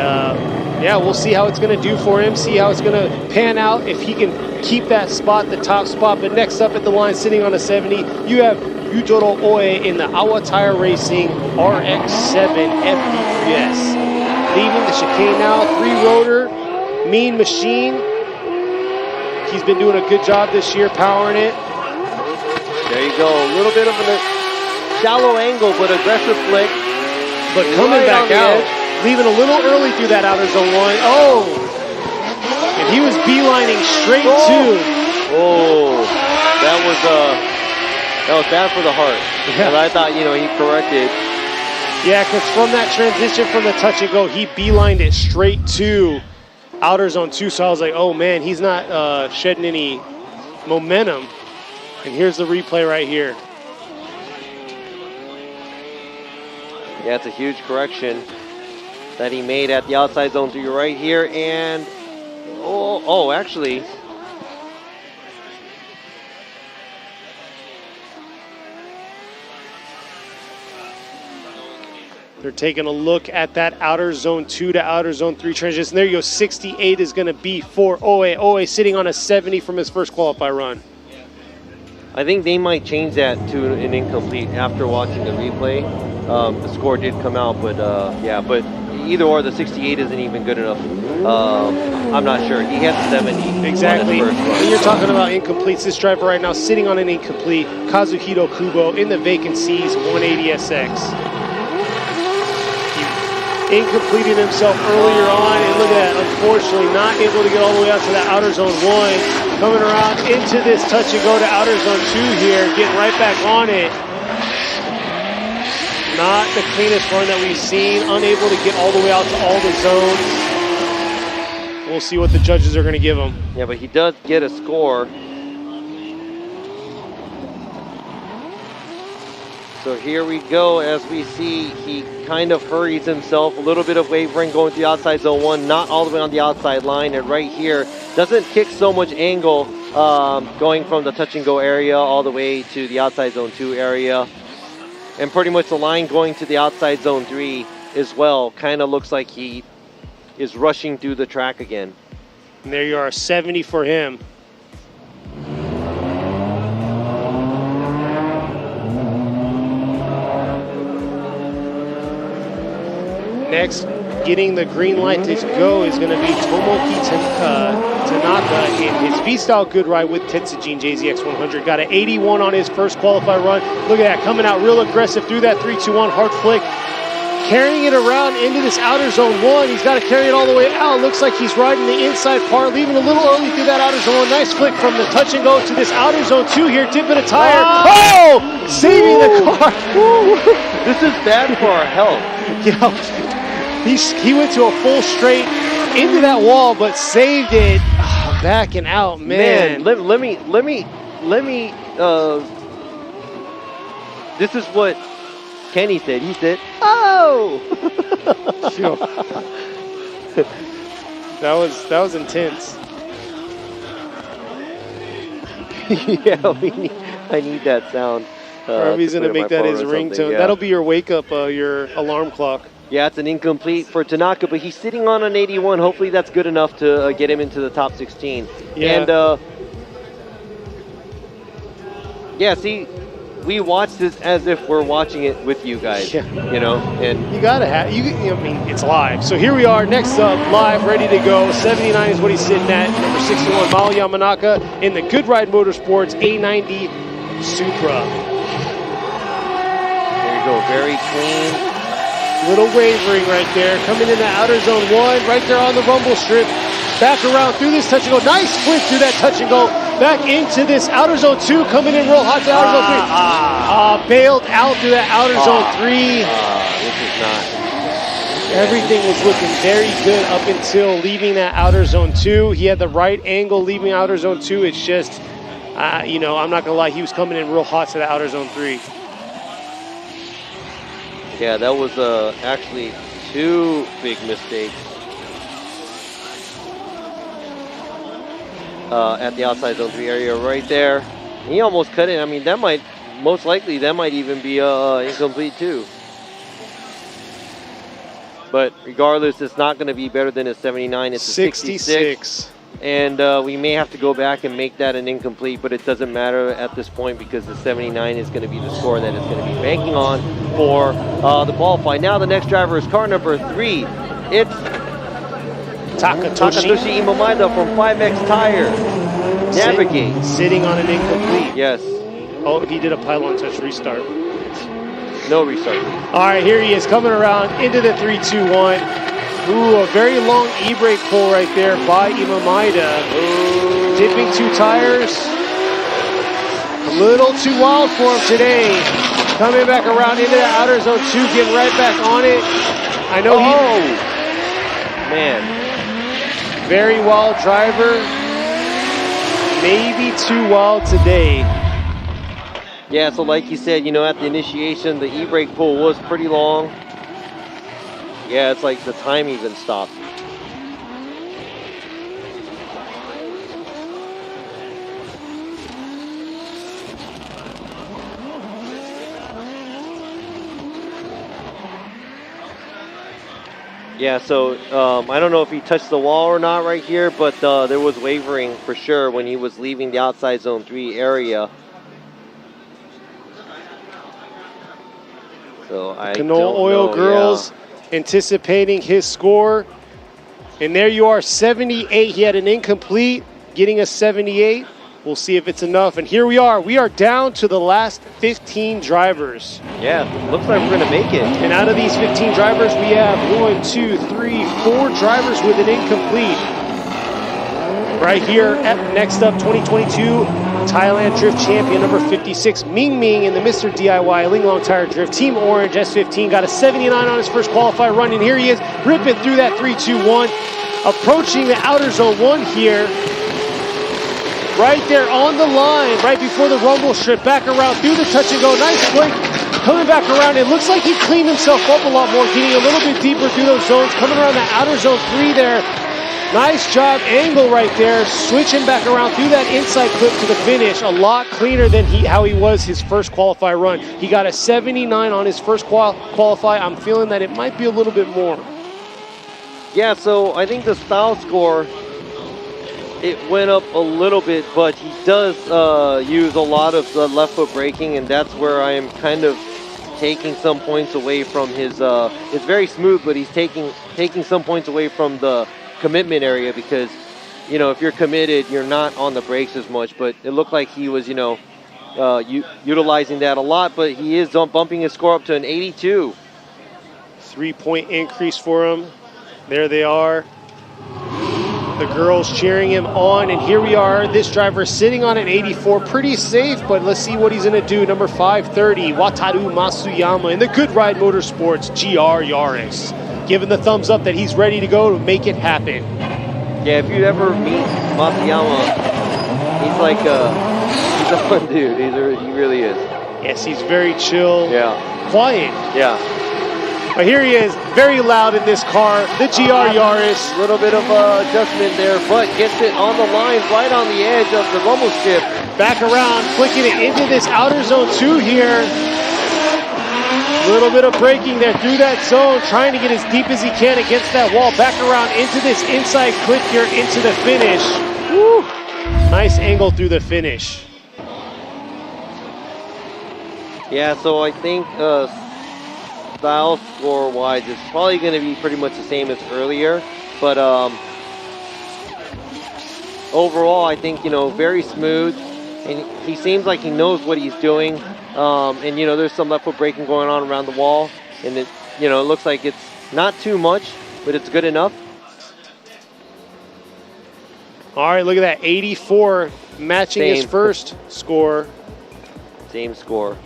Speaker 9: yeah, we'll see how it's going to do for him, see how it's going to pan out, if he can keep that spot, the top spot. But next up at the line, sitting on a 70, you have Yujiro Oe in the Awa Tire Racing RX-7 FD3S. Leaving the chicane now, 3-rotor, mean machine. He's been doing a good job this year, powering it.
Speaker 10: There you go, a little bit of a shallow angle, but aggressive flick.
Speaker 9: But coming back out, leaving a little early through that outer zone 1. Oh! And he was beelining straight to.
Speaker 10: Oh, that was bad for the heart.
Speaker 9: Yeah.
Speaker 10: And I thought, you know, he corrected.
Speaker 9: Yeah, because from that transition from the touch and go, he beelined it straight to outer zone 2. So I was like, oh man, he's not shedding any momentum. And here's the replay right here.
Speaker 10: Yeah, it's a huge correction that he made at the outside zone 3 right here. And, actually,
Speaker 9: they're taking a look at that outer zone 2 to outer zone 3 transition. There you go, 68 is going to be for Oe. Oe sitting on a 70 from his first qualify run.
Speaker 10: I think they might change that to an incomplete after watching the replay. The score did come out, but yeah, but either or, the 68 isn't even good enough. I'm not sure. He has 70.
Speaker 9: Exactly. And you're talking about incompletes. This driver right now sitting on an incomplete. Kazuhito Kubo in the vacancies 180SX. He incompleted himself earlier on, and look at that, unfortunately not able to get all the way out to that outer zone 1. Coming around into this touch and go to outer zone 2 here, getting right back on it. Not the cleanest run that we've seen, unable to get all the way out to all the zones. We'll see what the judges are going to give him.
Speaker 10: Yeah, but he does get a score. So here we go, as we see, he kind of hurries himself, a little bit of wavering going to the outside zone 1, not all the way on the outside line, and right here, doesn't kick so much angle going from the touch and go area all the way to the outside zone 2 area. And pretty much the line going to the outside zone 3 as well, kind of looks like he is rushing through the track again.
Speaker 9: And there you are, 70 for him. Next, getting the green light to go is going to be Tomoki Tanaka in his V-Style good ride with Tetsujin JZX100. Got an 81 on his first qualify run. Look at that, coming out real aggressive through that 3-2-1 hard flick. Carrying it around into this outer zone 1. He's got to carry it all the way out. Looks like he's riding the inside part, leaving a little early through that outer zone 1. Nice flick from the touch and go to this outer zone 2 here, tipping a tire. Oh! Saving the car.
Speaker 10: This is bad for our health.
Speaker 9: Yeah. He went to a full straight into that wall, but saved it. Oh, backing out, man.
Speaker 10: Let me. This is what Kenny said. He said, "Oh."
Speaker 9: That was intense.
Speaker 10: Yeah, I need that sound.
Speaker 9: Harvey's gonna make that his ringtone. Yeah. That'll be your wake up, your alarm clock.
Speaker 10: Yeah, it's an incomplete for Tanaka, but he's sitting on an 81. Hopefully that's good enough to get him into the top 16.
Speaker 9: Yeah.
Speaker 10: And, yeah, see, we watch this as if we're watching it with you guys, you know? And
Speaker 9: you gotta have, I mean, it's live. So here we are, next up, live, ready to go. 79 is what he's sitting at. Number 61, Mao Yamanaka in the Good Ride Motorsports A90 Supra.
Speaker 10: There you go, very clean.
Speaker 9: Little wavering right there, coming in the outer zone 1, right there on the rumble strip. back around through this touch and go. Nice sprint through that touch and go. Back into this outer zone 2, coming in real hot to outer zone 3. Bailed out through that outer zone 3.
Speaker 10: This is not.
Speaker 9: Everything was looking very good up until leaving that outer zone 2. He had the right angle leaving outer zone 2. It's just, you know, I'm not going to lie, he was coming in real hot to the outer zone 3.
Speaker 10: Yeah, that was actually 2 big mistakes at the outside zone 3 area right there. He almost cut it. I mean, that might, most likely, that might even be incomplete too. But regardless, it's not going to be better than a 79. It's a 66. And we may have to go back and make that an incomplete, but it doesn't matter at this point because the 79 is going to be the score that it's going to be banking on for the qualify. Now the next driver is car number 3. It's Takatoshi Imamaida from 5X Tire. Navigate.
Speaker 9: Sitting on an incomplete.
Speaker 10: Yes.
Speaker 9: Oh, he did a pylon touch restart.
Speaker 10: No restart.
Speaker 9: All right, here he is coming around into the 3-2-1. Ooh, a very long e-brake pull right there by Imamaida. Dipping 2 tires. A little too wild for him today. Coming back around into the outer zone 2, getting right back on it. I know
Speaker 10: man.
Speaker 9: Very wild driver. Maybe too wild today.
Speaker 10: Yeah, so like you said, you know, at the initiation, the e-brake pull was pretty long. Yeah, it's like the time even stopped. Yeah, so I don't know if he touched the wall or not right here, but there was wavering for sure when he was leaving the outside zone 3 area. So I
Speaker 9: Canola Oil Girls anticipating his score. And there you are, 78. He had an incomplete, getting a 78. We'll see if it's enough. And here we are. We are down to the last 15 drivers.
Speaker 10: Yeah, looks like we're going to make it.
Speaker 9: And out of these 15 drivers, we have 1, 2, 3, 4 drivers with an incomplete. Right here, next up, 2022 Thailand Drift Champion number 56, Ming Ming in the Mr. DIY Linglong Tire Drift. Team Orange S15 got a 79 on his first qualifier run, and here he is ripping through that 3-2-1, approaching the outer zone 1 here. Right there on the line, right before the rumble strip, back around through the touch and go. Nice flick, coming back around. It looks like he cleaned himself up a lot more, getting a little bit deeper through those zones, coming around the outer zone 3 there. Nice job, angle right there, switching back around through that inside clip to the finish. A lot cleaner than how he was his first qualify run. He got a 79 on his first qualify. I'm feeling that it might be a little bit more.
Speaker 10: Yeah, so I think the style score, it went up a little bit, but he does use a lot of left foot braking, and that's where I am kind of taking some points away from his, it's very smooth, but he's taking some points away from the commitment area because, you know, if you're committed, you're not on the brakes as much, but it looked like he was, you know, utilizing that a lot, but he is bumping his score up to an 82.
Speaker 9: 3-point increase for him. There they are. The girls cheering him on, and here we are. This driver sitting on an 84, pretty safe, but let's see what he's going to do. Number 530, Wataru Masuyama in the Good Ride Motorsports GR Yaris, giving the thumbs up that he's ready to go to make it happen.
Speaker 10: Yeah, if you ever meet Masuyama, he's like he's a fun dude. He really is.
Speaker 9: Yes, he's very chill.
Speaker 10: Yeah.
Speaker 9: Quiet.
Speaker 10: Yeah.
Speaker 9: But here he is, very loud in this car, the GR Yaris.
Speaker 10: A little bit of adjustment there, but gets it on the line, right on the edge of the rumble strip.
Speaker 9: Back around, flicking it into this outer zone 2 here. A little bit of braking there through that zone, trying to get as deep as he can against that wall. Back around into this inside clip here, into the finish. Woo. Nice angle through the finish.
Speaker 10: Yeah, so I think style score-wise, it's probably going to be pretty much the same as earlier, but overall, I think, you know, very smooth, and he seems like he knows what he's doing, and, you know, there's some left foot braking going on around the wall, and it, you know, it looks like it's not too much, but it's good enough.
Speaker 9: All right, look at that. 84 matching his first score.
Speaker 10: Same score.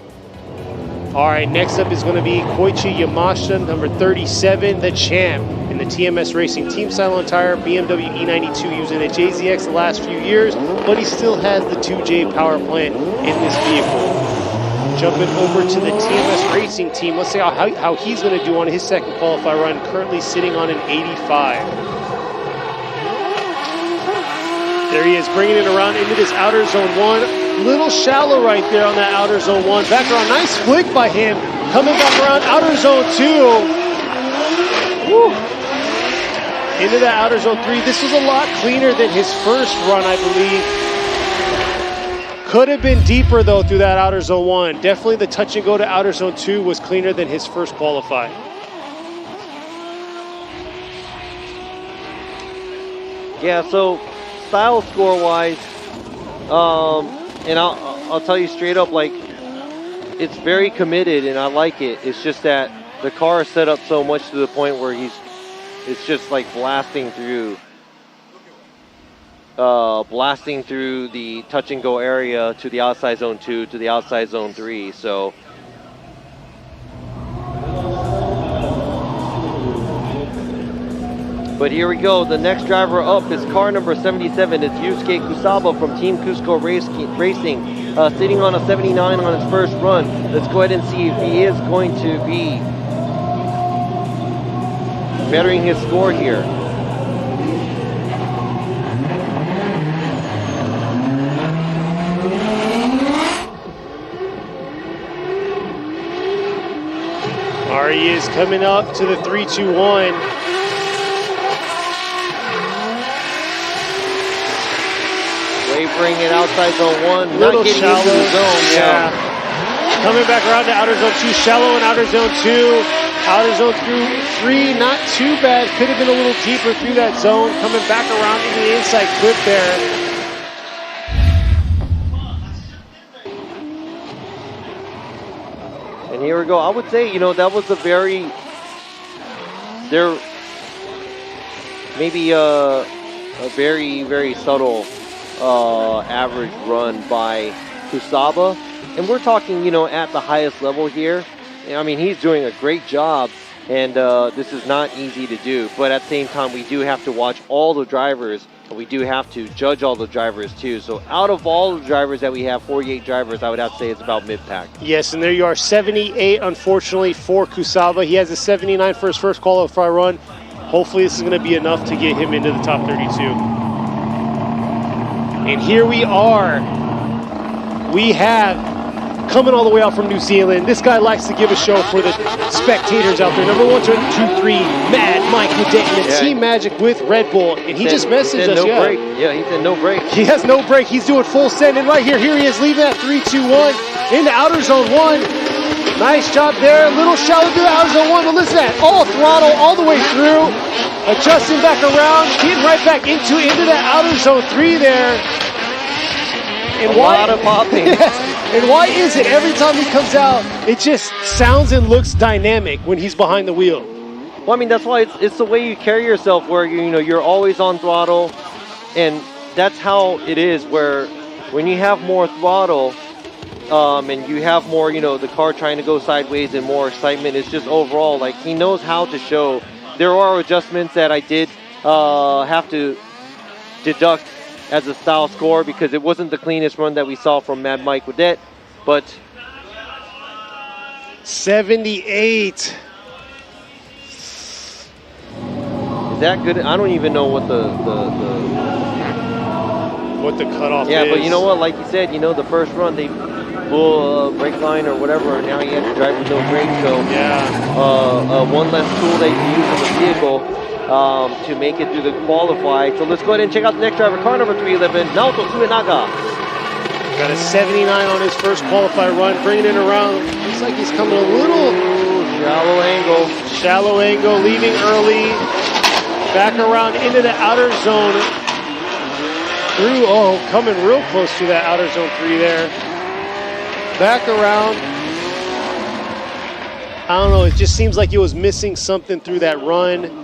Speaker 9: All right, next up is going to be Koichi Yamashita, number 37, the champ in the TMS Racing Team Silent Tire BMW E92, using a JZX the last few years, but he still has the 2J power plant in this vehicle. Jumping over to the TMS Racing team, let's see how he's going to do on his second qualify run, currently sitting on an 85. There he is, bringing it around into this outer zone 1. Little shallow right there on that outer zone 1. Back around, nice flick by him. Coming back around outer zone 2. Woo. Into that outer zone 3. This was a lot cleaner than his first run, I believe. Could have been deeper though through that outer zone 1. Definitely the touch and go to outer zone 2 was cleaner than his first qualify.
Speaker 10: Yeah, so style score wise, and I'll tell you straight up, like, it's very committed and I like it. It's just that the car is set up so much to the point where it's just like blasting through the touch and go area to the outside zone 2 to the outside zone 3. So but here we go. The next driver up is car number 77. It's Yusuke Kusaba from Team Cusco Racing, sitting on a 79 on his first run. Let's go ahead and see if he is going to be bettering his score here.
Speaker 9: There he is, coming up to the 3-2-1.
Speaker 10: Wavering it outside zone 1,
Speaker 9: Little
Speaker 10: not getting
Speaker 9: shallow.
Speaker 10: into the zone.
Speaker 9: Yeah. Coming back around to outer zone 2, shallow in outer zone 2. Outer zone through 3, not too bad. Could have been a little deeper through that zone. Coming back around into the inside clip there.
Speaker 10: And here we go. I would say, that was a very very subtle average run by Kusaba. And we're talking, at the highest level here. I mean, he's doing a great job, and this is not easy to do. But at the same time, we do have to watch all the drivers, and we do have to judge all the drivers too. So out of all the drivers that we have, 48 drivers, I would have to say it's about mid-pack.
Speaker 9: Yes, and there you are, 78, unfortunately, for Kusaba. He has a 79 for his first qualify run. Hopefully this is going to be enough to get him into the top 32. And here we are. We have, coming all the way out from New Zealand, this guy likes to give a show for the spectators out there. Number 1, 2, 3, Mad Mike Woodett, and Team Magic with Red Bull. And he just messaged us.
Speaker 10: No break. Yeah, he said no break.
Speaker 9: He has no break. He's doing full send. And right here he is, leaving that 3-2-1 into outer zone 1. Nice job there. A little shallow through the outer zone 1. But listen to that. All throttle all the way through. Adjusting back around. Getting right back into that outer zone 3 there. And
Speaker 10: a lot of popping.
Speaker 9: Yes. And why is it every time he comes out, it just sounds and looks dynamic when he's behind the wheel?
Speaker 10: Well, I mean, that's why it's the way you carry yourself, where you're always on throttle, and that's how it is. Where when you have more throttle, and you have more, the car trying to go sideways and more excitement, it's just overall like he knows how to show. There are adjustments that I did have to deduct as a style score because it wasn't the cleanest run that we saw from Mad Mike Woodett, but
Speaker 9: 78.
Speaker 10: Is that good? I don't even know what the
Speaker 9: cutoff is.
Speaker 10: Yeah, but you know what? Like you said, the first run they blew a brake line or whatever, and now he has to drive with no brakes. So one less tool they can use in the vehicle to make it through the qualify. So let's go ahead and check out the next driver, car number 311, Naoto Tsuenaga.
Speaker 9: Got a 79 on his first qualify run, bringing it around. Looks like he's coming a little
Speaker 10: shallow angle.
Speaker 9: Shallow angle, leaving early. Back around into the outer zone. Through, coming real close to that outer zone 3 there. Back around. I don't know, it just seems like it was missing something through that run.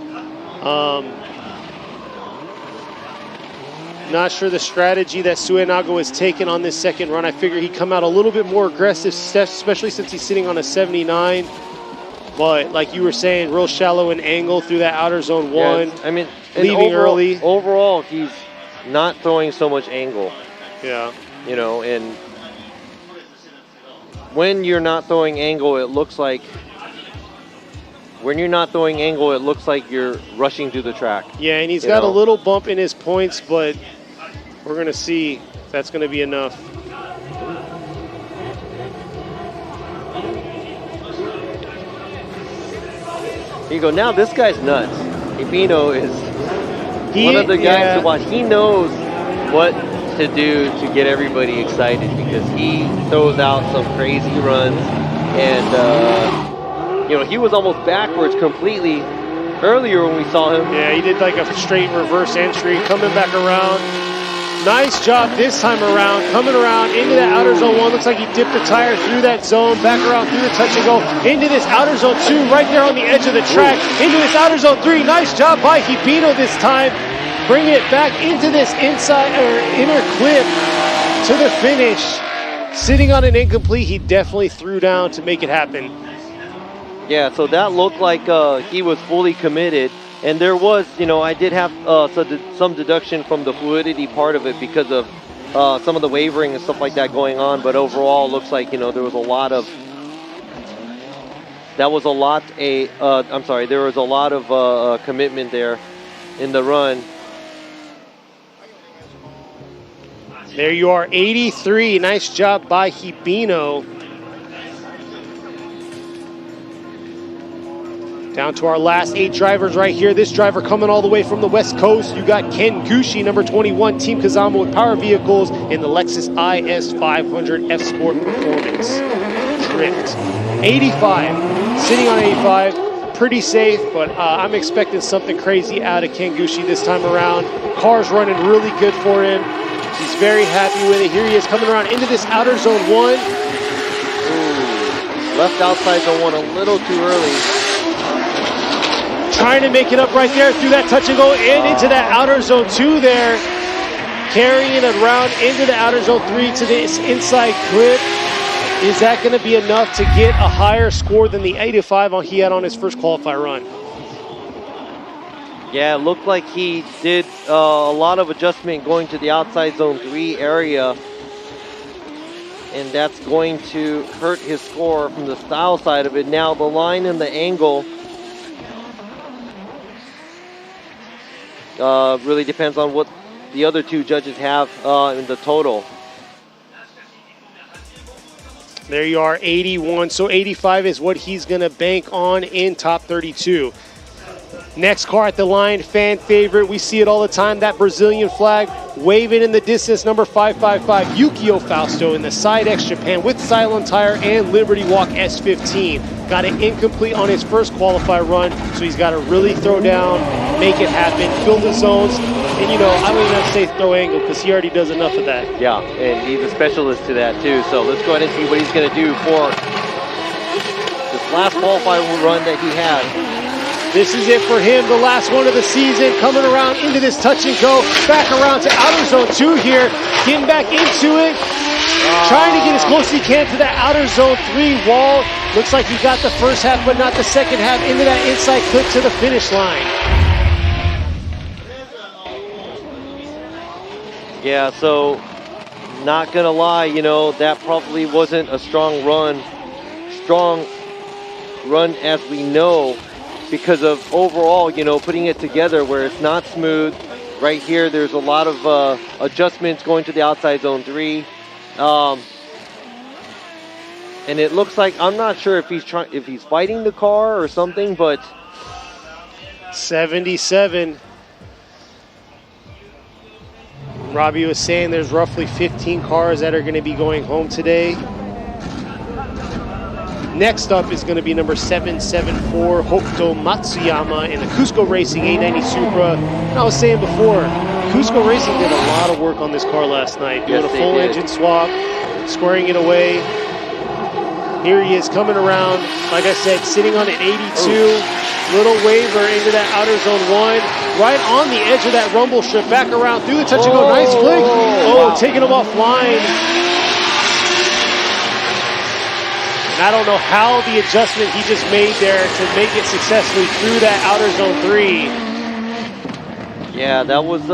Speaker 9: Not sure the strategy that Suenaga has taken on this second run. I figure he'd come out a little bit more aggressive, especially since he's sitting on a 79. But like you were saying, real shallow and angle through that outer zone one.
Speaker 10: I mean,
Speaker 9: leaving early.
Speaker 10: Overall, he's not throwing so much angle.
Speaker 9: Yeah.
Speaker 10: You know, and when you're not throwing angle, it looks like you're rushing through the track.
Speaker 9: Yeah, and he's got a little bump in his points, but we're going to see if that's going to be enough.
Speaker 10: Here you go. Now this guy's nuts. Hibino is one of the guys to watch. He knows what to do to get everybody excited because he throws out some crazy runs. And, you know, he was almost backwards completely earlier when we saw him.
Speaker 9: Yeah, he did like a straight reverse entry, coming back around. Nice job this time around, coming around into that outer zone one. Looks like he dipped the tire through that zone, back around through the touch and go, into this outer zone two, right there on the edge of the track, into this outer zone three. Nice job by Hibino this time. Bring it back into this inside or inner clip to the finish. Sitting on an incomplete, he definitely threw down to make it happen.
Speaker 10: Yeah, so that looked like he was fully committed. And there was, you know, I did have some deduction from the fluidity part of it because of some of the wavering and stuff like that going on. But overall, it looks like, you know, there was a lot of commitment there in the run.
Speaker 9: There you are, 83. Nice job by Hibino. Down to our last 8 drivers right here. This driver coming all the way from the West Coast. You got Ken Gushi, number 21, Team Kazama with Power Vehicles in the Lexus IS 500 F Sport Performance. Drift. 85. Sitting on 85. Pretty safe, but I'm expecting something crazy out of Ken Gushi this time around. Car's running really good for him. He's very happy with it. Here he is coming around into this outer zone one.
Speaker 10: Ooh, left outside zone one a little too early.
Speaker 9: Trying to make it up right there through that touch and go and into that outer zone two there. Carrying it around into the outer zone three to this inside clip. Is that going to be enough to get a higher score than the 85 he had on his first qualifier run?
Speaker 10: Yeah, it looked like he did a lot of adjustment going to the outside zone 3 area. And that's going to hurt his score from the style side of it. Now the line and the angle really depends on what the other 2 judges have in the total.
Speaker 9: There you are, 81. So 85 is what he's going to bank on in top 32. Next car at the line, fan favorite. We see it all the time. That Brazilian flag waving in the distance. Number 555, Yukio Fausto in the Side X Japan with Cylon tire and Liberty Walk S15. Got it incomplete on his first qualifier run, so he's got to really throw down, make it happen, fill the zones. And, you know, I don't even have to say throw angle because he already does enough of that.
Speaker 10: Yeah, and he's a specialist to that too. So let's go ahead and see what he's going to do for this last qualifying run that he had.
Speaker 9: This is it for him, the last one of the season, coming around into this touch and go, back around to outer zone 2 here, getting back into it, trying to get as close as he can to that outer zone 3 wall. Looks like he got the first half, but not the second half, into that inside clip to the finish line.
Speaker 10: Yeah, so not gonna lie, you know, that probably wasn't a strong run as we know, because of overall, you know, putting it together where it's not smooth. Right here, there's a lot of adjustments going to the outside zone 3. And it looks like, I'm not sure if he's fighting the car or something, but
Speaker 9: 77. Robbie was saying there's roughly 15 cars that are going to be going home today. Next up is going to be number 774, Hokuto Matsuyama in the Cusco Racing 890 Supra. And I was saying before, Cusco Racing did a lot of work on this car last night, doing a full engine swap, squaring it away. Here he is coming around, like I said, sitting on an 82. Little waiver into that outer zone 1. Right on the edge of that rumble strip. Back around through the touch and go. Nice flick. Oh, wow. Taking him offline. And I don't know how the adjustment he just made there to make it successfully through that outer zone 3.
Speaker 10: Yeah, that was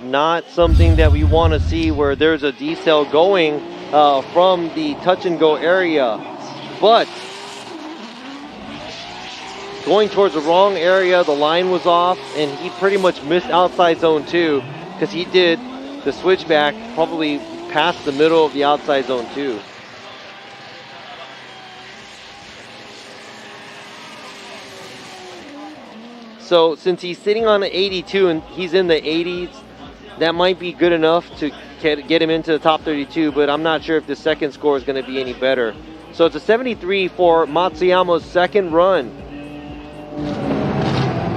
Speaker 10: not something that we want to see, where there's a decel going from the touch and go area. But going towards the wrong area, the line was off, and he pretty much missed outside zone 2 because he did the switchback probably past the middle of the outside zone 2. So since he's sitting on an 82 and he's in the 80s, that might be good enough to get him into the top 32, but I'm not sure if the second score is going to be any better. So it's a 73 for Matsuyama's second run.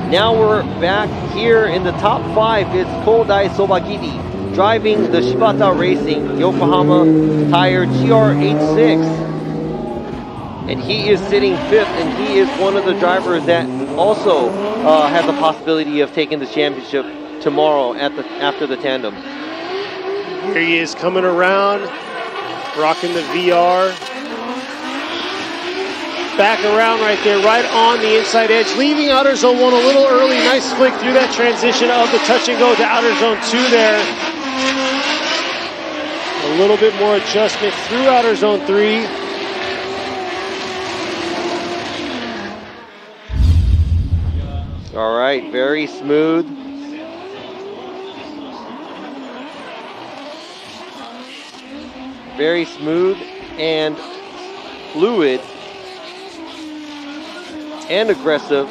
Speaker 10: Now we're back here in the top 5. It's Kodai Sobagiri driving the Shibata Racing Yokohama Tire GR86. And he is sitting 5th, and he is one of the drivers that also has a possibility of taking the championship tomorrow after the tandem.
Speaker 9: Here he is coming around, rocking the VR. Back around right there, right on the inside edge, leaving outer zone 1 a little early. Nice flick through that transition of the touch and go to outer zone 2 there. A little bit more adjustment through outer zone 3.
Speaker 10: All right, very smooth. Very smooth and fluid and aggressive.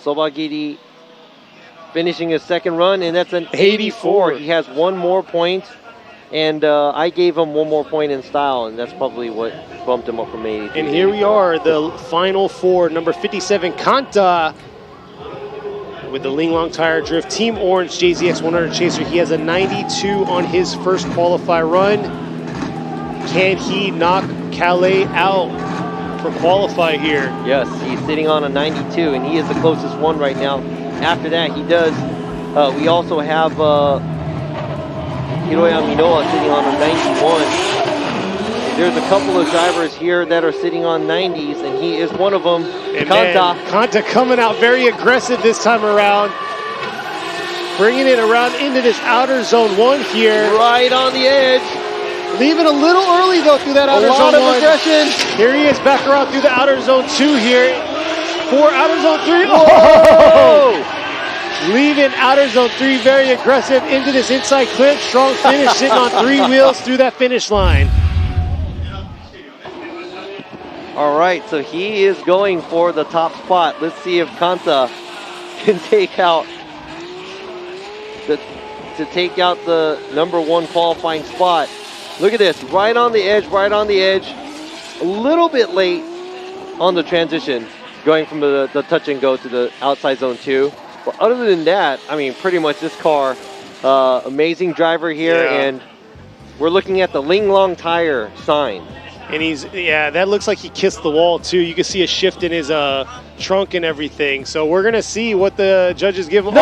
Speaker 10: Sobagiri finishing his second run, and that's an 84. He has one more point, and I gave him one more point in style, and that's probably what bumped him up from 82.
Speaker 9: And here we are, the final 4. Number 57, Kanta, with the Linglong Tire Drift Team Orange JZX 100 Chaser. He has a 92 on his first qualify run. Can he knock Calais out for qualify here?
Speaker 10: Yes, he's sitting on a 92, and he is the closest one right now. After that, he does. We also have Hiroya Minoa sitting on a 91. There's a couple of drivers here that are sitting on 90s, and he is one of them.
Speaker 9: And Kanta coming out very aggressive this time around. Bringing it around into this outer zone 1 here.
Speaker 10: Right on the edge.
Speaker 9: Leaving a little early, though, through that outer zone 1.
Speaker 10: A lot of aggression.
Speaker 9: Here he is back around through the outer zone 2 here. For outer zone 3.
Speaker 10: Whoa!
Speaker 9: Leaving outer zone 3 very aggressive into this inside clip. Strong finish, sitting on 3 wheels through that finish line.
Speaker 10: All right, so he is going for the top spot. Let's see if Kanta can take out the number 1 qualifying spot. Look at this, right on the edge, right on the edge. A little bit late on the transition, going from the touch and go to the outside zone 2. But other than that, I mean, pretty much this car, amazing driver here, and we're looking at the Linglong Tire sign.
Speaker 9: And that looks like he kissed the wall too. You can see a shift in his trunk and everything. So we're gonna see what the judges give him.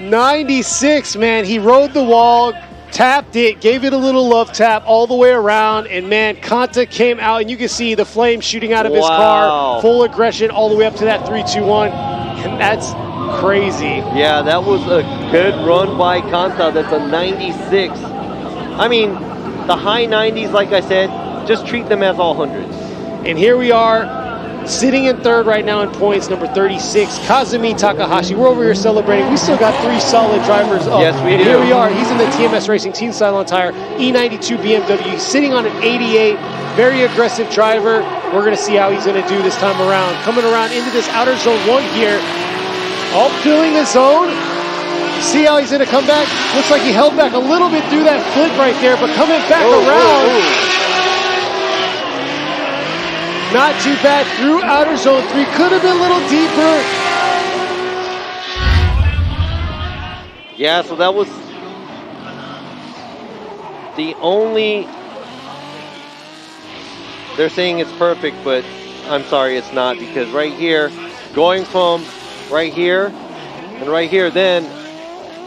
Speaker 9: 96, man. He rode the wall, tapped it, gave it a little love tap all the way around, and man, Kanta came out, and you can see the flames shooting out of his car, full aggression all the way up to that 3-2-1, and that's crazy.
Speaker 10: Yeah, that was a good run by Kanta. That's a 96. I mean, the high 90s, like I said, just treat them as all hundreds.
Speaker 9: And here we are, sitting in 3rd right now in points, number 36, Kazumi Takahashi. We're over here celebrating. We still got 3 solid drivers up.
Speaker 10: Yes, we do.
Speaker 9: Here we are. He's in the TMS Racing Team Cylon Tire E92 BMW, sitting on an 88. Very aggressive driver. We're going to see how he's going to do this time around. Coming around into this outer zone 1 here. All filling the zone. See how he's going to come back. Looks like he held back a little bit through that flip right there, but coming back around. Not too bad. Through outer zone 3. Could have been a little deeper.
Speaker 10: Yeah, so that was the only... They're saying it's perfect, but I'm sorry, it's not, because right here, going from right here and right here, then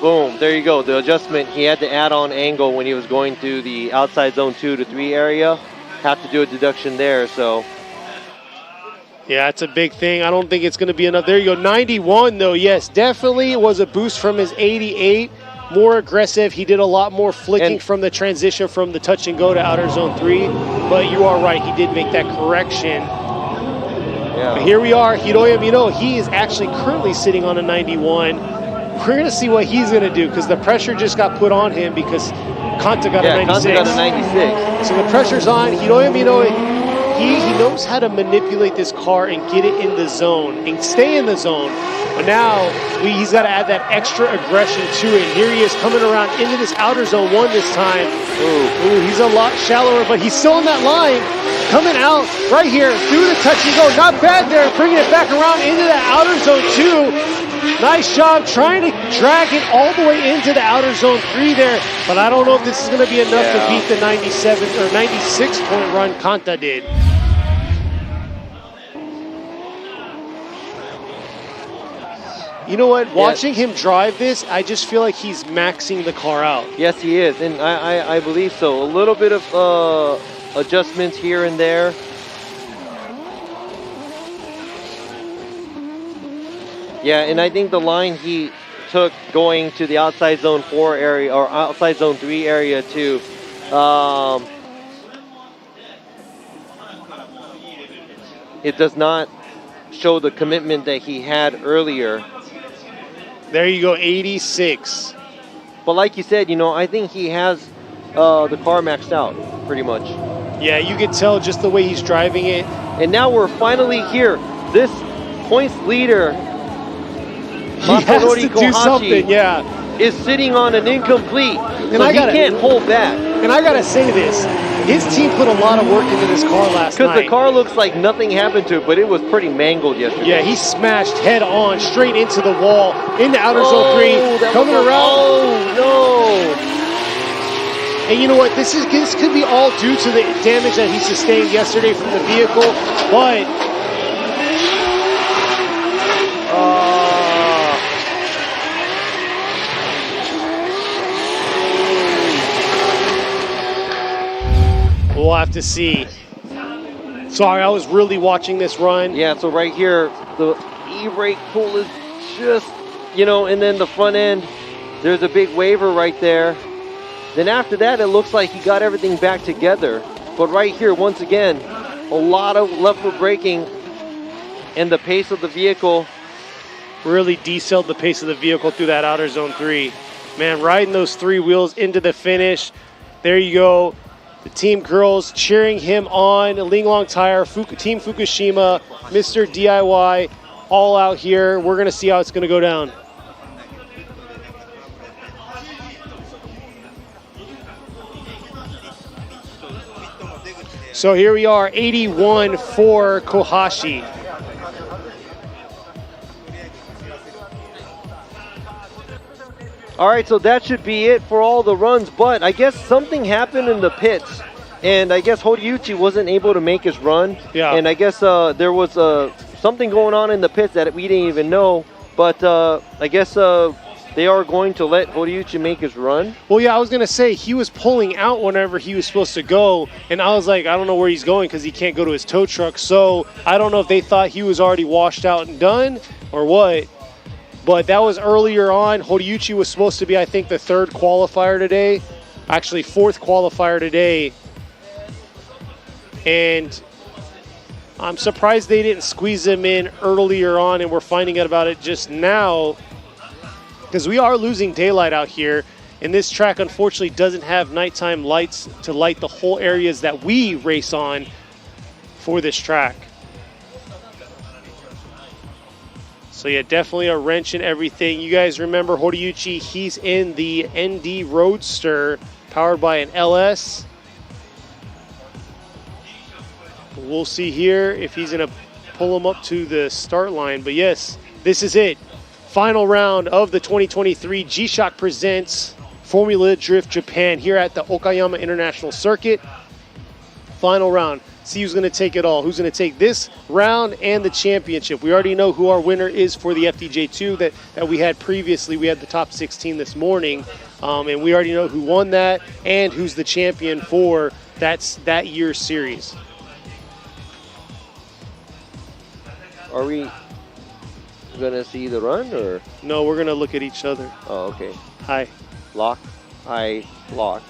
Speaker 10: boom, there you go. The adjustment, he had to add on angle when he was going through the outside zone 2 to 3 area. Have to do a deduction there, so.
Speaker 9: Yeah, it's a big thing. I don't think it's going to be enough. There you go, 91 though. Yes, definitely was a boost from his 88. More aggressive. He did a lot more flicking from the transition from the touch and go to outer zone 3. But you are right, he did make that correction.
Speaker 10: Yeah.
Speaker 9: But here we are, Hiroya Mino. He is actually currently sitting on a 91. We're going to see what he's going to do because the pressure just got put on him because Kanta got a 96.
Speaker 10: Kanta got a 96.
Speaker 9: So the pressure's on. Hiroya Mino, he knows how to manipulate this car and get it in the zone and stay in the zone. But now he's got to add that extra aggression to it. Here he is coming around into this outer zone 1 this time. Ooh, he's a lot shallower, but he's still in that line. Coming out right here through the touch and go. Not bad there, bringing it back around into the outer zone 2. Nice job trying to drag it all the way into the outer zone 3 there. But I don't know if this is going to be enough to beat the 97 or 96 point run Kanta did. You know what? Watching him drive this, I just feel like he's maxing the car out.
Speaker 10: Yes, he is, and I believe so. A little bit of adjustments here and there. Yeah, and I think the line he took going to the outside zone 4 area or outside zone 3 area too. It does not show the commitment that he had earlier.
Speaker 9: There you go, 86.
Speaker 10: But like you said, you know, I think he has the car maxed out pretty much.
Speaker 9: Yeah, you can tell just the way he's driving it.
Speaker 10: And now we're finally here. This points leader,
Speaker 9: he has to do something,
Speaker 10: is sitting on an incomplete.
Speaker 9: And
Speaker 10: so he can't hold back.
Speaker 9: And I gotta say this, his team put a lot of work into this car last night.
Speaker 10: Because the car looks like nothing happened to it, but it was pretty mangled yesterday.
Speaker 9: Yeah, he smashed head on straight into the wall, into outer zone 3, coming around.
Speaker 10: Oh, no.
Speaker 9: And you know what, this could be all due to the damage that he sustained yesterday from the vehicle, but we'll have to see. Sorry, I was really watching this run.
Speaker 10: Yeah, so right here, the e-brake pull is just, you know, and then the front end, there's a big waver right there. Then after that, it looks like he got everything back together. But right here, once again, a lot of left foot braking and the pace of the vehicle.
Speaker 9: Really decelled the pace of the vehicle through that outer zone 3. Man, riding those 3 wheels into the finish. There you go. The team girls cheering him on. Linglong Tire, Team Fukushima, Mr. DIY, all out here. We're going to see how it's going to go down. So here we are, 81 for Kohashi.
Speaker 10: All right, so that should be it for all the runs, but I guess something happened in the pits, and I guess Horiuchi wasn't able to make his run.
Speaker 9: Yeah.
Speaker 10: And I guess there was something going on in the pits that we didn't even know, but I guess they are going to let Horiuchi make his run.
Speaker 9: Well, yeah, I was going to say, he was pulling out whenever he was supposed to go, and I was like, I don't know where he's going because he can't go to his tow truck, so I don't know if they thought he was already washed out and done or what. But that was earlier on. Horiuchi was supposed to be, I think, the 3rd qualifier today. Actually, 4th qualifier today. And I'm surprised they didn't squeeze him in earlier on, and we're finding out about it just now. Because we are losing daylight out here. And this track, unfortunately, doesn't have nighttime lights to light the whole areas that we race on for this track. So yeah, definitely a wrench in everything. You guys remember Horiuchi, he's in the ND Roadster powered by an LS. we'll see here if he's going to pull him up to the start line. But yes, this is it. Final round of the 2023 G-Shock Presents Formula Drift Japan here at the Okayama International Circuit. Final round. See who's going to take it all. Who's going to take this round and the championship. We already know who our winner is for the FDJ2 that we had previously. We had the top 16 this morning. And we already know who won that and who's the champion for that year's series.
Speaker 10: Are we going to see the run or?
Speaker 9: No, we're going to look at each other.
Speaker 10: Oh, okay.
Speaker 9: Hi.
Speaker 10: Lock, eye, lock,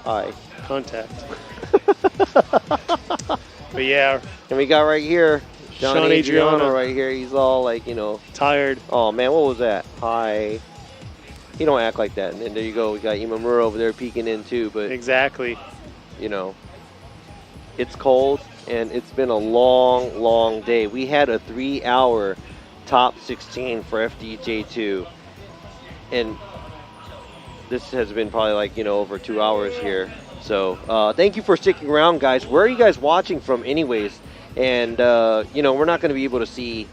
Speaker 10: eye.
Speaker 9: Contact. But yeah.
Speaker 10: And we got right here, Sean
Speaker 9: Adriano
Speaker 10: right here. He's all like, you know.
Speaker 9: Tired.
Speaker 10: Oh, man, what was that? Hi. He don't act like that. And then there you go. We got Imamura over there peeking in too. But
Speaker 9: exactly.
Speaker 10: You know, it's cold and it's been a long, long day. We had a 3-hour top 16 for FDJ2. And this has been probably like, you know, over 2 hours here. So thank you for sticking around, guys. Where are you guys watching from anyways? And, you know, we're not going to be able to see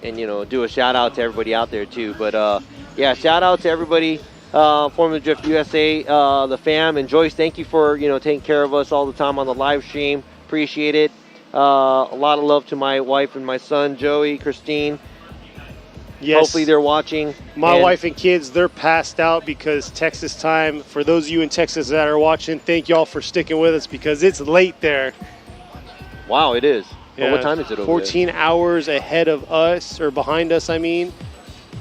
Speaker 10: and, you know, do a shout out to everybody out there too. But, yeah, shout out to everybody, Formula Drift USA, the fam. And Joyce, thank you for, you know, taking care of us all the time on the live stream. Appreciate it. A lot of love to my wife and my son, Joey, Christine.
Speaker 9: Yes.
Speaker 10: Hopefully they're watching.
Speaker 9: My wife and kids, they're passed out because Texas time. For those of you in Texas that are watching, thank y'all for sticking with us because it's late there.
Speaker 10: Wow, it is.
Speaker 9: Yeah,
Speaker 10: well, what time is it over
Speaker 9: 14
Speaker 10: there?
Speaker 9: hours ahead of us, or behind us, I mean.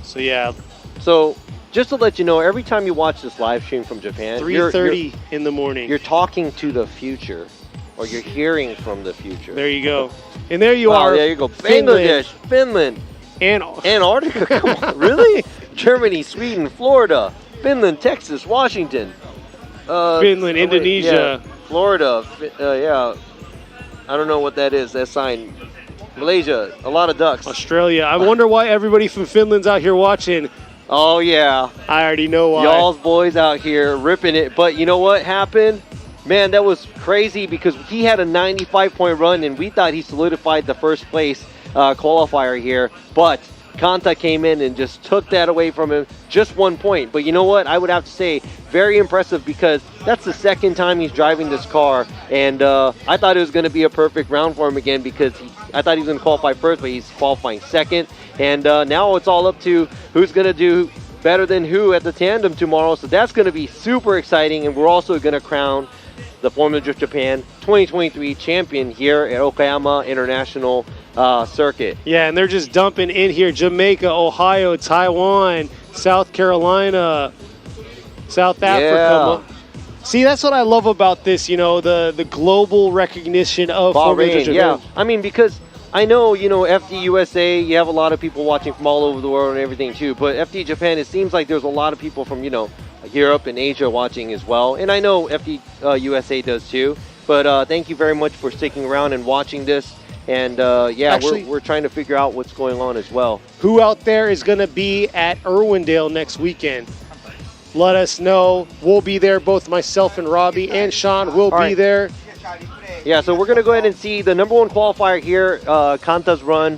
Speaker 9: So, yeah.
Speaker 10: So, just to let you know, every time you watch this live stream from Japan,
Speaker 9: 3:30 in the morning.
Speaker 10: You're talking to the future, or you're hearing from the future.
Speaker 9: There you go. And there you are.
Speaker 10: There you go. Bangladesh, Finland. Antarctica, come on, really? Germany, Sweden, Florida, Finland, Texas, Washington.
Speaker 9: Finland, Indonesia.
Speaker 10: Yeah, Florida, yeah. I don't know what that is, that sign. Malaysia, a lot of ducks.
Speaker 9: Australia. I wonder why everybody from Finland's out here watching.
Speaker 10: Oh, yeah.
Speaker 9: I already know why.
Speaker 10: Y'all's boys out here ripping it. But you know what happened? Man, that was crazy because he had a 95-point run, and we thought he solidified the first place qualifier here, but Kanta came in and just took that away from him, just 1 point. But you know what? I would have to say, very impressive because that's the second time he's driving this car, and I thought it was going to be a perfect round for him again because I thought he was going to qualify first, but he's qualifying second. And now it's all up to who's going to do better than who at the tandem tomorrow, so that's going to be super exciting, and we're also going to crown the Formula Drift Japan 2023 champion here at Okayama International Circuit.
Speaker 9: Yeah, and they're just dumping in here. Jamaica, Ohio, Taiwan, South Carolina, South Africa.
Speaker 10: Yeah.
Speaker 9: See, that's what I love about this, you know, the global recognition of Formula Drift Japan.
Speaker 10: Yeah, I mean, because I know, you know, FD USA, you have a lot of people watching from all over the world and everything too, but FD Japan, it seems like there's a lot of people from, you know, Europe and Asia watching as well. And I know FD USA does too. But thank you very much for sticking around and watching this. And yeah,
Speaker 9: actually,
Speaker 10: we're trying to figure out what's going on as well.
Speaker 9: Who out there is going to be at Irwindale next weekend? Let us know. We'll be there. Both myself and Robbie and Sean will be there.
Speaker 10: Yeah, so we're going to go ahead and see the number one qualifier here, Kanta's run.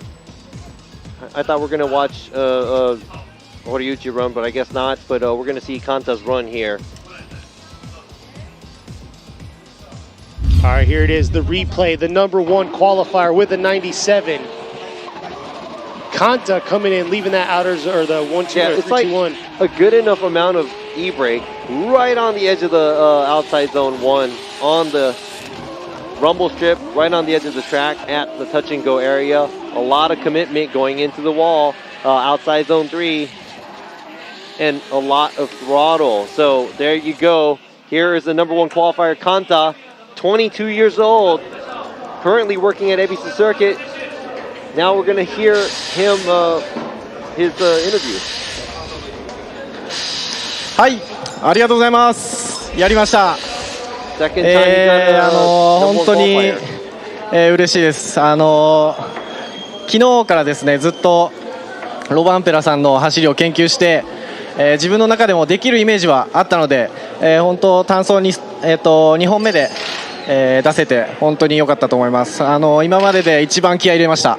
Speaker 10: I thought we were going to watch Horiyuchi run, but I guess not. But we're going to see Kanta's run here.
Speaker 9: All right, here it is, the replay, the number one qualifier with a 97. Kanta coming in, leaving that outers or the 1-2
Speaker 10: yeah,
Speaker 9: or
Speaker 10: it's
Speaker 9: 3-2-1.
Speaker 10: Like a good enough amount of e-brake right on the edge of the outside zone 1 on the rumble strip, right on the edge of the track at the touch and go area. A lot of commitment going into the wall, outside zone 3, and a lot of throttle. So there you go. Here is the number one qualifier, Kanta, 22 years old, currently working at ABC Circuit. Now we're going to hear him, his interview.
Speaker 12: はい、ありがとうございます。やりました。本当に、嬉しいです。昨日からですね、ずっとロバンペラさんの走りを研究して、自分の中でもできるイメージはあったので、本当単走に、2本目で出せて本当に良かったと思います。今までで一番気合い入れました。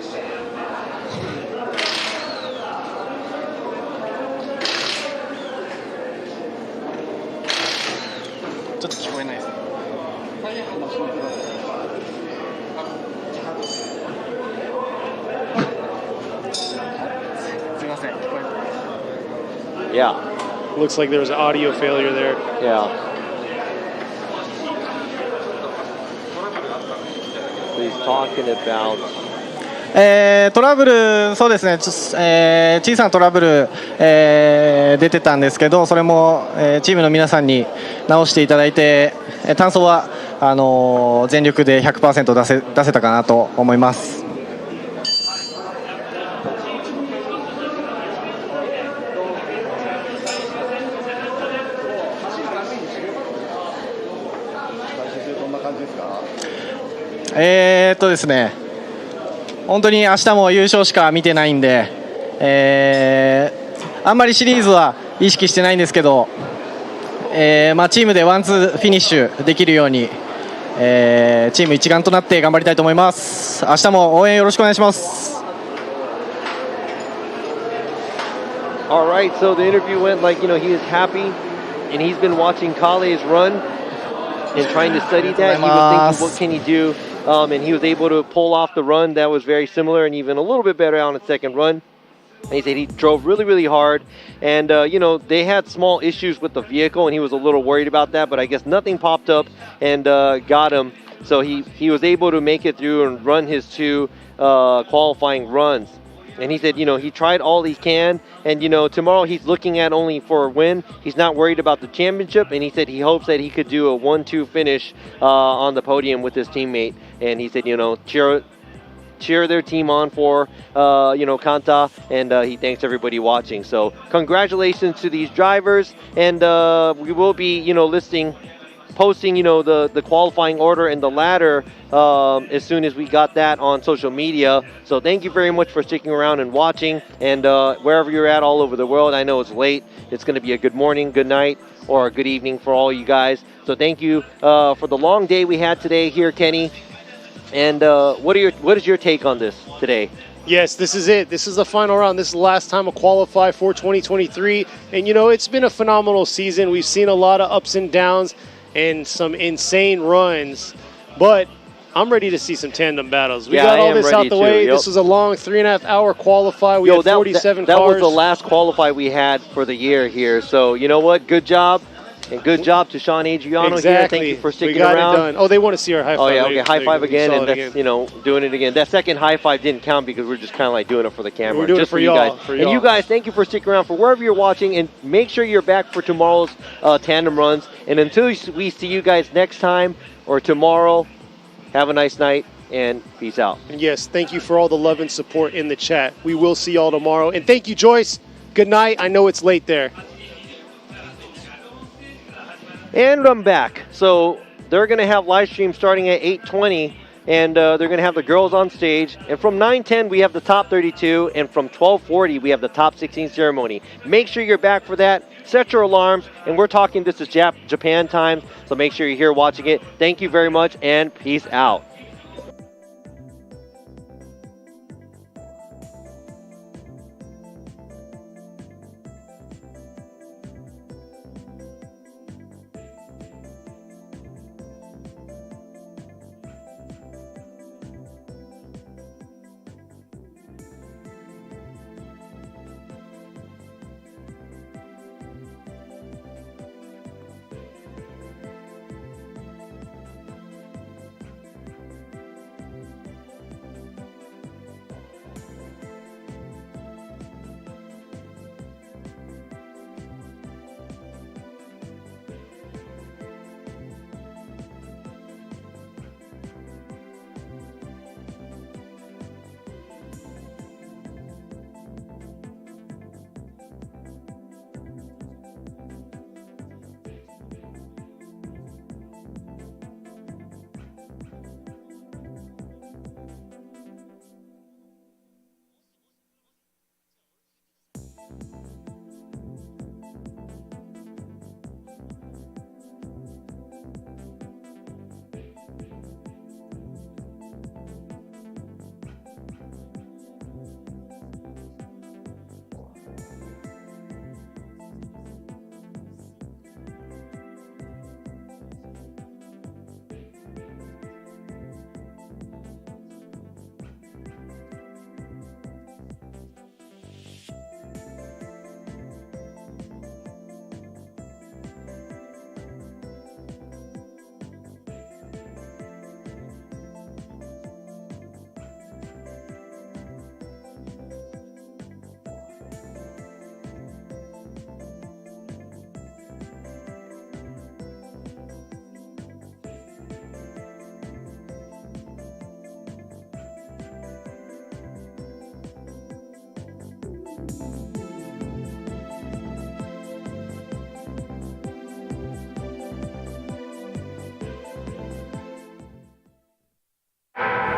Speaker 12: ちょっと聞こえないです。すいません、聞こえない。
Speaker 10: Yeah.
Speaker 9: Looks like there was an audio failure there.
Speaker 10: Yeah. He's talking about.
Speaker 12: トラブル、そうですね、小さなトラブル、出てたんですけど、それも、チームの皆さんに直していただいて、単走は全力で 100% 出せたかなと思います。ですね、本当に明日も優勝しか見てないんで、あんまりシリーズは意識してないんですけど、チームでワンツーフィニッシュできるように、チーム一丸となって頑張りたいと思います。明日も応援よろしくお願いします。
Speaker 10: All right, so the interview went like, he is happy and he's been watching Kale's run and trying to study that. He was thinking, what can he do? And he was able to pull off the run that was very similar and even a little bit better on the second run. And he said he drove really, really hard. And, they had small issues with the vehicle, and he was a little worried about that. But I guess nothing popped up and got him. So he was able to make it through and run his two qualifying runs. And he said, he tried all he can. And, tomorrow he's looking at only for a win. He's not worried about the championship. And he said he hopes that he could do a 1-2 finish on the podium with his teammate. And he said, cheer their team on for, Kanta. And he thanks everybody watching. So congratulations to these drivers. And we will be, posting, the qualifying order and the ladder as soon as we got that on social media. So thank you very much for sticking around and watching. And wherever you're at all over the world, I know it's late. It's going to be a good morning, good night, or a good evening for all you guys. So thank you for the long day we had today here, Kenny. And what is your take on this today?
Speaker 9: Yes, this is it. This is the final round. This is the last time I'll qualify for 2023. And, it's been a phenomenal season. We've seen a lot of ups and downs and some insane runs, but I'm ready to see some tandem battles. We got all this out the way. This was a long 3.5 hour qualify. We had 47
Speaker 10: that
Speaker 9: cars.
Speaker 10: was the last qualify we had for the year here. So you know what? Good job. And good job to Sean Adriano here. Thank you for sticking around.
Speaker 9: We got it done. Oh, they want to see our high five.
Speaker 10: Oh, yeah, okay, high five again. And that's, doing it again. That second high five didn't count because we're just kind of like doing it for the camera.
Speaker 9: We're doing
Speaker 10: just
Speaker 9: it for y'all.
Speaker 10: And you guys, thank you for sticking around for wherever you're watching. And make sure you're back for tomorrow's tandem runs. And until we see you guys next time or tomorrow, have a nice night and peace out.
Speaker 9: And yes, thank you for all the love and support in the chat. We will see y'all tomorrow. And thank you, Joyce. Good night. I know it's late there.
Speaker 10: And I'm back. So they're going to have live stream starting at 8:20, and they're going to have the girls on stage. And from 9:10, we have the top 32, and from 12:40, we have the top 16 ceremony. Make sure you're back for that. Set your alarms, and we're talking, this is Japan time, so make sure you're here watching it. Thank you very much, and peace out.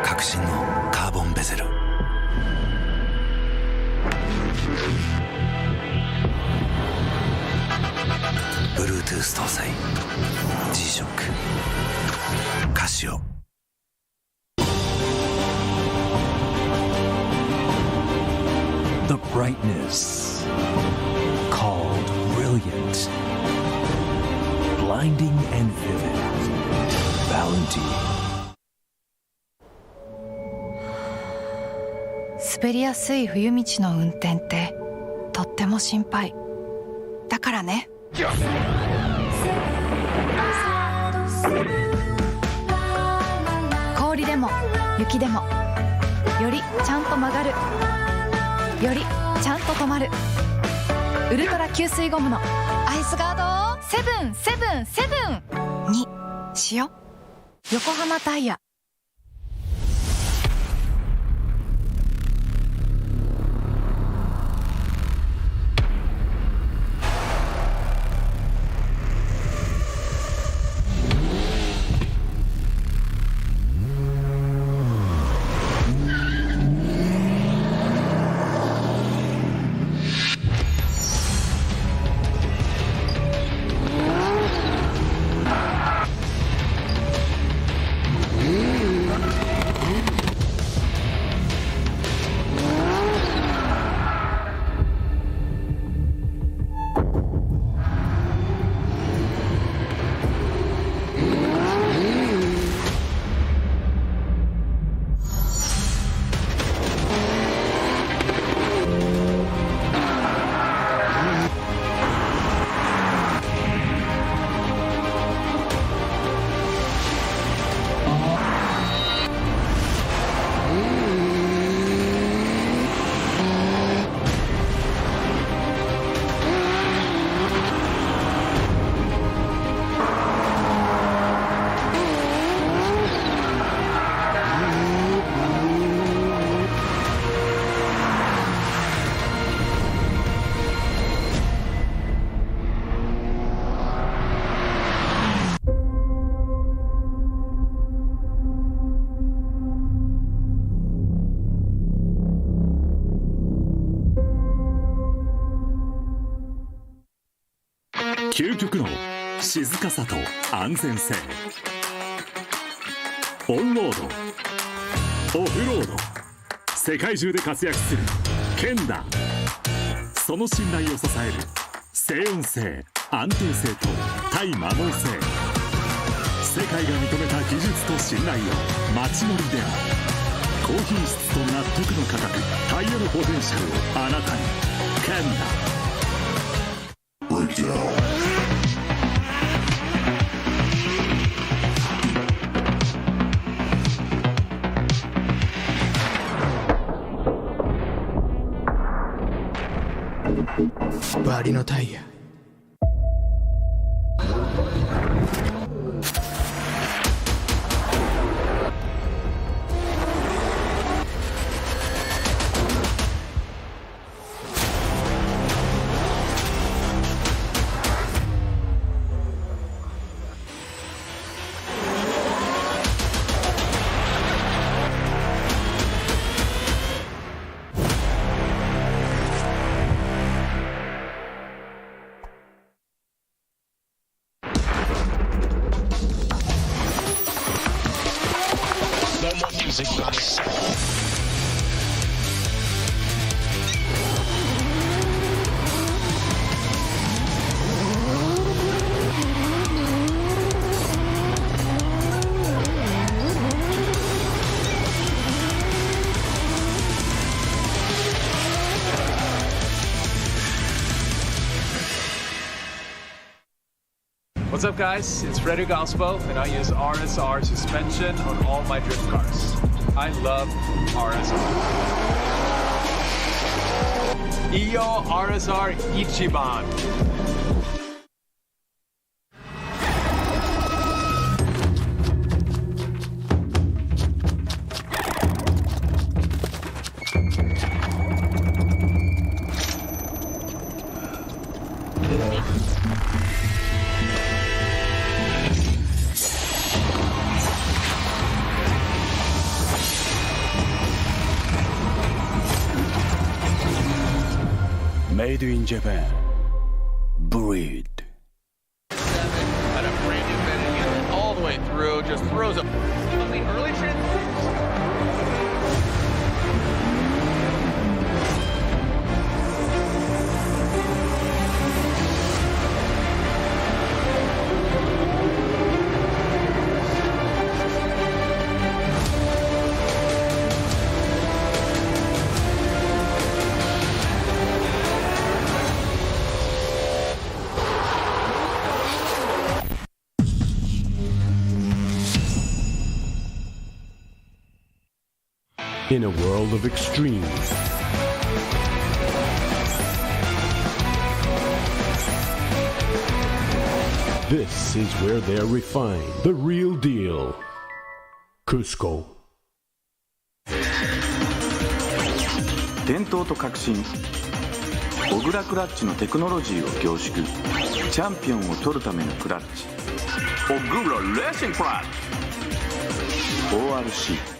Speaker 1: 革新のカーボンベゼル、Bluetooth 搭載 G-SHOCK カシオ。The brightness called brilliant, blinding and vivid. Valentine.
Speaker 3: 滑りやすい冬道の運転ってとっても心配だからね。氷でも雪でもよりちゃんと曲がる、よりちゃんと止まる、ウルトラ吸水ゴムのアイスガード777にしよ。横浜タイヤ。
Speaker 4: 究極の静かさと安全性、オンロード、オフロード、世界中で活躍するケンダ。その信頼を支える静音性、安定性と対摩耗性、世界が認めた技術と信頼を街乗りである。高品質と納得の価格、タイヤのポテンシャルをあなたに。ケンダ。
Speaker 5: バリのタイヤ。
Speaker 6: What's up, guys? It's Frederick Ospo, and I use RSR suspension on all my drift cars. I love RSR. Iyo RSR Ichiban.
Speaker 1: Made in Japan. Breed.
Speaker 8: At a brand new bending unit all the way through, just throws up. On the early transitions.
Speaker 2: In a world of extremes, this is where they're refined. The real deal. Cusco.
Speaker 7: 伝統と革新小倉クラッチのテクノロジーを凝縮チャンピオンを取るためのクラッチ小倉レーシングクラッチ ORC